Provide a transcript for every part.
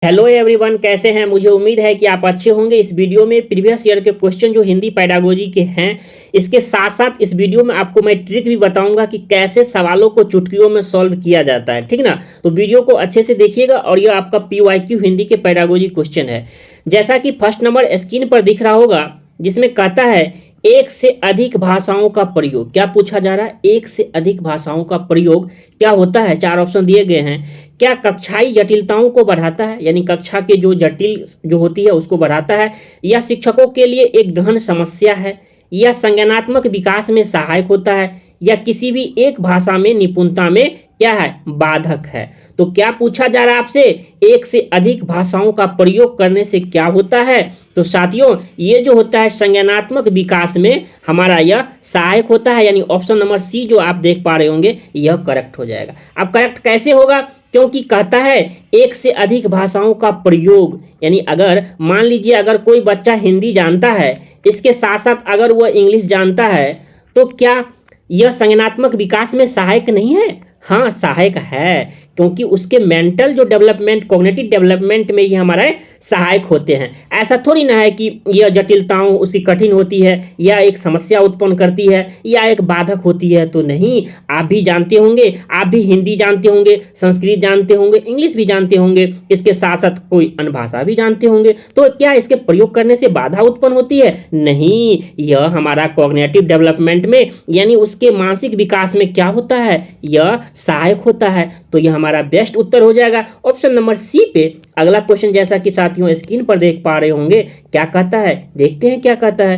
Hello everyone, कैसे हैं। मुझे उम्मीद है कि आप अच्छे होंगे। इस वीडियो में प्रीवियस ईयर के क्वेश्चन जो हिंदी पेडागोजी के हैं, इसके साथ साथ इस वीडियो में आपको मैं ट्रिक भी बताऊंगा कि कैसे सवालों को चुटकियों में सॉल्व किया जाता है। ठीक ना। तो वीडियो को अच्छे से देखिएगा और यह आपका PYQ हिंदी के पेडागोजी क्वेश्चन है। जैसा कि फर्स्ट नंबर स्क्रीन पर दिख रहा होगा, जिसमें कहता है एक से अधिक भाषाओं का प्रयोग। क्या पूछा जा रहा है? एक से अधिक भाषाओं का प्रयोग क्या होता है? चार ऑप्शन दिए गए हैं। क्या कक्षाई जटिलताओं को बढ़ाता है, यानी कक्षा के जो जटिल जो होती है उसको बढ़ाता है, या शिक्षकों के लिए एक गहन समस्या है, या संज्ञानात्मक विकास में सहायक होता है, या किसी भी एक भाषा में निपुणता में क्या है, बाधक है। तो क्या पूछा जा रहा है आपसे? एक से अधिक भाषाओं का प्रयोग करने से क्या होता है? तो साथियों, ये जो होता है संज्ञानात्मक विकास में हमारा यह सहायक होता है, यानी ऑप्शन नंबर सी जो आप देख पा रहे होंगे यह करेक्ट हो जाएगा। अब करेक्ट कैसे होगा? क्योंकि कहता है एक से अधिक भाषाओं का प्रयोग, यानी अगर मान लीजिए अगर कोई बच्चा हिंदी जानता है, इसके साथ साथ अगर वह इंग्लिश जानता है, तो क्या यह संज्ञानात्मक विकास में सहायक नहीं है? हाँ, सहायक है, क्योंकि उसके मेंटल जो डेवलपमेंट, कॉग्निटिव डेवलपमेंट में ये हमारे सहायक होते हैं। ऐसा थोड़ी ना है कि यह जटिलताओं उसकी कठिन होती है, या एक समस्या उत्पन्न करती है, या एक बाधक होती है। तो नहीं, आप भी जानते होंगे, आप भी हिंदी जानते होंगे, संस्कृत जानते होंगे, इंग्लिश भी जानते होंगे, इसके साथ साथ कोई अन्य भाषा भी जानते होंगे। तो क्या इसके प्रयोग करने से बाधा उत्पन्न होती है? नहीं, यह हमारा कॉग्निटिव डेवलपमेंट में, यानी उसके मानसिक विकास में क्या होता है, यह सहायक होता है। तो यह हमारा बेस्ट उत्तर हो जाएगा ऑप्शन नंबर सी पे। अगला क्वेश्चन जैसा कि साथियों स्क्रीन पर देख पा रहे होंगे, क्या कहता है, देखते हैं क्या कहता है।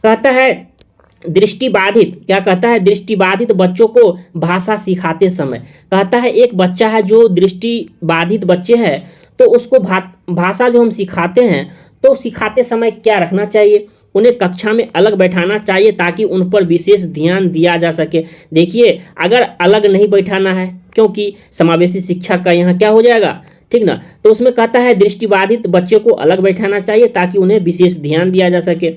कहता है दृष्टिबाधित, क्या कहता है, दृष्टिबाधित बच्चों को भाषा सिखाते समय। कहता है एक बच्चा है जो दृष्टिबाधित बच्चे हैं, तो उसको भाषा जो हम सिखाते हैं, तो सिखाते समय क्या रखना चाहिए? उन्हें कक्षा में अलग बैठाना चाहिए ताकि उन पर विशेष ध्यान दिया जा सके। देखिए, अगर अलग नहीं बैठाना है, क्योंकि समावेशी शिक्षा का यहाँ क्या हो जाएगा, ठीक ना, तो उसमें कहता है दृष्टिबाधित बच्चे को अलग बैठाना चाहिए ताकि उन्हें विशेष ध्यान दिया जा सके।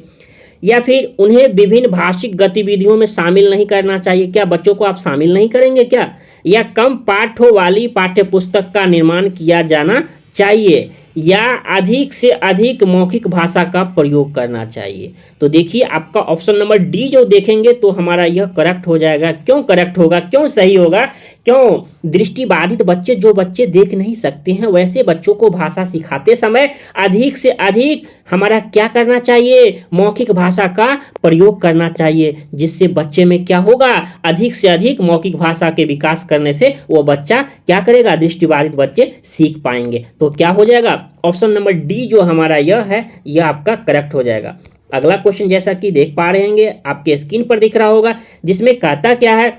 या फिर उन्हें विभिन्न भाषिक गतिविधियों में शामिल नहीं करना चाहिए। क्या बच्चों को आप शामिल नहीं करेंगे क्या? या कम पाठों वाली पाठ्य पुस्तक का निर्माण किया जाना चाहिए, या अधिक से अधिक मौखिक भाषा का प्रयोग करना चाहिए। तो देखिए, आपका ऑप्शन नंबर डी जो देखेंगे तो हमारा यह करेक्ट हो जाएगा। क्यों करेक्ट होगा, क्यों सही होगा? क्यों? दृष्टिबाधित बच्चे, जो बच्चे देख नहीं सकते हैं, वैसे बच्चों को भाषा सिखाते समय अधिक से अधिक हमारा क्या करना चाहिए, मौखिक भाषा का प्रयोग करना चाहिए, जिससे बच्चे में क्या होगा, अधिक से अधिक मौखिक भाषा के विकास करने से वो बच्चा क्या करेगा, दृष्टिबाधित बच्चे सीख पाएंगे। तो क्या हो जाएगा, ऑप्शन नंबर डी जो हमारा यह है, यह आपका करेक्ट हो जाएगा। अगला क्वेश्चन जैसा कि देख पा रहे होंगे, आपके स्क्रीन पर दिख रहा होगा, जिसमें कहता क्या है,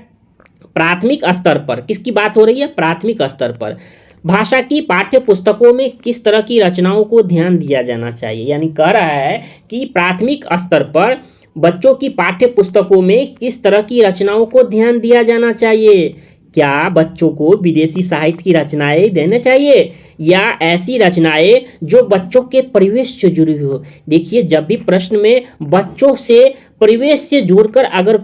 प्राथमिक स्तर पर, किसकी बात हो रही है, प्राथमिक स्तर पर भाषा की पाठ्य पुस्तकों में किस तरह की रचनाओं को ध्यान दिया जाना चाहिए। यानी कह रहा है कि प्राथमिक स्तर पर बच्चों की पाठ्य पुस्तकों में किस तरह की रचनाओं को ध्यान दिया जाना चाहिए। क्या बच्चों को विदेशी साहित्य की रचनाएं देने चाहिए, या ऐसी रचनाएं जो बच्चों के परिवेश से जुड़ी हो। देखिए, जब भी प्रश्न में बच्चों से परिवेश से जोड़कर अगर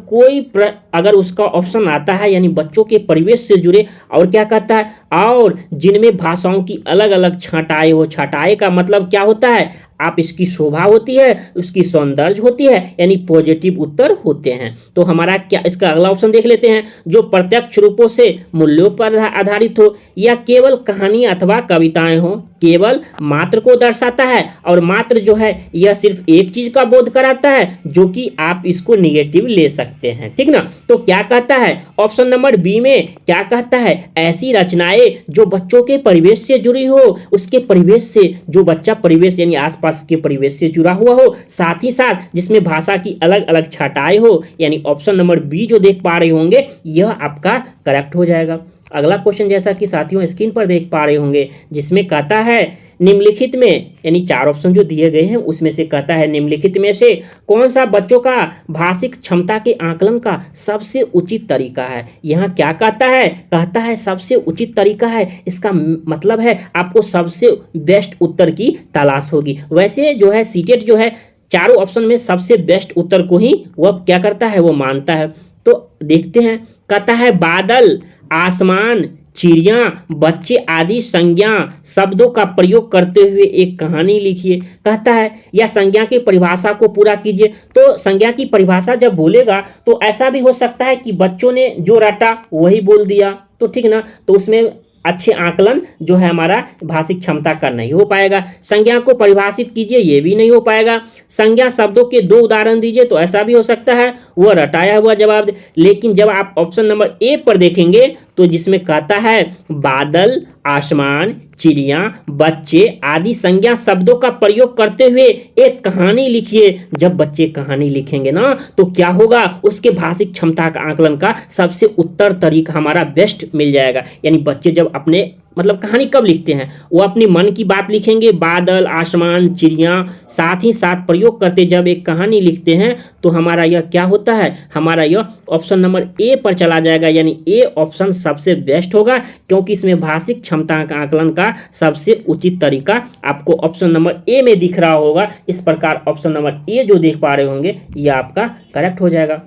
अगर उसका ऑप्शन आता है, यानी बच्चों के परिवेश से जुड़े, और क्या कहता है, और जिनमें भाषाओं की अलग अलग छटाई हो। छटाई का मतलब क्या होता है, आप इसकी शोभा होती है, उसकी सौंदर्य होती है, यानी पॉजिटिव उत्तर होते हैं। तो हमारा क्या, इसका अगला ऑप्शन देख लेते हैं, जो प्रत्यक्ष रूपों से मूल्यों पर आधारित हो, या केवल कहानी अथवा कविताएं हो, केवल मात्र को दर्शाता है, और मात्र जो है यह सिर्फ एक चीज का बोध कराता है, जो कि आप इसको निगेटिव ले सकते हैं। ठीक ना। तो क्या कहता है, ऑप्शन नंबर बी में क्या कहता है, ऐसी रचनाएं जो बच्चों के परिवेश से जुड़ी हो, उसके परिवेश से, जो बच्चा परिवेश यानी आसपास के परिवेश से जुड़ा हुआ हो, साथ ही साथ जिसमें भाषा की अलग अलग छटाएं हो, यानी ऑप्शन नंबर बी जो देख पा रहे होंगे, यह आपका करेक्ट हो जाएगा। अगला क्वेश्चन जैसा कि साथियों स्क्रीन पर देख पा रहे होंगे, जिसमें कहता है निम्नलिखित में, यानी चार ऑप्शन जो दिए गए हैं उसमें से कहता है निम्नलिखित में से कौन सा बच्चों का भाषिक क्षमता के आकलन का सबसे उचित तरीका है। यहाँ क्या कहता है, कहता है सबसे उचित तरीका है, इसका मतलब है आपको सबसे बेस्ट उत्तर की तलाश होगी। वैसे जो है सीटेट जो है चारों ऑप्शन में सबसे बेस्ट उत्तर को ही वह क्या करता है, वो मानता है। तो देखते हैं, कहता है बादल, आसमान, चिड़िया, बच्चे आदि संज्ञा शब्दों का प्रयोग करते हुए एक कहानी लिखिए। कहता है या संज्ञा की परिभाषा को पूरा कीजिए। तो संज्ञा की परिभाषा जब बोलेगा तो ऐसा भी हो सकता है कि बच्चों ने जो रटा वही बोल दिया, तो ठीक ना, तो उसमें अच्छे आकलन जो है हमारा भाषिक क्षमता का नहीं हो पाएगा। संज्ञा को परिभाषित कीजिए, ये भी नहीं हो पाएगा। संज्ञा शब्दों के 2 उदाहरण दीजिए, तो ऐसा भी हो सकता है वह रटाया हुआ जवाब दे। लेकिन जब आप ऑप्शन नंबर ए पर देखेंगे तो जिसमें कहता है बादल, आसमान, चिड़िया, बच्चे आदि संज्ञा शब्दों का प्रयोग करते हुए एक कहानी लिखिए। जब बच्चे कहानी लिखेंगे ना तो क्या होगा, उसके भाषिक क्षमता का आकलन का सबसे उत्तर तरीका हमारा बेस्ट मिल जाएगा। यानी बच्चे जब अपने मतलब कहानी कब लिखते हैं, वो अपनी मन की बात लिखेंगे, बादल, आसमान, चिड़िया, साथ ही साथ प्रयोग करते जब एक कहानी लिखते हैं तो हमारा यह क्या होता है, हमारा यह ऑप्शन नंबर ए पर चला जाएगा। यानी ए ऑप्शन सबसे बेस्ट होगा, क्योंकि इसमें भाषिक क्षमता का आकलन का सबसे उचित तरीका आपको ऑप्शन नंबर ए में दिख रहा होगा। इस प्रकार ऑप्शन नंबर ए जो देख पा रहे होंगे यह आपका करेक्ट हो जाएगा।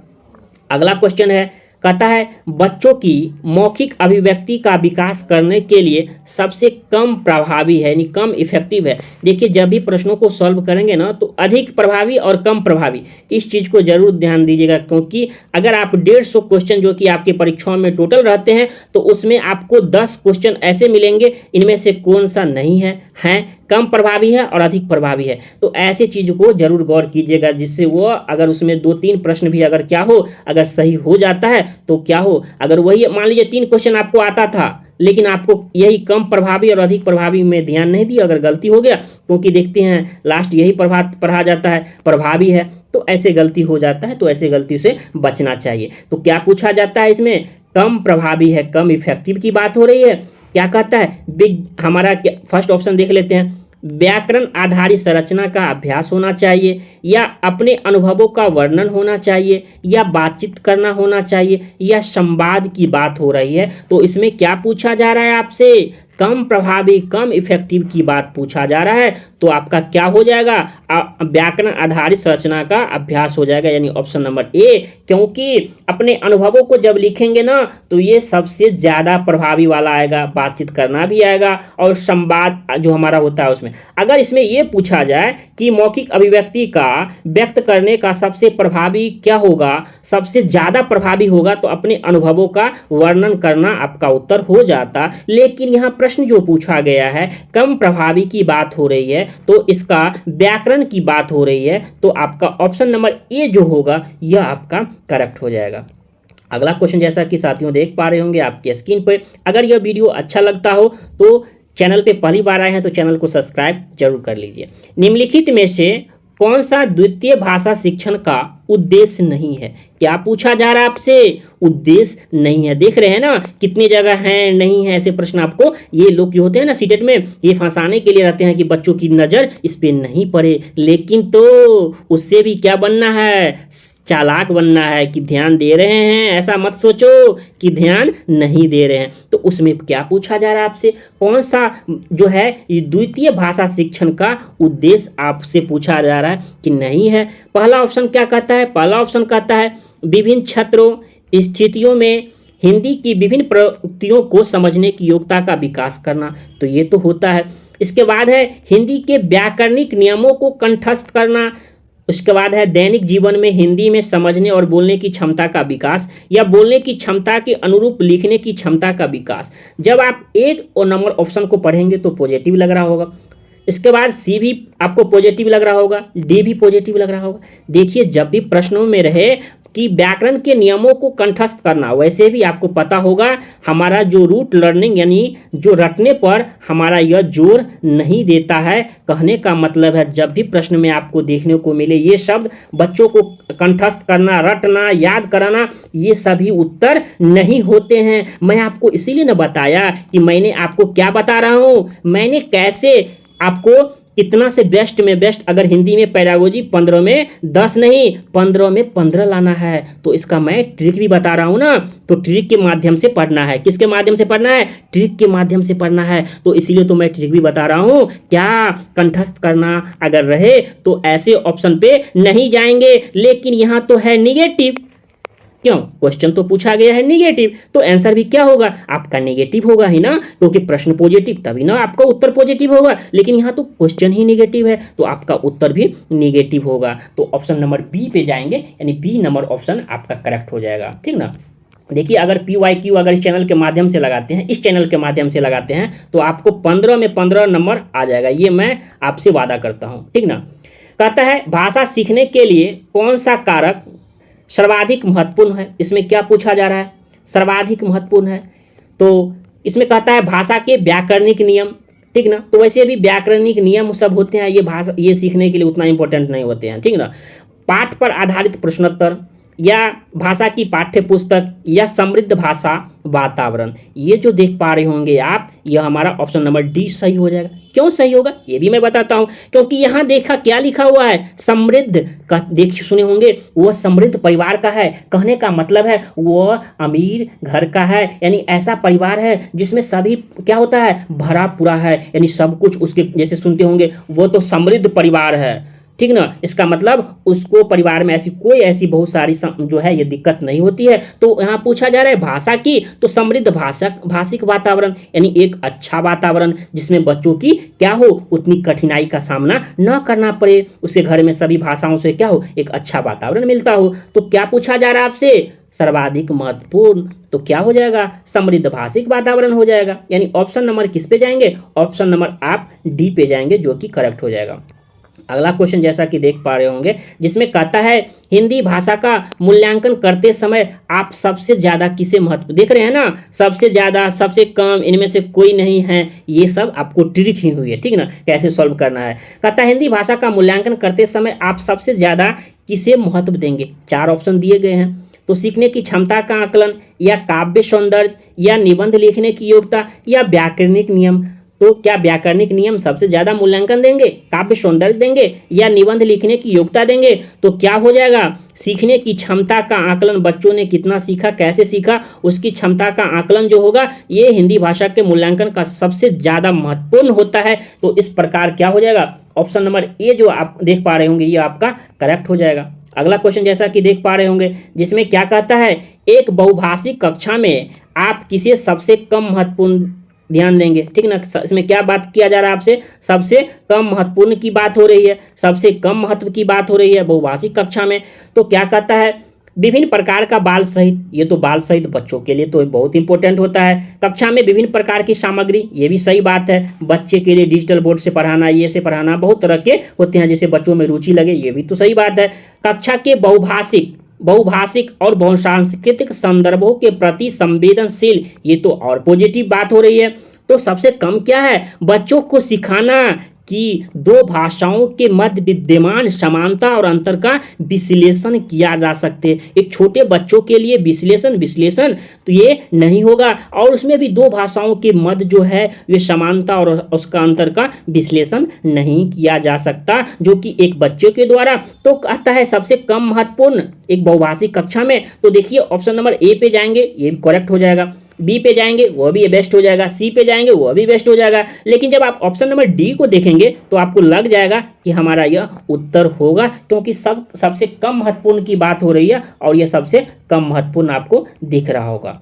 अगला क्वेश्चन है, कहता है बच्चों की मौखिक अभिव्यक्ति का विकास करने के लिए सबसे कम प्रभावी है, यानी कम इफेक्टिव है। देखिए जब भी प्रश्नों को सॉल्व करेंगे ना तो अधिक प्रभावी और कम प्रभावी, इस चीज़ को जरूर ध्यान दीजिएगा, क्योंकि अगर आप 150 क्वेश्चन जो कि आपके परीक्षाओं में टोटल रहते हैं तो उसमें आपको 10 क्वेश्चन ऐसे मिलेंगे, इनमें से कौन सा नहीं है कम प्रभावी है और अधिक प्रभावी है। तो ऐसे चीज़ को जरूर गौर कीजिएगा, जिससे वो अगर उसमें 2-3 प्रश्न भी अगर क्या हो, अगर सही हो जाता है तो क्या हो, अगर वही मान लीजिए 3 क्वेश्चन आपको आता था लेकिन आपको यही कम प्रभावी और अधिक प्रभावी में ध्यान नहीं दिया, अगर गलती हो गया, क्योंकि देखते हैं लास्ट यही पढ़ा जाता है प्रभावी है, तो ऐसे गलती हो जाता है, तो ऐसे गलती से बचना चाहिए। तो क्या पूछा जाता है इसमें, कम प्रभावी है, कम इफेक्टिव की बात हो रही है। क्या कहता है हमारा फर्स्ट ऑप्शन देख लेते हैं, व्याकरण आधारित संरचना का अभ्यास होना चाहिए, या अपने अनुभवों का वर्णन होना चाहिए, या बातचीत करना होना चाहिए, या संवाद की बात हो रही है। तो इसमें क्या पूछा जा रहा है आपसे, कम प्रभावी कम इफेक्टिव की बात पूछा जा रहा है। तो आपका क्या हो जाएगा, व्याकरण आधारित संरचना का अभ्यास हो जाएगा, यानी ऑप्शन नंबर ए, क्योंकि अपने अनुभवों को जब लिखेंगे ना तो ये सबसे ज़्यादा प्रभावी वाला आएगा, बातचीत करना भी आएगा और संवाद जो हमारा होता है उसमें। अगर इसमें ये पूछा जाए कि मौखिक अभिव्यक्ति का व्यक्त करने का सबसे प्रभावी क्या होगा, सबसे ज़्यादा प्रभावी होगा, तो अपने अनुभवों का वर्णन करना आपका उत्तर हो जाता। लेकिन यहाँ प्रश्न जो पूछा गया है कम प्रभावी की बात हो रही है, तो इसका व्याकरण की बात हो रही है, तो आपका ऑप्शन नंबर ए जो होगा यह आपका करेक्ट हो जाएगा। अगला क्वेश्चन जैसा कि साथियों देख पा रहे होंगे आपकी स्क्रीन पर, अगर यह वीडियो अच्छा लगता हो तो चैनल पे पहली बार आए हैं तो चैनल को सब्सक्राइब जरूर कर लीजिए। निम्नलिखित में से कौन सा द्वितीय भाषा शिक्षण का उद्देश्य नहीं है, क्या पूछा जा रहा है आपसे, उद्देश्य नहीं है। देख रहे हैं ना कितनी जगह है नहीं है, ऐसे प्रश्न आपको ये लोग जो होते हैं ना सीटेट में, ये फंसाने के लिए रहते हैं कि बच्चों की नज़र इस पे नहीं पड़े। लेकिन तो उससे भी क्या बनना है, चालाक बनना है कि ध्यान दे रहे हैं, ऐसा मत सोचो कि ध्यान नहीं दे रहे हैं। तो उसमें क्या पूछा जा रहा है आपसे, कौन सा जो है द्वितीय भाषा शिक्षण का उद्देश्य आपसे पूछा जा रहा है कि नहीं है। पहला ऑप्शन क्या कहता है, पहला ऑप्शन कहता है विभिन्न क्षेत्रों स्थितियों में हिंदी की विभिन्न प्रयुक्तियों को समझने की योग्यता का विकास करना, तो ये तो होता है। इसके बाद है हिंदी के व्याकरणिक नियमों को कंठस्थ करना। उसके बाद है दैनिक जीवन में हिंदी में समझने और बोलने की क्षमता का विकास, या बोलने की क्षमता के अनुरूप लिखने की क्षमता का विकास। जब आप एक और नंबर ऑप्शन को पढ़ेंगे तो पॉजिटिव लग रहा होगा, इसके बाद सी भी आपको पॉजिटिव लग रहा होगा, डी भी पॉजिटिव लग रहा होगा। देखिए जब भी प्रश्नों में रहे कि व्याकरण के नियमों को कंठस्थ करना, वैसे भी आपको पता होगा हमारा जो रूट लर्निंग यानी जो रटने पर हमारा यह जोर नहीं देता है। कहने का मतलब है जब भी प्रश्न में आपको देखने को मिले ये शब्द, बच्चों को कंठस्थ करना, रटना, याद कराना, ये सभी उत्तर नहीं होते हैं। मैं आपको इसीलिए न बताया कि मैंने आपको क्या बता रहा हूँ, मैंने कैसे आपको कितना से बेस्ट में बेस्ट, अगर हिंदी में पेडागोजी 15 में 10 नहीं 15 में 15 लाना है, तो इसका मैं ट्रिक भी बता रहा हूँ ना। तो ट्रिक के माध्यम से पढ़ना है, किसके माध्यम से पढ़ना है, ट्रिक के माध्यम से पढ़ना है। तो इसीलिए तो मैं ट्रिक भी बता रहा हूँ, क्या कंठस्थ करना अगर रहे तो ऐसे ऑप्शन पे नहीं जाएंगे। लेकिन यहाँ तो है निगेटिव, क्यों? क्वेश्चन तो पूछा गया है निगेटिव, तो आंसर भी क्या होगा आपका? निगेटिव होगा ही ना, क्योंकि प्रश्न पॉजिटिव तभी ना आपका उत्तर पॉजिटिव होगा, लेकिन यहाँ तो क्वेश्चन ही निगेटिव है तो आपका उत्तर भी निगेटिव होगा। तो ऑप्शन नंबर बी पे जाएंगे, यानी बी नंबर ऑप्शन आपका करेक्ट हो जाएगा। ठीक ना। देखिए अगर PYQ अगर इस चैनल के माध्यम से लगाते हैं, इस चैनल के माध्यम से लगाते हैं, तो आपको 15 में 15 नंबर आ जाएगा, ये मैं आपसे वादा करता हूँ। ठीक ना। कहता है भाषा सीखने के लिए कौन सा कारक सर्वाधिक महत्वपूर्ण है? इसमें क्या पूछा जा रहा है? सर्वाधिक महत्वपूर्ण है, तो इसमें कहता है भाषा के व्याकरणिक नियम। ठीक ना। तो वैसे भी व्याकरणिक नियम सब होते हैं, ये भाषा ये सीखने के लिए उतना इंपॉर्टेंट नहीं होते हैं। ठीक ना। पाठ पर आधारित प्रश्नोत्तर, या भाषा की पाठ्य पुस्तक, या समृद्ध भाषा वातावरण, ये जो देख पा रहे होंगे आप, यह हमारा ऑप्शन नंबर डी सही हो जाएगा। क्यों सही होगा ये भी मैं बताता हूं, क्योंकि यहाँ देखा क्या लिखा हुआ है, समृद्ध का देख सुने होंगे, वो समृद्ध परिवार का है, कहने का मतलब है वो अमीर घर का है, यानी ऐसा परिवार है जिसमें सभी क्या होता है, भरा पूरा है, यानी सब कुछ उसके जैसे सुनते होंगे, वो तो समृद्ध परिवार है। ठीक ना। इसका मतलब उसको परिवार में ऐसी बहुत सारी जो है ये दिक्कत नहीं होती है। तो यहाँ पूछा जा रहा है भाषा की, तो समृद्ध भाषिक वातावरण, यानी एक अच्छा वातावरण जिसमें बच्चों की क्या हो, उतनी कठिनाई का सामना न करना पड़े, उसके घर में सभी भाषाओं से क्या हो, एक अच्छा वातावरण मिलता हो। तो क्या पूछा जा रहा है आपसे? सर्वाधिक महत्वपूर्ण, तो क्या हो जाएगा? समृद्ध भाषिक वातावरण हो जाएगा। यानी ऑप्शन नंबर किस पे जाएंगे? ऑप्शन नंबर आप डी पे जाएंगे, जो कि करेक्ट हो जाएगा। अगला क्वेश्चन जैसा कि देख पा रहे होंगे, जिसमें कहता है हिंदी भाषा का मूल्यांकन करते समय आप सबसे ज्यादा किसे महत्व देख रहे हैं ना, सबसे ज्यादा, सबसे कम, इनमें से कोई नहीं है, ये सब आपको ट्रिक ही हुई है। ठीक ना, कैसे सॉल्व करना है। कहता है हिंदी भाषा का मूल्यांकन करते समय आप सबसे ज्यादा किसे महत्व देंगे? 4 ऑप्शन दिए गए हैं, तो सीखने की क्षमता का आकलन, या काव्य सौंदर्य, या निबंध लिखने की योग्यता, या व्याकरणिक नियम। तो क्या व्याकरणिक नियम सबसे ज्यादा मूल्यांकन देंगे, काव्य सौंदर्य देंगे, या निबंध लिखने की योग्यता देंगे? तो क्या हो जाएगा? सीखने की क्षमता का आकलन, बच्चों ने कितना सीखा, कैसे सीखा, उसकी क्षमता का आकलन जो होगा, ये हिंदी भाषा के मूल्यांकन का सबसे ज्यादा महत्वपूर्ण होता है। तो इस प्रकार क्या हो जाएगा? ऑप्शन नंबर ए जो आप देख पा रहे होंगे, ये आपका करेक्ट हो जाएगा। अगला क्वेश्चन जैसा कि देख पा रहे होंगे, जिसमें क्या कहता है, एक बहुभाषिक कक्षा में आप किसे सबसे कम महत्वपूर्ण ध्यान देंगे? ठीक ना। इसमें क्या बात किया जा रहा है आपसे? सबसे कम महत्वपूर्ण की बात हो रही है, सबसे कम महत्व की बात हो रही है बहुभाषिक कक्षा में। तो क्या कहता है, विभिन्न प्रकार का बाल साहित्य, ये तो बाल साहित्य बच्चों के लिए तो बहुत इंपॉर्टेंट होता है। कक्षा में विभिन्न प्रकार की सामग्री, ये भी सही बात है, बच्चे के लिए डिजिटल बोर्ड से पढ़ाना, ये से पढ़ाना, बहुत तरह के होते हैं जिससे बच्चों में रुचि लगे, ये भी तो सही बात है। कक्षा के बहुभाषिक और बहुसांस्कृतिक संदर्भों के प्रति संवेदनशील, ये तो और पॉजिटिव बात हो रही है। तो सबसे कम क्या है? बच्चों को सिखाना कि 2 भाषाओं के मध्य विद्यमान समानता और अंतर का विश्लेषण किया जा सकते। एक छोटे बच्चों के लिए विश्लेषण तो ये नहीं होगा, और उसमें भी 2 भाषाओं के मध्य जो है ये समानता और उसका अंतर का विश्लेषण नहीं किया जा सकता, जो कि एक बच्चे के द्वारा। तो कहता है सबसे कम महत्वपूर्ण एक बहुभाषिक कक्षा में, तो देखिए ऑप्शन नंबर ए पे जाएंगे, ये भी करेक्ट हो जाएगा। बी पे जाएंगे वो भी बेस्ट हो जाएगा, सी पे जाएंगे वो भी बेस्ट हो जाएगा। लेकिन जब आप ऑप्शन नंबर डी को देखेंगे तो आपको लग जाएगा कि हमारा यह उत्तर होगा, क्योंकि सबसे कम महत्वपूर्ण की बात हो रही है और यह सबसे कम महत्वपूर्ण आपको दिख रहा होगा।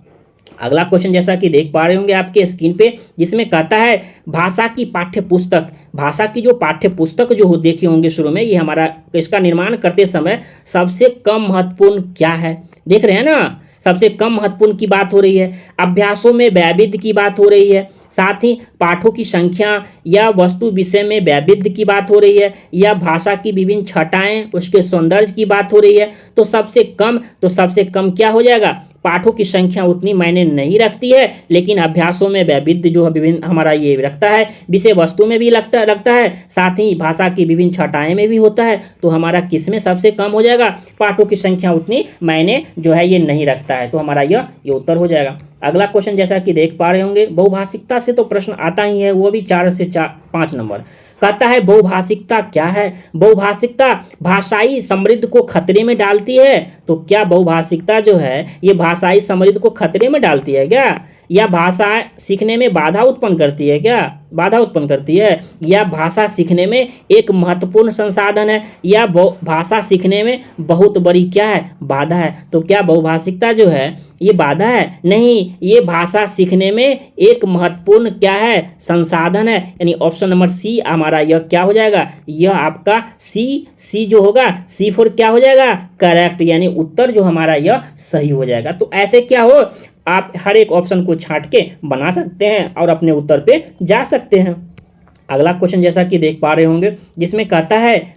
अगला क्वेश्चन जैसा कि देख पा रहे होंगे आपके स्क्रीन पे, जिसमें कहता है भाषा की पाठ्य पुस्तक, भाषा की जो पाठ्य पुस्तक जो देखे होंगे शुरू में, ये हमारा इसका निर्माण करते समय सबसे कम महत्वपूर्ण क्या है? देख रहे हैं ना, सबसे कम महत्वपूर्ण की बात हो रही है, अभ्यासों में वैविध्य की बात हो रही है, साथ ही पाठों की संख्या या वस्तु विषय में वैविध्य की बात हो रही है, या भाषा की विभिन्न छटाएं उसके सौंदर्य की बात हो रही है। तो सबसे कम क्या हो जाएगा? पाठों की संख्या उतनी मायने नहीं रखती है, लेकिन अभ्यासों में वैविध्य जो विभिन्न हमारा ये रखता है, विषय वस्तु में भी लगता है, साथ ही भाषा की विभिन्न छटाएं में भी होता है। तो हमारा किस में सबसे कम हो जाएगा? पाठों की संख्या उतनी मायने जो है ये नहीं रखता है, तो हमारा ये उत्तर हो जाएगा। अगला क्वेश्चन जैसा कि देख पा रहे होंगे, बहुभाषिकता से तो प्रश्न आता ही है, वो भी 4 से 5 नंबर। कहता है बहुभाषिकता क्या है? बहुभाषिकता भाषाई समृद्धि को खतरे में डालती है। तो क्या बहुभाषिकता जो है ये भाषाई समृद्धि को खतरे में डालती है क्या? या भाषा सीखने में बाधा उत्पन्न करती है क्या? बाधा उत्पन्न करती है, या भाषा सीखने में एक महत्वपूर्ण संसाधन है, या भाषा सीखने में बहुत बड़ी क्या है? बाधा है। तो क्या बहुभाषिकता जो है ये बाधा है? नहीं, ये भाषा सीखने में एक महत्वपूर्ण क्या है? संसाधन है। यानी ऑप्शन नंबर सी हमारा यह क्या हो जाएगा? यह आपका सी जो होगा, सी फॉर क्या हो जाएगा? करेक्ट, यानी उत्तर जो हमारा यह सही हो जाएगा। तो ऐसे क्या हो, आप हर एक ऑप्शन को छांट के बना सकते हैं और अपने उत्तर पे जा सकते हैं। अगला क्वेश्चन जैसा कि देख पा रहे होंगे, जिसमें कहता है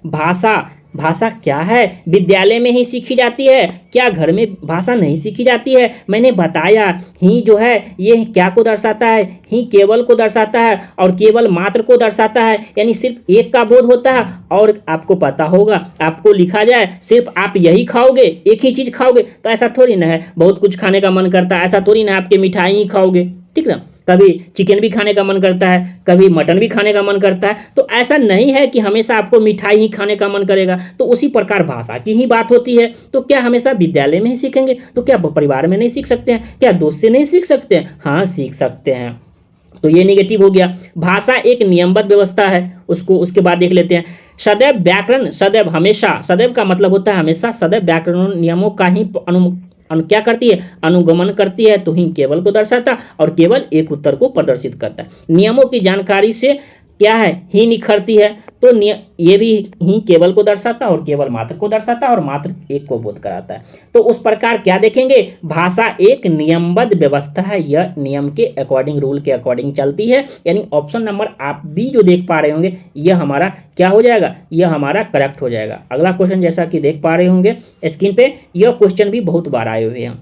भाषा क्या है? विद्यालय में ही सीखी जाती है, क्या घर में भाषा नहीं सीखी जाती है? मैंने बताया ही जो है ये क्या को दर्शाता है? ही केवल को दर्शाता है और केवल मात्र को दर्शाता है, यानी सिर्फ एक का बोध होता है। और आपको पता होगा, आपको लिखा जाए सिर्फ आप यही खाओगे, एक ही चीज़ खाओगे, तो ऐसा थोड़ी ना है। बहुत कुछ खाने का मन करता है, ऐसा थोड़ी ना आपके मिठाई ही खाओगे, ठीक ना। कभी चिकन भी खाने का मन करता है, कभी मटन भी खाने का मन करता है। तो ऐसा नहीं है कि हमेशा आपको मिठाई ही खाने का मन करेगा। तो उसी प्रकार भाषा की ही बात होती है। तो क्या हमेशा विद्यालय में ही सीखेंगे? तो क्या परिवार में नहीं सीख सकते हैं? क्या दोस्त से नहीं सीख सकते हैं? हाँ, सीख सकते हैं। तो ये निगेटिव हो गया। भाषा एक नियमबद्ध व्यवस्था है, उसके बाद देख लेते हैं। सदैव व्याकरण, सदैव हमेशा, सदैव का मतलब होता है हमेशा, सदैव व्याकरण नियमों का ही क्या करती है? अनुगमन करती है। तो ही केवल को दर्शाता और केवल एक उत्तर को प्रदर्शित करता है। नियमों की जानकारी से क्या है? ही निखरती है। तो ये भी ही केवल को दर्शाता और केवल मात्र को दर्शाता और मात्र एक को बोध कराता है। तो उस प्रकार क्या देखेंगे? भाषा एक नियमबद्ध व्यवस्था है, यह नियम के अकॉर्डिंग, रूल के अकॉर्डिंग चलती है। यानी ऑप्शन नंबर आप बी जो देख पा रहे होंगे, यह हमारा क्या हो जाएगा? यह हमारा करेक्ट हो जाएगा। अगला क्वेश्चन जैसा कि देख पा रहे होंगे स्क्रीन पे, यह क्वेश्चन भी बहुत बार आए हुए हैं।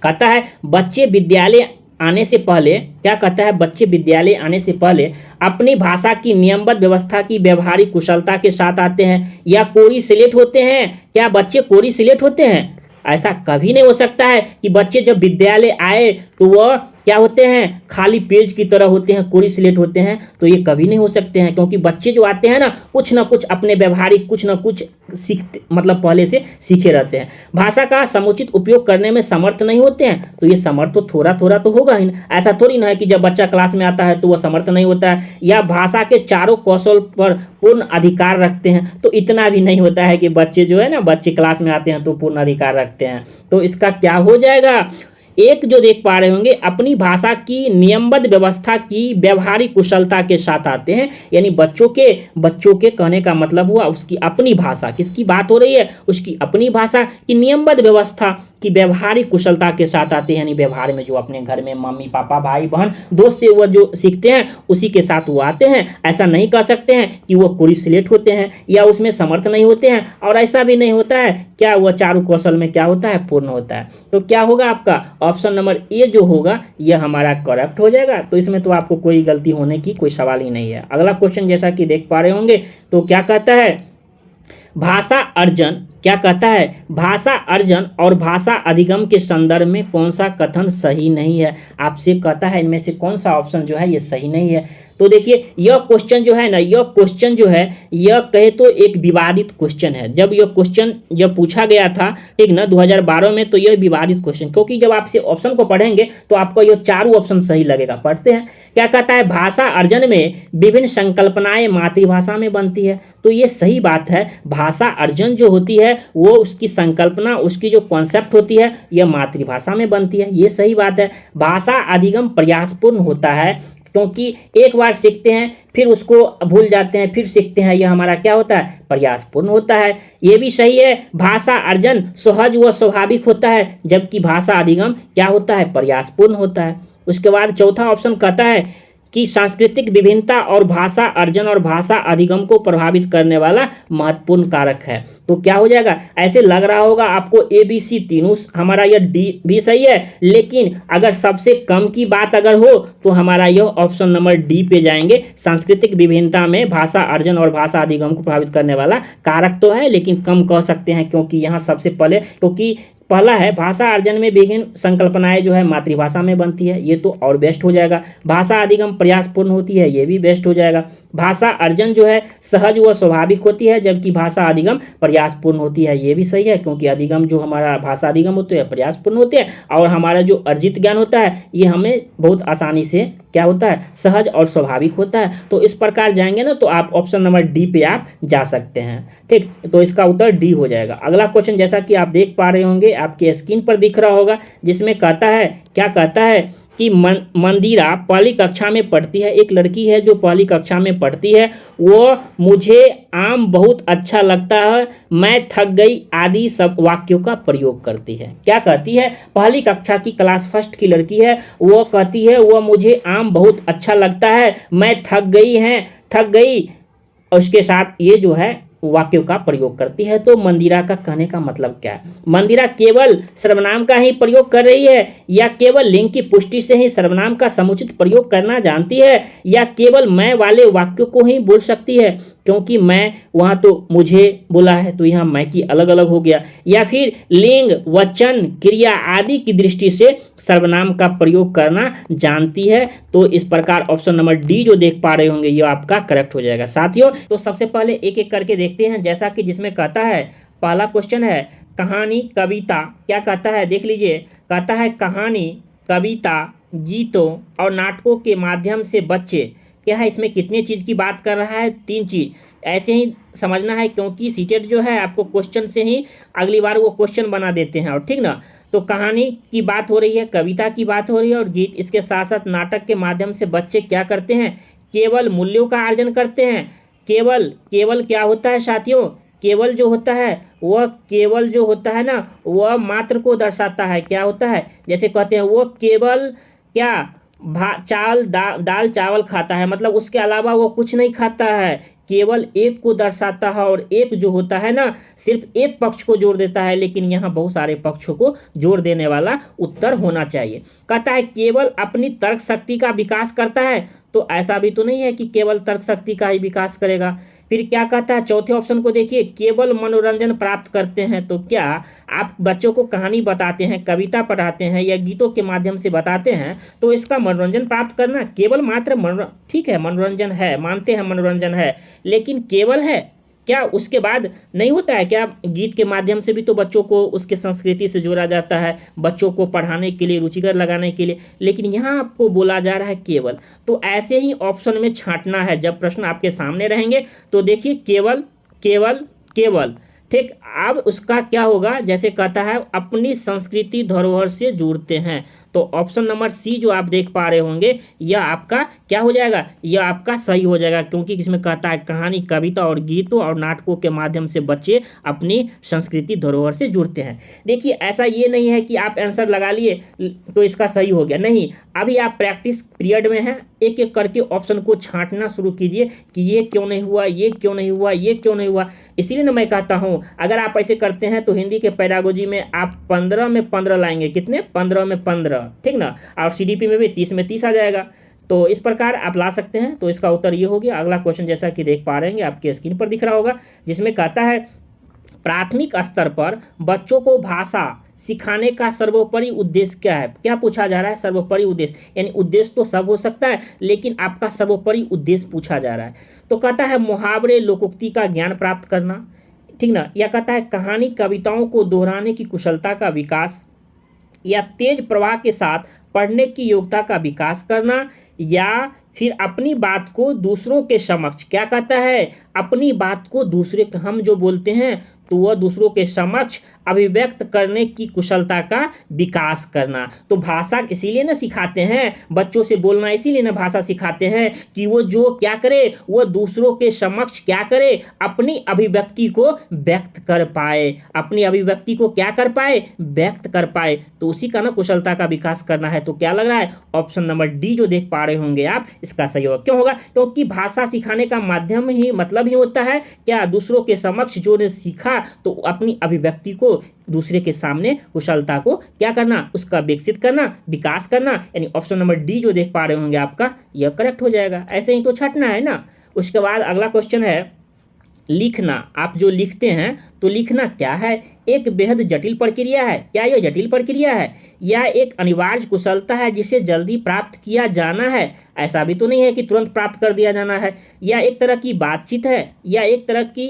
कहता है बच्चे विद्यालय आने से पहले, क्या कहता है? बच्चे विद्यालय आने से पहले अपनी भाषा की नियमबद्ध व्यवस्था की व्यवहारिक कुशलता के साथ आते हैं या कोरी सिलेट होते हैं। क्या बच्चे कोरी सिलेट होते हैं? ऐसा कभी नहीं हो सकता है कि बच्चे जब विद्यालय आए तो वह क्या होते हैं? खाली पेज की तरह होते हैं, कोरी स्लेट होते हैं। तो ये कभी नहीं हो सकते हैं, क्योंकि बच्चे जो आते हैं ना कुछ अपने व्यवहारिक कुछ ना कुछ सीखते, मतलब पहले से सीखे रहते हैं। भाषा का समुचित उपयोग करने में समर्थ नहीं होते हैं। तो ये समर्थ तो थोड़ा थोड़ा तो होगा ही, ऐसा थोड़ी ना है कि जब बच्चा क्लास में आता है तो वह समर्थ नहीं होता है। या भाषा के चारों कौशल पर पूर्ण अधिकार रखते हैं। तो इतना भी नहीं होता है कि बच्चे जो है ना, बच्चे क्लास में आते हैं तो पूर्ण अधिकार रखते हैं। तो इसका क्या हो जाएगा? एक जो देख पा रहे होंगे, अपनी भाषा की नियमबद्ध व्यवस्था की व्यवहारिक कुशलता के साथ आते हैं। यानी बच्चों के कहने का मतलब हुआ उसकी अपनी भाषा, किसकी बात हो रही है? उसकी अपनी भाषा की नियमबद्ध व्यवस्था की व्यवहारिक कुशलता के साथ आते हैं। यानी व्यवहार में जो अपने घर में मम्मी पापा भाई बहन दोस्त से वो जो सीखते हैं उसी के साथ वो आते हैं। ऐसा नहीं कह सकते हैं कि वो कोरी सिलेट होते हैं या उसमें समर्थ नहीं होते हैं, और ऐसा भी नहीं होता है क्या वह चारु कौशल में क्या होता है? पूर्ण होता है। तो क्या होगा आपका? ऑप्शन नंबर ए जो होगा यह हमारा करेक्ट हो जाएगा। तो इसमें तो आपको कोई गलती होने की कोई सवाल ही नहीं है। अगला क्वेश्चन जैसा कि देख पा रहे होंगे, तो क्या कहता है? भाषा अर्जन, क्या कहता है? भाषा अर्जन और भाषा अधिगम के संदर्भ में कौन सा कथन सही नहीं है? आपसे कहता है इनमें से कौन सा ऑप्शन जो है ये सही नहीं है। तो देखिए यह क्वेश्चन जो है ना, यह क्वेश्चन जो है यह कहे तो एक विवादित क्वेश्चन है। जब यह क्वेश्चन जब पूछा गया था, ठीक ना, 2012 में, तो यह विवादित क्वेश्चन, क्योंकि जब आपसे ऑप्शन को पढ़ेंगे तो आपको यह चारों ऑप्शन सही लगेगा। पढ़ते हैं क्या कहता है? भाषा अर्जन में विभिन्न संकल्पनाएं मातृभाषा में बनती है। तो ये सही बात है। भाषा अर्जन जो होती है वो उसकी संकल्पना, उसकी जो कॉन्सेप्ट होती है यह मातृभाषा में बनती है, ये सही बात है। भाषा अधिगम प्रयासपूर्ण होता है, क्योंकि एक बार सीखते हैं फिर उसको भूल जाते हैं, फिर सीखते हैं, यह हमारा क्या होता है? प्रयासपूर्ण होता है। ये भी सही है। भाषा अर्जन सहज व स्वाभाविक होता है, जबकि भाषा अधिगम क्या होता है? प्रयासपूर्ण होता है। उसके बाद चौथा ऑप्शन कहता है कि सांस्कृतिक विभिन्नता और भाषा अर्जन और भाषा अधिगम को प्रभावित करने वाला महत्वपूर्ण कारक है। तो क्या हो जाएगा? ऐसे लग रहा होगा आपको ए बी सी तीनों हमारा यह डी भी सही है, लेकिन अगर सबसे कम की बात अगर हो तो हमारा यह ऑप्शन नंबर डी पे जाएंगे। सांस्कृतिक विभिन्नता में भाषा अर्जन और भाषा अधिगम को प्रभावित करने वाला कारक तो है, लेकिन कम कह सकते हैं, क्योंकि यहाँ सबसे पहले, क्योंकि पहला है भाषा अर्जन में विभिन्न संकल्पनाएं जो है मातृभाषा में बनती है, ये तो और बेस्ट हो जाएगा। भाषा अधिगम प्रयासपूर्ण होती है, ये भी बेस्ट हो जाएगा। भाषा अर्जन जो है सहज व स्वाभाविक होती है, जबकि भाषा अधिगम प्रयासपूर्ण होती है। ये भी सही है, क्योंकि अधिगम जो हमारा भाषा अधिगम होते हैं प्रयासपूर्ण होते हैं, और हमारा जो अर्जित ज्ञान होता है ये हमें बहुत आसानी से क्या होता है, सहज और स्वाभाविक होता है। तो इस प्रकार जाएंगे ना तो आप ऑप्शन नंबर डी पे आप जा सकते हैं। ठीक, तो इसका उत्तर डी हो जाएगा। अगला क्वेश्चन जैसा कि आप देख पा रहे होंगे, आपके स्क्रीन पर दिख रहा होगा, जिसमें कहता है, क्या कहता है कि मंदिरा पहली कक्षा में पढ़ती है। एक लड़की है जो पहली कक्षा में पढ़ती है। वो मुझे आम बहुत अच्छा लगता है, मैं थक गई आदि सब वाक्यों का प्रयोग करती है। क्या कहती है? पहली कक्षा की क्लास फर्स्ट की लड़की है, वो कहती है वो मुझे आम बहुत अच्छा लगता है, मैं थक गई, और उसके साथ ये जो है वाक्यों का प्रयोग करती है। तो मंदिरा का कहने का मतलब क्या है? मंदिरा केवल सर्वनाम का ही प्रयोग कर रही है, या केवल लिंग की पुष्टि से ही सर्वनाम का समुचित प्रयोग करना जानती है, या केवल मैं वाले वाक्यों को ही बोल सकती है? क्योंकि मैं वहाँ तो मुझे बोला है, तो यहाँ मैं की अलग अलग हो गया। या फिर लिंग, वचन, क्रिया आदि की दृष्टि से सर्वनाम का प्रयोग करना जानती है। तो इस प्रकार ऑप्शन नंबर डी जो देख पा रहे होंगे ये आपका करेक्ट हो जाएगा। साथियों, तो सबसे पहले एक एक करके देखते हैं, जैसा कि जिसमें कहता है, पहला क्वेश्चन है कहानी कविता। क्या कहता है देख लीजिए, कहता है कहानी, कविता, गीतों और नाटकों के माध्यम से बच्चे, क्या है इसमें कितने चीज़ की बात कर रहा है? 3 चीज़। ऐसे ही समझना है, क्योंकि सीटेट जो है आपको क्वेश्चन से ही अगली बार वो क्वेश्चन बना देते हैं, और ठीक ना। तो कहानी की बात हो रही है, कविता की बात हो रही है और गीत, इसके साथ साथ नाटक के माध्यम से बच्चे क्या करते हैं? केवल मूल्यों का अर्जन करते हैं। केवल क्या होता है साथियों? केवल जो होता है वह, केवल जो होता है ना, वह मात्र को दर्शाता है। क्या होता है? जैसे कहते हैं वो केवल क्या दाल चावल खाता है, मतलब उसके अलावा वो कुछ नहीं खाता है। केवल एक को दर्शाता है, और एक जो होता है ना सिर्फ एक पक्ष को जोड़ देता है, लेकिन यहाँ बहुत सारे पक्षों को जोड़ देने वाला उत्तर होना चाहिए। कहता है केवल अपनी तर्क शक्ति का विकास करता है, तो ऐसा भी तो नहीं है कि केवल तर्क शक्ति का ही विकास करेगा। फिर क्या कहता है, चौथे ऑप्शन को देखिए, केवल मनोरंजन प्राप्त करते हैं। तो क्या आप बच्चों को कहानी बताते हैं, कविता पढ़ाते हैं या गीतों के माध्यम से बताते हैं, तो इसका मनोरंजन प्राप्त करना केवल मात्र ठीक है, मनोरंजन है, मानते हैं मनोरंजन है, लेकिन केवल है क्या? उसके बाद नहीं होता है क्या? गीत के माध्यम से भी तो बच्चों को उसके संस्कृति से जोड़ा जाता है, बच्चों को पढ़ाने के लिए, रुचिकर लगाने के लिए, लेकिन यहाँ आपको बोला जा रहा है केवल। तो ऐसे ही ऑप्शन में छांटना है। जब प्रश्न आपके सामने रहेंगे तो देखिए केवल केवल केवल, ठीक। अब उसका क्या होगा? जैसे कहता है अपनी संस्कृति धरोहर से जुड़ते हैं, तो ऑप्शन नंबर सी जो आप देख पा रहे होंगे यह आपका क्या हो जाएगा? यह आपका सही हो जाएगा, क्योंकि इसमें कहता है कहानी, कविता और गीतों और नाटकों के माध्यम से बच्चे अपनी संस्कृति धरोहर से जुड़ते हैं। देखिए ऐसा ये नहीं है कि आप आंसर लगा लिए तो इसका सही हो गया, नहीं। अभी आप प्रैक्टिस पीरियड में हैं, एक एक करके ऑप्शन को छांटना शुरू कीजिए कि ये क्यों नहीं हुआ, ये क्यों नहीं हुआ, ये क्यों नहीं हुआ। इसीलिए ना मैं कहता हूँ अगर आप ऐसे करते हैं तो हिंदी के पेडागोजी में आप 15 में 15 लाएंगे। कितने? 15 में 15, ठीक ना। और सीडीपी में भी 30 में 30 आ जाएगा। तो इस प्रकार आप ला सकते हैं। तो इसका उत्तर ये हो गया। अगला क्वेश्चन जैसा कि देख पा रहे हैं आपके स्क्रीन पर दिख रहा होगा, जिसमें कहता है प्राथमिक स्तर पर बच्चों को भाषा सिखाने का सर्वोपरि उद्देश्य क्या है? क्या पूछा जा रहा है? सर्वोपरि उद्देश्य, यानी उद्देश्य तो सब हो सकता है, लेकिन आपका सर्वोपरि उद्देश्य पूछा जा रहा है। तो कहता है मुहावरे लोकोक्ति का ज्ञान प्राप्त करना, ठीक ना। या कहता है कहानी कविताओं को दोहराने की कुशलता का विकास, या तेज प्रवाह के साथ पढ़ने की योग्यता का विकास करना, या फिर अपनी बात को दूसरों के समक्ष, क्या कहता है? अपनी बात को दूसरे, हम जो बोलते हैं तो वह दूसरों के समक्ष अभिव्यक्त करने की कुशलता का विकास करना। तो भाषा इसीलिए ना सिखाते हैं बच्चों से बोलना, इसीलिए ना भाषा सिखाते हैं कि वो जो क्या करे, वो दूसरों के समक्ष क्या करे, अपनी अभिव्यक्ति को व्यक्त कर पाए, अपनी अभिव्यक्ति को क्या कर पाए? व्यक्त कर पाए। तो उसी का ना कुशलता का विकास करना है। तो क्या लग रहा है? ऑप्शन नंबर डी जो देख पा रहे होंगे आप, इसका सही होगा। क्यों होगा? क्योंकि भाषा सिखाने का माध्यम ही मतलब ही होता है क्या? दूसरों के समक्ष जो ने सीखा तो अपनी अभिव्यक्ति को दूसरे के सामने कुशलता को क्या करना? उसका विकसित करना, विकास करना। यानी ऑप्शन नंबर डी जो देख पा रहे होंगे आपका यह करेक्ट हो जाएगा। ऐसे ही तो छटना है ना। उसके बाद अगला क्वेश्चन है लिखना, आप जो लिखते हैं तो लिखना क्या है, एक बेहद जटिल प्रक्रिया है? क्या यह जटिल प्रक्रिया है या एक अनिवार्य कुशलता है जिसे जल्दी प्राप्त किया जाना है? ऐसा भी तो नहीं है कि तुरंत प्राप्त कर दिया जाना है। या एक तरह की बातचीत है या एक तरह की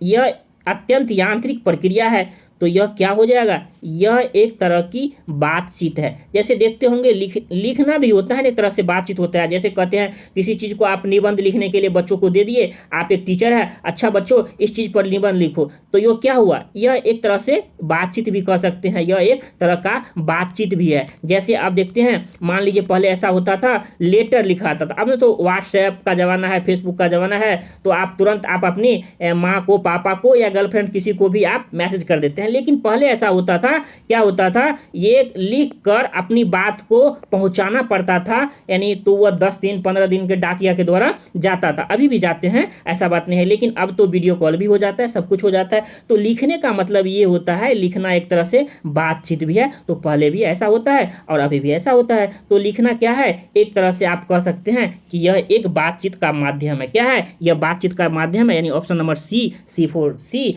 यह अत्यंत यांत्रिक प्रक्रिया है। तो यह क्या हो जाएगा, यह एक तरह की बातचीत है। जैसे देखते होंगे लिखना भी होता है ना, एक तरह से बातचीत होता है। जैसे कहते हैं किसी चीज़ को आप निबंध लिखने के लिए बच्चों को दे दिए, आप एक टीचर है, अच्छा बच्चों इस चीज़ पर निबंध लिखो, तो यह क्या हुआ, यह एक तरह से बातचीत भी कह सकते हैं, यह एक तरह का बातचीत भी है। जैसे आप देखते हैं, मान लीजिए पहले ऐसा होता था लेटर लिखा आता था, अब तो व्हाट्सएप का ज़माना है, फेसबुक का ज़माना है, तो आप तुरंत आप अपनी माँ को, पापा को या गर्लफ्रेंड किसी को भी आप मैसेज कर देते हैं। लेकिन पहले ऐसा होता था, क्या होता था, ये लिख कर अपनी बात को पहुंचाना पड़ता था, यानी तो वह 10 दिन 15 दिन के डाकिया के द्वारा जाता था। अभी भी जाते हैं, ऐसा बात नहीं है, लेकिन अब तो वीडियो कॉल भी हो जाता है, सब कुछ हो जाता है। तो लिखने का मतलब ये होता है, लिखना एक तरह से बातचीत भी है। तो पहले भी ऐसा होता है और अभी भी ऐसा होता है। तो लिखना क्या है, एक तरह से आप कह सकते हैं कि यह एक बातचीत का माध्यम है। क्या है, यह बातचीत का माध्यम है, यानी ऑप्शन नंबर सी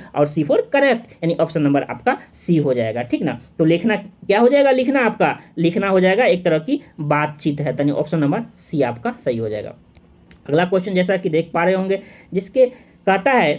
और सी फॉर करेक्ट, यानी ऑप्शन नंबर आपका सी हो जाएगा। ठीक ना, तो लिखना क्या हो जाएगा, लिखना आपका लिखना हो जाएगा एक तरह की बातचीत है, तो ऑप्शन नंबर सी आपका सही हो जाएगा। अगला क्वेश्चन जैसा कि देख पा रहे होंगे, जिसके कहता है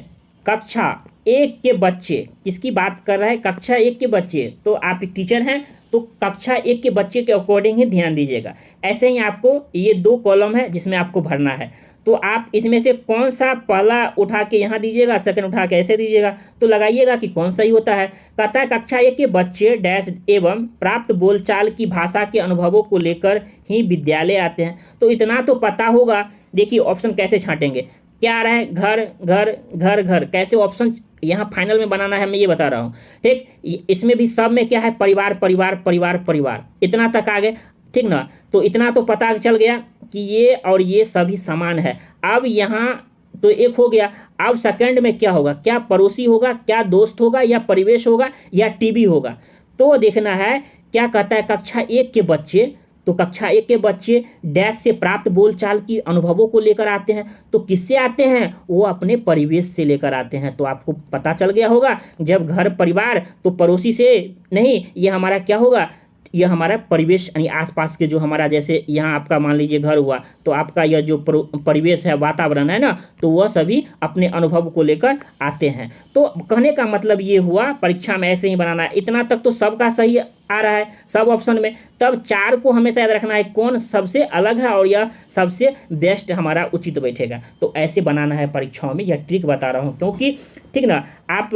कक्षा 1 के बच्चे, किसकी बात कर रहा है, कक्षा 1 के बच्चे। तो आप टीचर हैं तो कक्षा 1 के बच्चे के अकॉर्डिंग ही ध्यान दीजिएगा। ऐसे ही आपको ये 2 कॉलम है जिसमें आपको भरना है, तो आप इसमें से कौन सा पहला उठा के यहाँ दीजिएगा, सेकंड उठा के ऐसे दीजिएगा, तो लगाइएगा कि कौन सही होता है। कहता है कक्षा 1 के बच्चे डैश एवं प्राप्त बोलचाल की भाषा के अनुभवों को लेकर ही विद्यालय आते हैं। तो इतना तो पता होगा। देखिए ऑप्शन कैसे छांटेंगे, क्या आ रहा है, घर घर घर घर, कैसे ऑप्शन यहाँ फाइनल में बनाना है मैं ये बता रहा हूँ। ठीक, इसमें भी सब में क्या है, परिवार परिवार परिवार परिवार, इतना तक आ गए। ठीक ना, तो इतना तो पता चल गया कि ये और ये सभी समान है। अब यहाँ तो एक हो गया, अब सेकंड में क्या होगा, क्या पड़ोसी होगा, क्या दोस्त होगा, या परिवेश होगा, या टीवी होगा। तो देखना है क्या कहता है, कक्षा 1 के बच्चे, तो कक्षा 1 के बच्चे डैश से प्राप्त बोलचाल की अनुभवों को लेकर आते हैं। तो किससे आते हैं, वो अपने परिवेश से लेकर आते हैं। तो आपको पता चल गया होगा, जब घर परिवार तो पड़ोसी से नहीं, ये हमारा क्या होगा, यह हमारा परिवेश यानी आसपास के जो हमारा, जैसे यहाँ आपका मान लीजिए घर हुआ, तो आपका यह जो परिवेश है, वातावरण है ना, तो वह सभी अपने अनुभव को लेकर आते हैं। तो कहने का मतलब ये हुआ, परीक्षा में ऐसे ही बनाना है। इतना तक तो सबका सही आ रहा है सब ऑप्शन में, तब 4 को हमेशा याद रखना है कौन सबसे अलग है और यह सबसे बेस्ट हमारा उचित बैठेगा। तो ऐसे बनाना है परीक्षाओं में, यह ट्रिक बता रहा हूँ, क्योंकि ठीक ना आप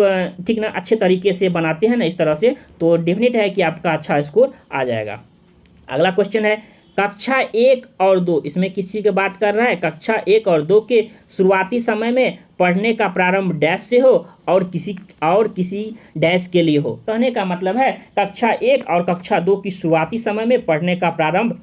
ठीक ना अच्छे तरीके से बनाते हैं ना इस तरह से, तो डेफिनेट है कि आपका अच्छा स्कोर आ जाएगा। अगला क्वेश्चन है कक्षा 1 और 2, इसमें किसी की बात कर रहा है, कक्षा 1 और 2 के शुरुआती समय में पढ़ने का प्रारंभ डैश से हो और किसी डैश के लिए हो। कहने का मतलब है कक्षा 1 और कक्षा 2 की शुरुआती समय में पढ़ने का प्रारंभ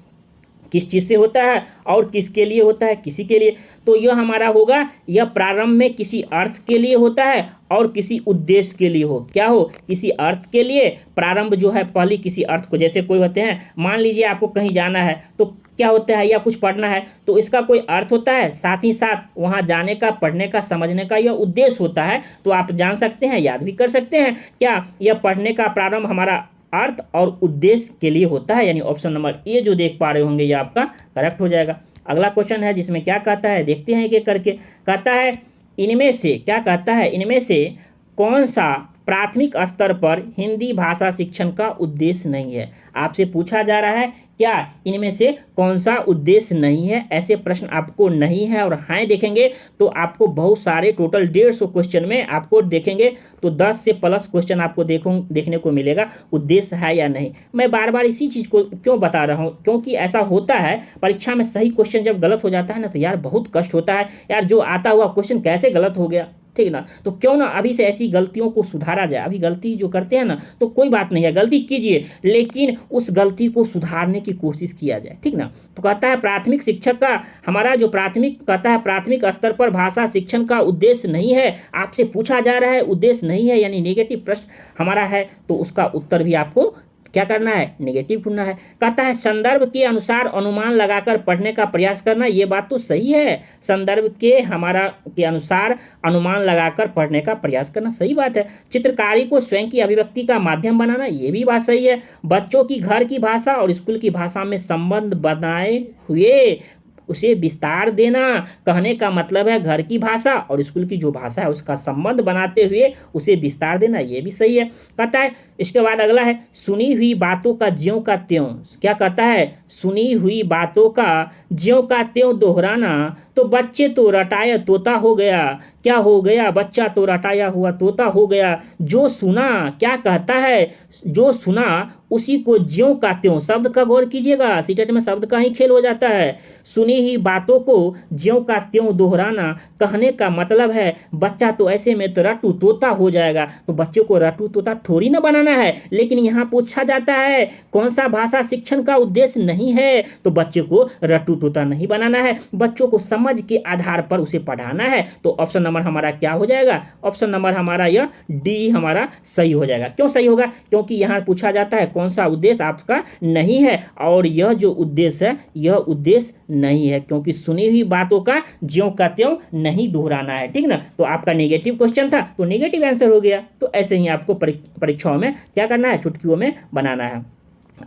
किस चीज़ से होता है और किसके लिए होता है, किसी के लिए। तो यह हमारा होगा, यह प्रारंभ में किसी अर्थ के लिए होता है और किसी उद्देश्य के लिए हो। क्या हो, किसी अर्थ के लिए प्रारंभ जो है पहले किसी अर्थ को, जैसे कोई होते हैं, मान लीजिए आपको कहीं जाना है तो क्या होता है, या कुछ पढ़ना है तो इसका कोई अर्थ होता है, साथ ही साथ वहाँ जाने का, पढ़ने का, समझने का यह उद्देश्य होता है। तो आप जान सकते हैं, याद भी कर सकते हैं, क्या यह पढ़ने का प्रारंभ हमारा अर्थ और उद्देश्य के लिए होता है, यानी ऑप्शन नंबर ए जो देख पा रहे होंगे ये आपका करेक्ट हो जाएगा। अगला क्वेश्चन है जिसमें क्या कहता है, देखते हैं एक करके। कहता है इनमें से, क्या कहता है, इनमें से कौन सा प्राथमिक स्तर पर हिंदी भाषा शिक्षण का उद्देश्य नहीं है। आपसे पूछा जा रहा है क्या इनमें से कौन सा उद्देश्य नहीं है। ऐसे प्रश्न आपको नहीं है और हाँ देखेंगे तो आपको बहुत सारे, टोटल 150 क्वेश्चन में आपको देखेंगे तो 10 से प्लस क्वेश्चन आपको देखने को मिलेगा उद्देश्य है या नहीं। मैं बार बार इसी चीज़ को क्यों बता रहा हूँ, क्योंकि ऐसा होता है परीक्षा में सही क्वेश्चन जब गलत हो जाता है ना, तो यार बहुत कष्ट होता है, यार जो आता हुआ क्वेश्चन कैसे गलत हो गया। ठीक ना, तो क्यों ना अभी से ऐसी गलतियों को सुधारा जाए। अभी गलती जो करते हैं ना, तो कोई बात नहीं है, गलती कीजिए, लेकिन उस गलती को सुधारने की कोशिश किया जाए। ठीक ना, तो कहता है प्राथमिक शिक्षक का हमारा जो प्राथमिक, कहता है प्राथमिक स्तर पर भाषा शिक्षण का उद्देश्य नहीं है। आपसे पूछा जा रहा है उद्देश्य नहीं है, यानी नेगेटिव प्रश्न हमारा है, तो उसका उत्तर भी आपको क्या करना है, नेगेटिव ढूंढना है। कहता है संदर्भ के अनुसार अनुमान लगाकर पढ़ने का प्रयास करना। ये बात तो सही है, संदर्भ के हमारा के अनुसार अनुमान लगाकर पढ़ने का प्रयास करना सही बात है। चित्रकारी को स्वयं की अभिव्यक्ति का माध्यम बनाना, ये भी बात सही है। बच्चों की घर की भाषा और स्कूल की भाषा में संबंध बनाए हुए उसे विस्तार देना। कहने का मतलब है घर की भाषा और स्कूल की जो भाषा है उसका संबंध बनाते हुए उसे विस्तार देना, ये भी सही है। कहता है इसके बाद अगला है सुनी हुई बातों का ज्यों का त्यों। क्या कहता है, सुनी हुई बातों का ज्यों का त्यों दोहराना। तो बच्चे तो रटाया तोता हो गया। क्या हो गया, बच्चा तो रटाया हुआ तोता हो गया। जो सुना, क्या कहता है, जो सुना उसी को ज्यों का त्यों। शब्द का गौर कीजिएगा, सीटेट में शब्द का ही खेल हो जाता है। सुनी ही बातों को ज्यों का त्यों दोहराना, कहने का मतलब है बच्चा तो ऐसे में तो रट्टू तोता हो जाएगा। तो बच्चे को रट्टू तोता थोड़ी ना बनाना है, लेकिन यहाँ पूछा जाता है कौन सा भाषा शिक्षण का उद्देश्य नहीं है, तो बच्चे को रट्टू तोता नहीं बनाना है, बच्चों को समझ के आधार पर उसे पढ़ाना है। तो ऑप्शन नंबर हमारा क्या हो जाएगा, ऑप्शन नंबर हमारा यह डी हमारा सही हो जाएगा। क्यों सही होगा, क्योंकि यहाँ पूछा जाता है कौन सा उद्देश्य आपका नहीं है, और यह जो उद्देश्य है यह उद्देश्य नहीं है, क्योंकि सुनी हुई बातों का ज्यों का त्यों नहीं दोहराना है। ठीक ना, तो आपका नेगेटिव क्वेश्चन था तो नेगेटिव आंसर हो गया। तो ऐसे ही आपको परीक्षाओं में क्या करना है, चुटकियों में बनाना है।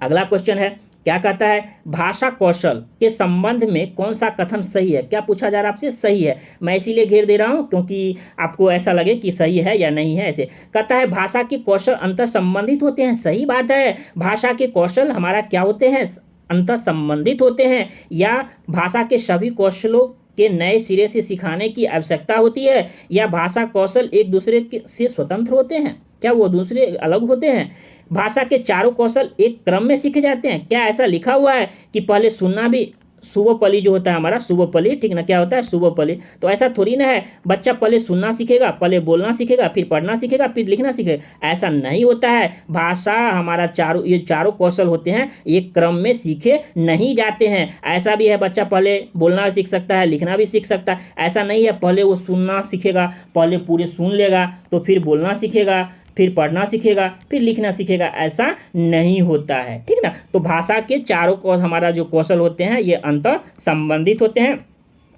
अगला क्वेश्चन है, क्या कहता है भाषा कौशल के संबंध में कौन सा कथन सही है। क्या पूछा जा रहा है आपसे, सही है। मैं इसीलिए घेर दे रहा हूं क्योंकि आपको ऐसा लगे कि सही है या नहीं है। ऐसे कहता है भाषा के कौशल अंतर संबंधित होते हैं। सही बात है, भाषा के कौशल हमारा क्या होते हैं, अंतर संबंधित होते हैं, या भाषा के सभी कौशलों के नए सिरे से सिखाने की आवश्यकता होती है, या भाषा कौशल एक दूसरे से स्वतंत्र होते हैं, क्या वो दूसरे अलग होते हैं। भाषा के चारों कौशल एक क्रम में सीखे जाते हैं। क्या ऐसा लिखा हुआ है कि पहले सुनना भी, सुबोपली जो होता है हमारा सुबोपली, ठीक ना, क्या होता है सुबोपली, तो ऐसा थोड़ी ना है बच्चा पहले सुनना सीखेगा, पहले बोलना सीखेगा, फिर पढ़ना सीखेगा, फिर लिखना सीखेगा, ऐसा नहीं होता है। भाषा हमारा ये चारों कौशल होते हैं एक क्रम में सीखे नहीं जाते हैं। ऐसा भी है बच्चा पहले बोलना सीख सकता है, लिखना भी सीख सकता है, ऐसा नहीं है पहले वो सुनना सीखेगा, पहले पूरे सुन लेगा तो फिर बोलना सीखेगा, फिर पढ़ना सीखेगा, फिर लिखना सीखेगा, ऐसा नहीं होता है। ठीक ना, तो भाषा के चारों को हमारा जो कौशल होते हैं ये अंतर संबंधित होते हैं,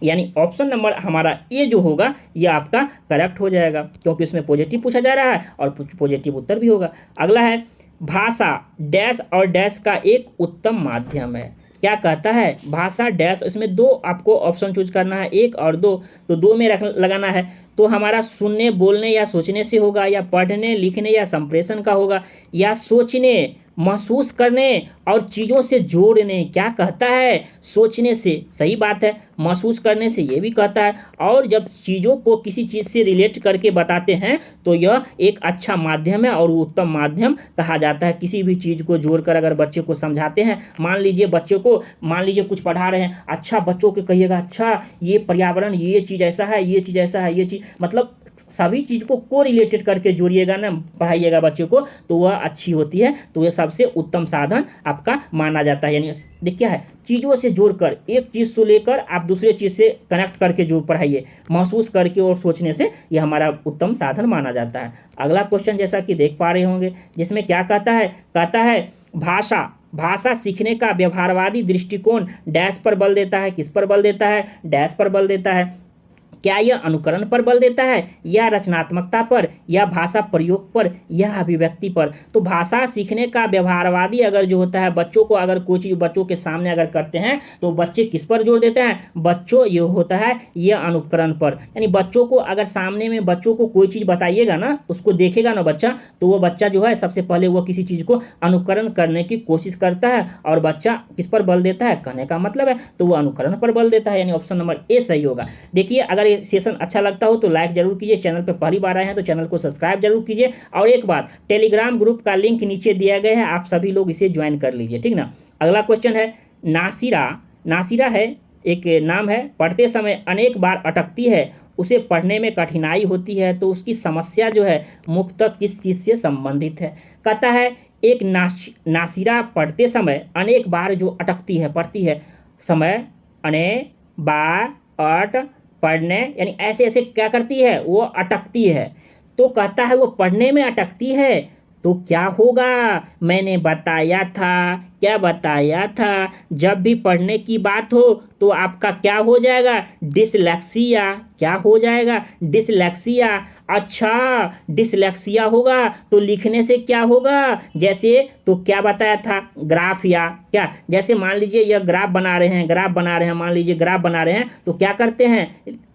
यानी ऑप्शन नंबर हमारा ए जो होगा ये आपका करेक्ट हो जाएगा, क्योंकि इसमें पॉजिटिव पूछा जा रहा है और पॉजिटिव उत्तर भी होगा। अगला है भाषा डैश और डैश का एक उत्तम माध्यम है। क्या कहता है भाषा डैश, इसमें दो आपको ऑप्शन चूज करना है, एक और दो, तो दो में लगाना है। तो हमारा सुनने बोलने या सोचने से होगा, या पढ़ने लिखने या संप्रेषण का होगा, या सोचने महसूस करने और चीज़ों से जोड़ने। क्या कहता है, सोचने से, सही बात है, महसूस करने से ये भी कहता है, और जब चीज़ों को किसी चीज़ से रिलेट करके बताते हैं तो यह एक अच्छा माध्यम है और उत्तम माध्यम कहा जाता है। किसी भी चीज़ को जोड़कर अगर बच्चे को समझाते हैं, मान लीजिए बच्चे को, मान लीजिए कुछ पढ़ा रहे हैं, अच्छा बच्चों को कहिएगा अच्छा ये पर्यावरण, ये चीज़ ऐसा है, ये चीज़ ऐसा है, ये चीज़, मतलब सभी चीज़ को रिलेटेड करके जोड़िएगा ना, पढ़ाइएगा बच्चे को, तो वह अच्छी होती है। तो यह सबसे उत्तम साधन आपका माना जाता है। यानी देखिए क्या है, चीज़ों से जोड़कर, एक चीज़ से लेकर आप दूसरे चीज़ से कनेक्ट करके जो पढ़ाइए, महसूस करके और सोचने से, यह हमारा उत्तम साधन माना जाता है। अगला क्वेश्चन जैसा कि देख पा रहे होंगे, जिसमें क्या कहता है भाषा सीखने का व्यवहारवादी दृष्टिकोण डैश पर बल देता है। किस पर बल देता है, डैश पर बल देता है। क्या यह अनुकरण पर बल देता है, या रचनात्मकता पर, या भाषा प्रयोग पर, या अभिव्यक्ति पर। तो भाषा सीखने का व्यवहारवादी अगर जो होता है, बच्चों को अगर कोई चीज़ बच्चों के सामने अगर करते हैं तो बच्चे किस पर जोर देते हैं, बच्चों ये होता है यह अनुकरण पर। यानी बच्चों को अगर सामने में बच्चों को कोई चीज़ बताइएगा ना, उसको देखेगा ना बच्चा, तो वो बच्चा जो है सबसे पहले वो किसी चीज़ को अनुकरण करने की कोशिश करता है, और बच्चा किस पर बल देता है, कहने का मतलब है तो वो अनुकरण पर बल देता है। यानी ऑप्शन नंबर ए सही होगा। देखिए अगर सेशन अच्छा लगता हो तो लाइक जरूर कीजिए, चैनल पर पहली बार आए हैं तो चैनल को सब्सक्राइब जरूर कीजिए, और एक बात टेलीग्राम ग्रुप का लिंक नीचे दिया गया है, आप सभी लोग इसे ज्वाइन कर लीजिए, ठीक ना। अगला क्वेश्चन है नासिरा है एक नाम है, पढ़ते समय अनेक बार अटकती है, उसे पढ़ने में कठिनाई होती है, तो उसकी समस्या जो है मुख्यतः किस चीज़ से संबंधित है। कहता है एक नासिरा पढ़ते समय अनेक बार जो अटकती है, पढ़ती है समय, अने बार अट पढ़ने, यानी ऐसे ऐसे क्या करती है, वो अटकती है। तो कहता है वो पढ़ने में अटकती है, तो क्या होगा? मैंने बताया था, क्या बताया था, जब भी पढ़ने की बात हो तो आपका क्या हो जाएगा? डिसलेक्सिया। क्या हो जाएगा? डिसलेक्सिया। अच्छा, डिसलेक्सिया होगा तो लिखने से क्या होगा? जैसे तो क्या बताया था? ग्राफ, या क्या, जैसे मान लीजिए यह ग्राफ बना रहे हैं, ग्राफ बना रहे हैं, मान लीजिए ग्राफ बना रहे हैं, तो क्या करते हैं?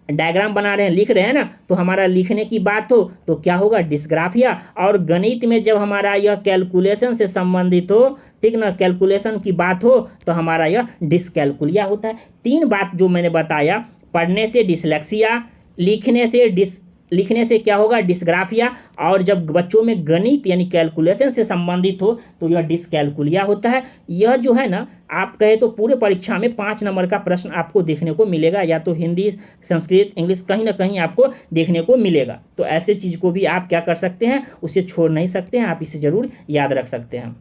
डायग्राम बना रहे हैं, लिख रहे हैं ना, तो हमारा लिखने की बात हो तो क्या होगा? डिस्ग्राफिया। और गणित में जब हमारा यह कैलकुलेशन से संबंधित हो, ठीक ना, कैलकुलेशन की बात हो तो हमारा यह डिसकैलकुलिया होता है। तीन बात जो मैंने बताया, पढ़ने से डिसलेक्सिया, लिखने से क्या होगा? डिस्ग्राफिया, और जब बच्चों में गणित यानी कैलकुलेशन से संबंधित हो तो यह डिसकैलकुलिया होता है। यह जो है ना, आप कहे तो पूरे परीक्षा में 5 नंबर का प्रश्न आपको देखने को मिलेगा, या तो हिंदी, संस्कृत, इंग्लिश, कहीं ना कहीं आपको देखने को मिलेगा। तो ऐसे चीज़ को भी आप क्या कर सकते हैं? उसे छोड़ नहीं सकते हैं, आप इसे ज़रूर याद रख सकते हैं।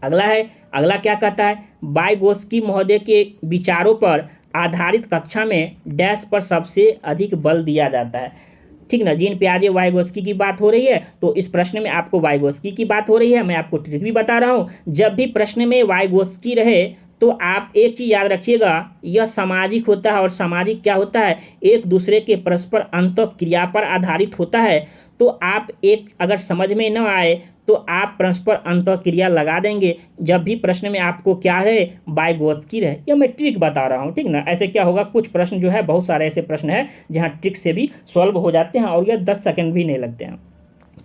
अगला क्या कहता है? वाइगोत्स्की महोदय के विचारों पर आधारित कक्षा में डैश पर सबसे अधिक बल दिया जाता है। ठीक ना, जीन पियाजे वाइगोत्स्की की बात हो रही है, तो इस प्रश्न में आपको वाइगोत्स्की की बात हो रही है। मैं आपको ट्रिक भी बता रहा हूँ, जब भी प्रश्न में वाइगोत्स्की रहे तो आप एक चीज याद रखिएगा, यह सामाजिक होता है। और सामाजिक क्या होता है? एक दूसरे के परस्पर अंतःक्रिया पर आधारित होता है। तो आप एक अगर समझ में न आए तो आप परस्पर अंतःक्रिया लगा देंगे जब भी प्रश्न में आपको क्या रहे? वाइगोत्स्की रहे। यह मैं ट्रिक बता रहा हूँ, ठीक ना। ऐसे क्या होगा, कुछ प्रश्न जो है, बहुत सारे ऐसे प्रश्न है जहाँ ट्रिक से भी सॉल्व हो जाते हैं और यह 10 सेकंड भी नहीं लगते हैं।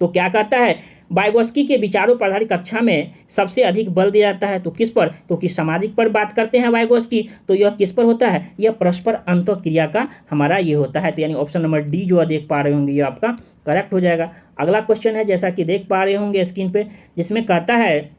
तो क्या कहता है? वाइगोत्स्की के विचारों पर आधारित कक्षा में सबसे अधिक बल दिया जाता है। तो किस पर? क्योंकि सामाजिक पर बात करते हैं वाइगोत्स्की, तो यह किस पर होता है? यह परस्पर अंतःक्रिया का हमारा ये होता है। तो यानी ऑप्शन नंबर डी जो देख पा रहे होंगे, ये आपका करेक्ट हो जाएगा। अगला क्वेश्चन है, जैसा कि देख पा रहे होंगे स्क्रीन पे, जिसमें कहता है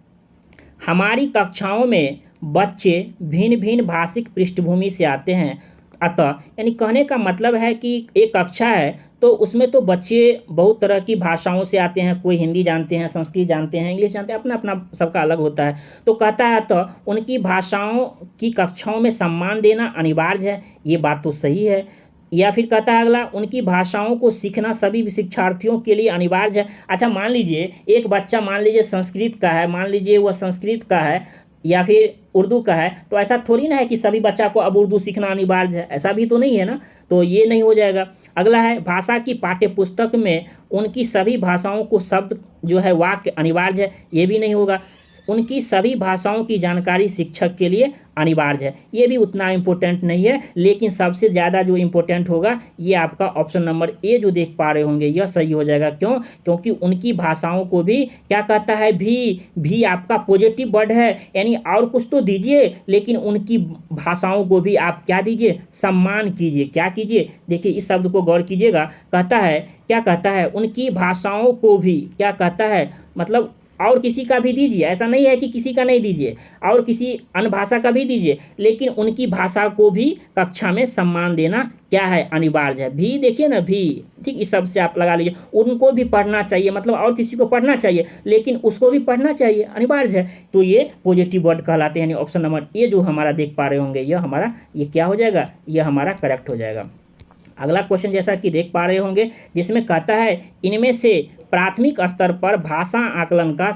हमारी कक्षाओं में बच्चे भिन्न भिन्न भाषिक पृष्ठभूमि से आते हैं। अतः यानी कहने का मतलब है कि एक कक्षा है तो उसमें तो बच्चे बहुत तरह की भाषाओं से आते हैं, कोई हिंदी जानते हैं, संस्कृत जानते हैं, इंग्लिश जानते हैं, अपना अपना सबका अलग होता है। तो कहता है तो उनकी भाषाओं की कक्षाओं में सम्मान देना अनिवार्य है। ये बात तो सही है। या फिर कहता है अगला, उनकी भाषाओं को सीखना सभी शिक्षार्थियों के लिए अनिवार्य है। अच्छा, मान लीजिए एक बच्चा, मान लीजिए संस्कृत का है, मान लीजिए वह संस्कृत का है या फिर उर्दू का है, तो ऐसा थोड़ी ना है कि सभी बच्चा को अब उर्दू सीखना अनिवार्य है, ऐसा भी तो नहीं है ना। तो ये नहीं हो जाएगा। अगला है, भाषा की पाठ्य पुस्तक में उनकी सभी भाषाओं को शब्द जो है वाक्य अनिवार्य है, ये भी नहीं होगा। उनकी सभी भाषाओं की जानकारी शिक्षक के लिए अनिवार्य है, ये भी उतना इम्पोर्टेंट नहीं है। लेकिन सबसे ज़्यादा जो इम्पोर्टेंट होगा ये आपका ऑप्शन नंबर ए जो देख पा रहे होंगे, यह सही हो जाएगा। क्यों? क्योंकि उनकी भाषाओं को भी क्या कहता है? भी आपका पॉजिटिव वर्ड है, यानी और कुछ तो दीजिए लेकिन उनकी भाषाओं को भी आप क्या दीजिए? सम्मान कीजिए। क्या कीजिए? देखिए इस शब्द को गौर कीजिएगा। कहता है, क्या कहता है? उनकी भाषाओं को भी, क्या कहता है, मतलब और किसी का भी दीजिए, ऐसा नहीं है कि किसी का नहीं दीजिए, और किसी अन्य भाषा का भी दीजिए, लेकिन उनकी भाषा को भी कक्षा में सम्मान देना क्या है? अनिवार्य है। भी देखिए ना, भी, ठीक, इस शब्द से आप लगा लीजिए। उनको भी पढ़ना चाहिए, मतलब और किसी को पढ़ना चाहिए लेकिन उसको भी पढ़ना चाहिए, अनिवार्य है। तो ये पॉजिटिव वर्ड कहलाते हैं। यानी ऑप्शन नंबर ए जो हमारा देख पा रहे होंगे, यह हमारा, ये क्या हो जाएगा? यह हमारा करेक्ट हो जाएगा। अगला क्वेश्चन जैसा कि देख पा रहे होंगे, जिसमें कहता है इनमें से प्राथमिक स्तर पर भाषा आकलन का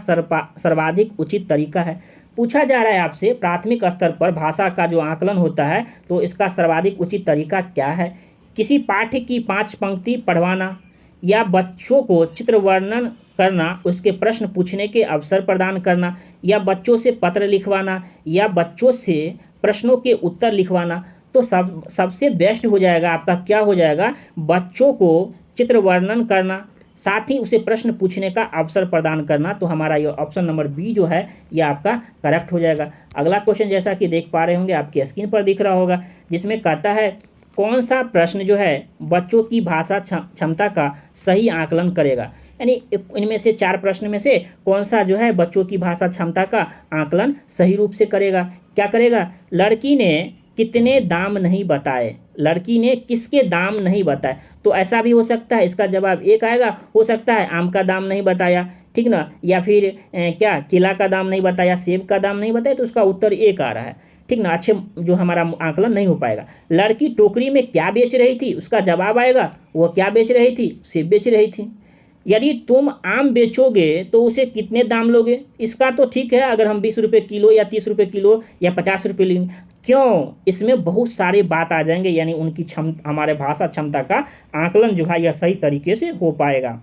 सर्वाधिक उचित तरीका है। पूछा जा रहा है आपसे, प्राथमिक स्तर पर भाषा का जो आकलन होता है तो इसका सर्वाधिक उचित तरीका क्या है? किसी पाठ्य की 5 पंक्ति पढ़वाना, या बच्चों को चित्र वर्णन करना, उसके प्रश्न पूछने के अवसर प्रदान करना, या बच्चों से पत्र लिखवाना, या बच्चों से प्रश्नों के उत्तर लिखवाना। तो सबसे बेस्ट हो जाएगा आपका, क्या हो जाएगा? बच्चों को चित्र वर्णन करना, साथ ही उसे प्रश्न पूछने का अवसर प्रदान करना। तो हमारा ये ऑप्शन नंबर बी जो है ये आपका करेक्ट हो जाएगा। अगला क्वेश्चन जैसा कि देख पा रहे होंगे, आपकी स्क्रीन पर दिख रहा होगा, जिसमें कहता है कौन सा प्रश्न जो है बच्चों की भाषा क्षमता का सही आकलन करेगा। यानी इनमें से 4 प्रश्न में से कौन सा जो है बच्चों की भाषा क्षमता का आकलन सही रूप से करेगा? क्या करेगा? लड़की ने कितने दाम नहीं बताए, लड़की ने किसके दाम नहीं बताए। तो ऐसा भी हो सकता है, इसका जवाब एक आएगा, हो सकता है आम का दाम नहीं बताया, ठीक ना, या फिर क्या केला का दाम नहीं बताया, सेब का दाम नहीं बताया, तो उसका उत्तर एक आ रहा है, ठीक ना। अच्छे जो हमारा आकलन नहीं हो पाएगा। लड़की टोकरी में क्या बेच रही थी, उसका जवाब आएगा वो क्या बेच रही थी? सेब बेच रही थी। यदि तुम आम बेचोगे तो उसे कितने दाम लोगे। इसका तो ठीक है, अगर हम 20 रुपये किलो या 30 रुपये किलो या 50 रुपये लेंगे, क्यों, इसमें बहुत सारे बात आ जाएंगे, यानी उनकी हमारे भाषा क्षमता का आकलन जो है यह सही तरीके से हो पाएगा।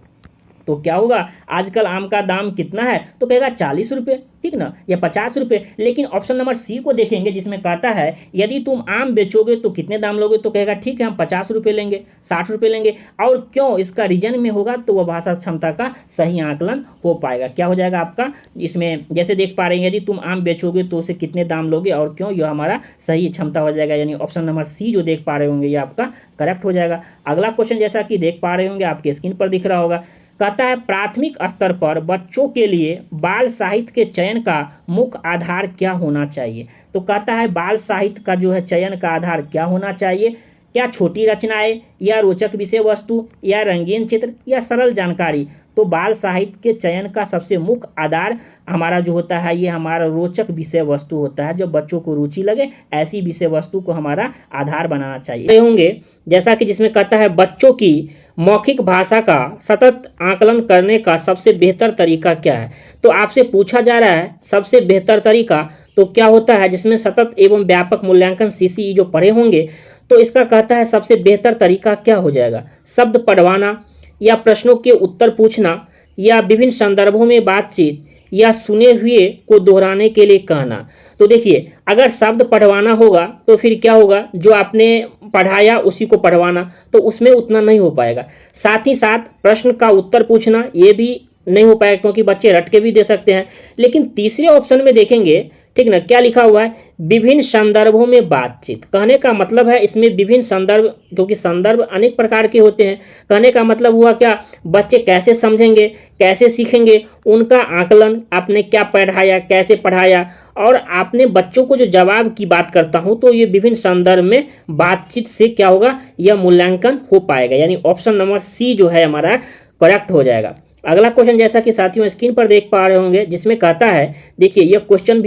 तो क्या होगा, आजकल आम का दाम कितना है, तो कहेगा 40 रुपये, ठीक ना, या 50 रुपये। लेकिन ऑप्शन नंबर सी को देखेंगे जिसमें कहता है यदि तुम आम बेचोगे तो कितने दाम लोगे, तो कहेगा ठीक है हम 50 रुपये लेंगे, 60 रुपये लेंगे। और क्यों, इसका रीजन में होगा तो वह भाषा क्षमता का सही आकलन हो पाएगा। क्या हो जाएगा आपका, इसमें जैसे देख पा रहे हैं, यदि तुम आम बेचोगे तो उसे कितने दाम लोगे और क्यों, यह हमारा सही क्षमता हो जाएगा, यानी ऑप्शन नंबर सी जो देख पा रहे होंगे ये आपका करेक्ट हो जाएगा। अगला क्वेश्चन जैसा कि देख पा रहे होंगे आपके स्क्रीन पर दिख रहा होगा, कहता है प्राथमिक स्तर पर बच्चों के लिए बाल साहित्य के चयन का मुख्य आधार क्या होना चाहिए। तो कहता है बाल साहित्य का जो है चयन का आधार क्या होना चाहिए, क्या छोटी रचनाएं या रोचक विषय वस्तु या रंगीन चित्र या सरल जानकारी। तो बाल साहित्य के चयन का सबसे मुख्य आधार हमारा जो होता है ये हमारा रोचक विषय वस्तु होता है, जो बच्चों को रुचि लगे ऐसी विषय वस्तु को हमारा आधार बनाना चाहिए होंगे। जैसा कि जिसमें कहता है बच्चों की मौखिक भाषा का सतत आकलन करने का सबसे बेहतर तरीका क्या है। तो आपसे पूछा जा रहा है सबसे बेहतर तरीका तो क्या होता है, जिसमें सतत एवं व्यापक मूल्यांकन सीसीई जो पढ़े होंगे, तो इसका कहता है सबसे बेहतर तरीका क्या हो जाएगा, शब्द पढ़वाना या प्रश्नों के उत्तर पूछना या विभिन्न संदर्भों में बातचीत या सुने हुए को दोहराने के लिए कहना। तो देखिए अगर शब्द पढ़वाना होगा तो फिर क्या होगा, जो आपने पढ़ाया उसी को पढ़वाना, तो उसमें उतना नहीं हो पाएगा। साथ ही साथ प्रश्न का उत्तर पूछना ये भी नहीं हो पाएगा क्योंकि बच्चे रट के भी दे सकते हैं। लेकिन तीसरे ऑप्शन में देखेंगे, ठीक ना, क्या लिखा हुआ है, विभिन्न संदर्भों में बातचीत। कहने का मतलब है इसमें विभिन्न संदर्भ, क्योंकि संदर्भ अनेक प्रकार के होते हैं। कहने का मतलब हुआ क्या, बच्चे कैसे समझेंगे, कैसे सीखेंगे, उनका आकलन, आपने क्या पढ़ाया, कैसे पढ़ाया, और आपने बच्चों को जो जवाब की बात करता हूं, तो ये विभिन्न संदर्भ में बातचीत से क्या होगा, यह मूल्यांकन हो पाएगा। यानी ऑप्शन नंबर सी जो है हमारा करेक्ट हो जाएगा। अगला क्वेश्चन जैसा कि साथियों स्क्रीन पर देख पा रहे होंगे, जिसमें कहता है, देखिए यह क्वेश्चन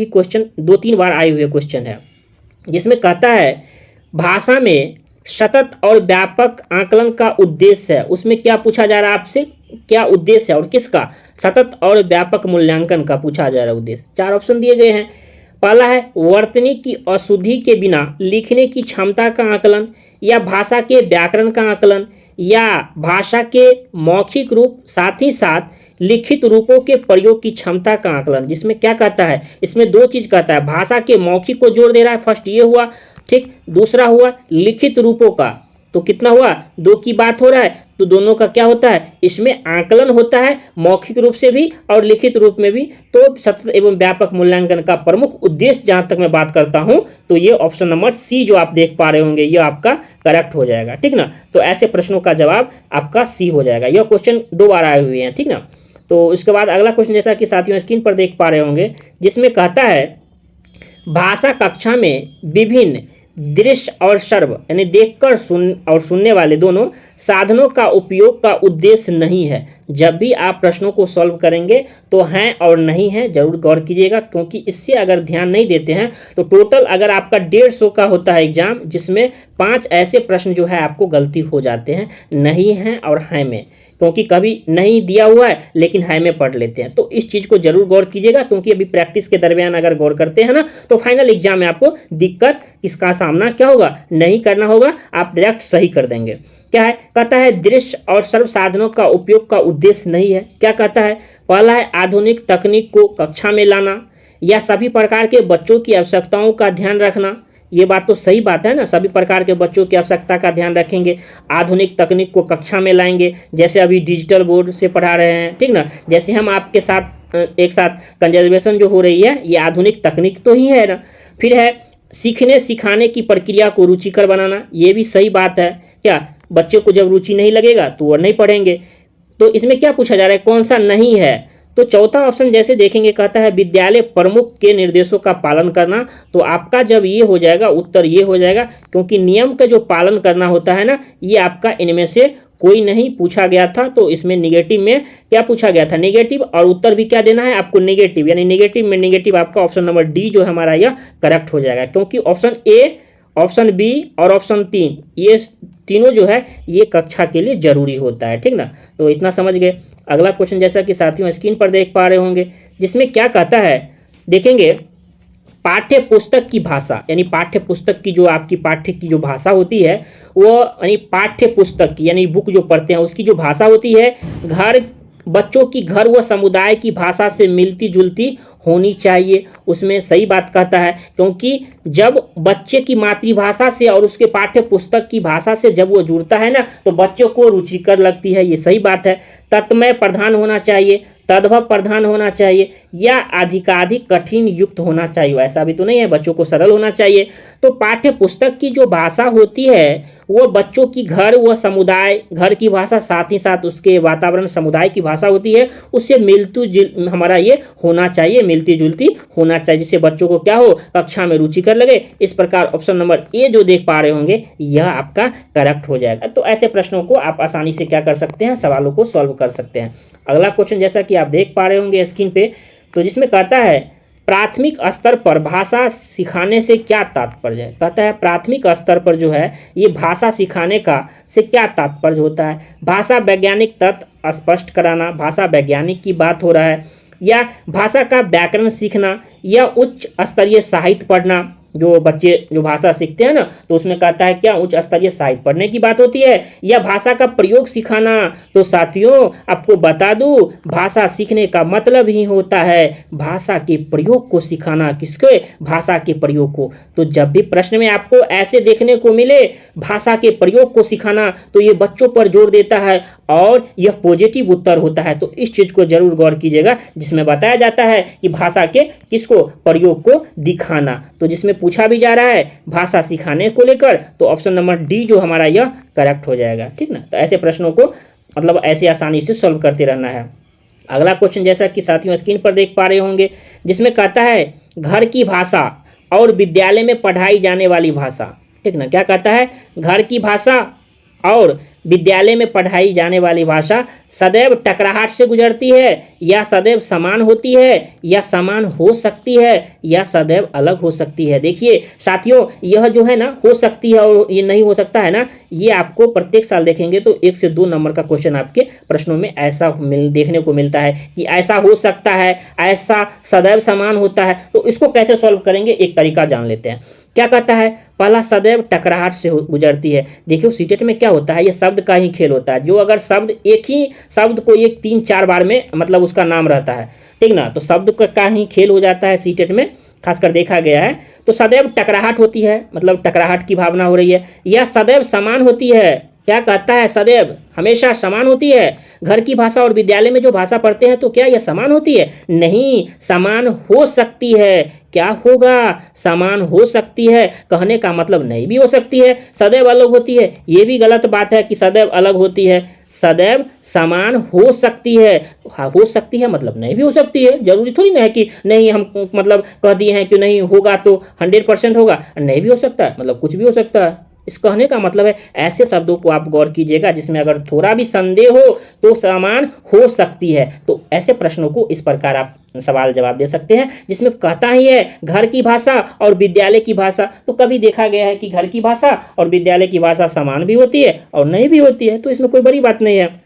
2-3 बार आए हुए क्वेश्चन है, जिसमें कहता है भाषा में सतत और व्यापक आकलन का उद्देश्य है। उसमें क्या पूछा जा रहा है आपसे, क्या उद्देश्य है और किसका, सतत और व्यापक मूल्यांकन का पूछा जा रहा है उद्देश्य। 4 ऑप्शन दिए गए हैं। पहला है वर्तनी की अशुद्धि के बिना लिखने की क्षमता का आकलन, या भाषा के व्याकरण का आकलन, या भाषा के मौखिक रूप साथ ही साथ लिखित रूपों के प्रयोग की क्षमता का आकलन। जिसमें क्या कहता है, इसमें 2 चीज कहता है, भाषा के मौखिक को जोड़ दे रहा है, फर्स्ट ये हुआ, ठीक, दूसरा हुआ लिखित रूपों का, तो कितना हुआ, 2 की बात हो रहा है, तो दोनों का क्या होता है, इसमें आकलन होता है, मौखिक रूप से भी और लिखित रूप में भी। तो सतत एवं व्यापक मूल्यांकन का प्रमुख उद्देश्य जहां तक मैं बात करता हूं, तो ये ऑप्शन नंबर सी जो आप देख पा रहे होंगे ये आपका करेक्ट हो जाएगा, ठीक ना। तो ऐसे प्रश्नों का जवाब आपका सी हो जाएगा। यह क्वेश्चन 2 बार आए हुए हैं, ठीक ना। तो इसके बाद अगला क्वेश्चन जैसा कि साथियों स्क्रीन पर देख पा रहे होंगे, जिसमें कहता है भाषा कक्षा में विभिन्न दृश्य और श्रव्य यानी देखकर सुनने वाले दोनों साधनों का उपयोग का उद्देश्य नहीं है। जब भी आप प्रश्नों को सॉल्व करेंगे तो हैं और नहीं है जरूर गौर कीजिएगा, क्योंकि इससे अगर ध्यान नहीं देते हैं तो टोटल अगर आपका 150 का होता है एग्जाम, जिसमें 5 ऐसे प्रश्न जो है आपको गलती हो जाते हैं, नहीं है और हैं में, क्योंकि कभी नहीं दिया हुआ है लेकिन है में पढ़ लेते हैं। तो इस चीज़ को जरूर गौर कीजिएगा, क्योंकि अभी प्रैक्टिस के दरमियान अगर गौर करते हैं ना तो फाइनल एग्जाम में आपको दिक्कत इसका सामना क्या होगा, नहीं करना होगा, आप डायरेक्ट सही कर देंगे। क्या है, कहता है दृश्य और सर्व साधनों का उपयोग का उद्देश्य नहीं है। क्या कहता है, पहला है आधुनिक तकनीक को कक्षा में लाना, या सभी प्रकार के बच्चों की आवश्यकताओं का ध्यान रखना। ये बात तो सही बात है ना, सभी प्रकार के बच्चों की आवश्यकता का ध्यान रखेंगे, आधुनिक तकनीक को कक्षा में लाएंगे, जैसे अभी डिजिटल बोर्ड से पढ़ा रहे हैं, ठीक ना, जैसे हम आपके साथ एक साथ कंजर्वेशन जो हो रही है ये आधुनिक तकनीक तो ही है ना। फिर है सीखने सिखाने की प्रक्रिया को रुचिकर बनाना, ये भी सही बात है। क्या, बच्चे को जब रुचि नहीं लगेगा तो वो नहीं पढ़ेंगे। तो इसमें क्या पूछा जा रहा है, कौन सा नहीं है, तो चौथा ऑप्शन जैसे देखेंगे कहता है विद्यालय प्रमुख के निर्देशों का पालन करना। तो आपका जब ये हो जाएगा उत्तर ये हो जाएगा, क्योंकि नियम का जो पालन करना होता है ना, ये आपका इनमें से कोई नहीं पूछा गया था। तो इसमें निगेटिव में क्या पूछा गया था, नेगेटिव, और उत्तर भी क्या देना है आपको, नेगेटिव, यानी नेगेटिव में नेगेटिव आपका ऑप्शन नंबर डी जो है हमारा यह करेक्ट हो जाएगा, क्योंकि ऑप्शन ए ऑप्शन बी और ऑप्शन 3, ये तीनों जो है ये कक्षा के लिए जरूरी होता है, ठीक ना। तो इतना समझ गए। अगला क्वेश्चन जैसा कि साथियों स्क्रीन पर देख पा रहे होंगे, जिसमें क्या कहता है, देखेंगे पाठ्य पुस्तक की भाषा, यानी पाठ्य पुस्तक की जो आपकी पाठ्य की जो भाषा होती है वो, यानी पाठ्य पुस्तक की यानी बुक जो पढ़ते हैं उसकी जो भाषा होती है, घर बच्चों की घर व समुदाय की भाषा से मिलती जुलती होनी चाहिए। उसमें सही बात कहता है, क्योंकि जब बच्चे की मातृभाषा से और उसके पाठ्य पुस्तक की भाषा से जब वो जुड़ता है ना, तो बच्चों को रुचिकर लगती है, ये सही बात है। तत्मय प्रधान होना चाहिए, तद्भव प्रधान होना चाहिए, या अधिकाधिक कठिन युक्त होना चाहिए। ऐसा भी तो नहीं है, बच्चों को सरल होना चाहिए। तो पाठ्य पुस्तक की जो भाषा होती है वो बच्चों की घर व समुदाय, घर की भाषा साथ ही साथ उसके वातावरण समुदाय की भाषा होती है, उससे मिलती हमारा ये होना चाहिए, मिलती जुलती होना चाहिए, जिससे बच्चों को क्या हो, कक्षा में रुचिकर लगे। इस प्रकार ऑप्शन नंबर ए जो देख पा रहे होंगे यह आपका करेक्ट हो जाएगा। तो ऐसे प्रश्नों को आप आसानी से क्या कर सकते हैं, सवालों को सॉल्व कर सकते हैं। अगला क्वेश्चन जैसा कि आप देख पा रहे होंगे स्क्रीन पे, तो जिसमें कहता है प्राथमिक स्तर पर भाषा सिखाने से क्या तात्पर्य है। कहता है प्राथमिक स्तर पर जो है ये भाषा सिखाने का से क्या तात्पर्य होता है। भाषा वैज्ञानिक तत्व स्पष्ट कराना, भाषा वैज्ञानिक की बात हो रहा है, या भाषा का व्याकरण सीखना, या उच्च स्तरीय साहित्य पढ़ना। जो बच्चे जो भाषा सीखते हैं ना, तो उसमें कहता है क्या, उच्च स्तरीय साहित्य पढ़ने की बात होती है, या भाषा का प्रयोग सिखाना। तो साथियों आपको बता दूं, भाषा सीखने का मतलब ही होता है भाषा के प्रयोग को सिखाना। किसके, भाषा के प्रयोग को। तो जब भी प्रश्न में आपको ऐसे देखने को मिले भाषा के प्रयोग को सिखाना, तो ये बच्चों पर जोर देता है और यह पॉजिटिव उत्तर होता है। तो इस चीज को जरूर गौर कीजिएगा, जिसमें बताया जाता है कि भाषा के किसको, प्रयोग को दिखाना। तो जिसमें पूछा भी जा रहा है भाषा सिखाने को लेकर, तो ऑप्शन नंबर डी जो हमारा यह करेक्ट हो जाएगा, ठीक ना। तो ऐसे प्रश्नों को मतलब ऐसे आसानी से सॉल्व करते रहना है। अगला क्वेश्चन जैसा कि साथियों स्क्रीन पर देख पा रहे होंगे, जिसमें कहता है घर की भाषा और विद्यालय में पढ़ाई जाने वाली भाषा, ठीक ना। क्या कहता है, घर की भाषा और विद्यालय में पढ़ाई जाने वाली भाषा सदैव टकराहट से गुजरती है, या सदैव समान होती है, या समान हो सकती है, या सदैव अलग हो सकती है। देखिए साथियों, यह जो है ना हो सकती है और ये नहीं हो सकता है ना, ये आपको प्रत्येक साल देखेंगे तो 1 से 2 नंबर का क्वेश्चन आपके प्रश्नों में ऐसा देखने को मिलता है कि ऐसा हो सकता है, ऐसा सदैव समान होता है। तो इसको कैसे सॉल्व करेंगे, एक तरीका जान लेते हैं। क्या कहता है, पहला सदैव टकराहट से गुजरती है। देखियो सीटेट में क्या होता है, ये शब्द का ही खेल होता है। जो अगर शब्द एक ही शब्द को एक 3-4 बार में मतलब उसका नाम रहता है, ठीक ना, तो शब्द का ही खेल हो जाता है सीटेट में, खासकर देखा गया है। तो सदैव टकराहट होती है, मतलब टकराहट की भावना हो रही है, या सदैव समान होती है। क्या कहता है, सदैव हमेशा समान होती है। घर की भाषा और विद्यालय में जो भाषा पढ़ते हैं तो क्या यह समान होती है, नहीं, समान हो सकती है। क्या होगा, समान हो सकती है, कहने का मतलब नहीं भी हो सकती है, सदैव अलग होती है, ये भी गलत बात है कि सदैव अलग होती है। सदैव समान हो सकती है, हाँ हो सकती है मतलब नहीं भी हो सकती है। जरूरी थोड़ी ना है कि नहीं, हम मतलब कह दिए हैं कि नहीं होगा तो 100% होगा, नहीं भी हो सकता है मतलब कुछ भी हो सकता है। इस कहने का मतलब है ऐसे शब्दों को आप गौर कीजिएगा जिसमें अगर थोड़ा भी संदेह हो तो समान हो सकती है। तो ऐसे प्रश्नों को इस प्रकार आप सवाल जवाब दे सकते हैं, जिसमें कहता ही है घर की भाषा और विद्यालय की भाषा। तो कभी देखा गया है कि घर की भाषा और विद्यालय की भाषा समान भी होती है और नहीं भी होती है, तो इसमें कोई बड़ी बात नहीं है।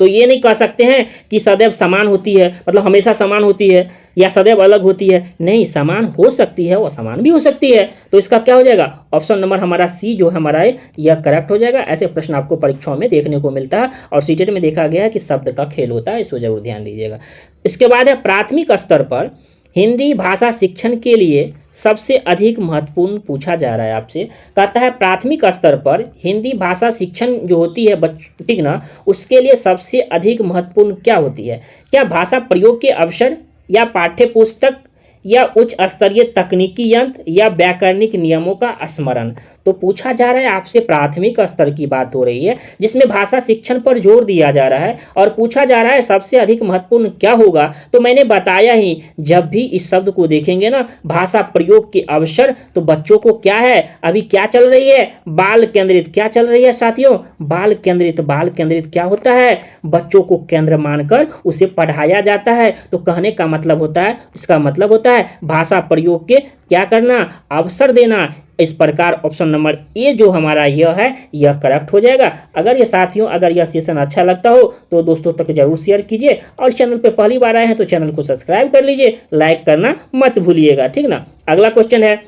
तो ये नहीं कह सकते हैं कि सदैव समान होती है मतलब हमेशा समान होती है, या सदैव अलग होती है, नहीं, समान हो सकती है और समान भी हो सकती है। तो इसका क्या हो जाएगा, ऑप्शन नंबर हमारा सी जो हमारा है यह करेक्ट हो जाएगा। ऐसे प्रश्न आपको परीक्षाओं में देखने को मिलता है और सीटेट में देखा गया है कि शब्द का खेल होता है, इसको जरूर ध्यान दीजिएगा। इसके बाद है प्राथमिक स्तर पर हिंदी भाषा शिक्षण के लिए सबसे अधिक महत्वपूर्ण पूछा जा रहा है आपसे। कहता है प्राथमिक स्तर पर हिंदी भाषा शिक्षण जो होती है ठीक ना, उसके लिए सबसे अधिक महत्वपूर्ण क्या होती है। क्या भाषा प्रयोग के अवसर, या पाठ्य पुस्तक, या उच्च स्तरीय तकनीकी यंत्र, या व्याकरणिक नियमों का स्मरण। तो पूछा जा रहा है आपसे, प्राथमिक स्तर की बात हो रही है जिसमें भाषा शिक्षण पर जोर दिया जा रहा है और पूछा जा रहा है सबसे अधिक महत्वपूर्ण क्या होगा। तो मैंने बताया ही, जब भी इस शब्द को देखेंगे ना, भाषा प्रयोग के अवसर, तो बच्चों को क्या है, अभी क्या चल रही है, बाल केंद्रित। क्या चल रही है साथियों, बाल केंद्रित। बाल केंद्रित क्या होता है, बच्चों को केंद्र मानकर उसे पढ़ाया जाता है। तो कहने का मतलब होता है, इसका मतलब होता है भाषा प्रयोग के क्या करना, अवसर देना, इस प्रकार ऑप्शन नंबर ए जो हमारा यह है यह करेक्ट हो जाएगा। अगर ये साथियों अगर यह सेशन अच्छा लगता हो तो दोस्तों तक जरूर शेयर कीजिए, और चैनल पे पहली बार आए हैं तो चैनल को सब्सक्राइब कर लीजिए, लाइक करना मत भूलिएगा, ठीक ना। अगला क्वेश्चन है,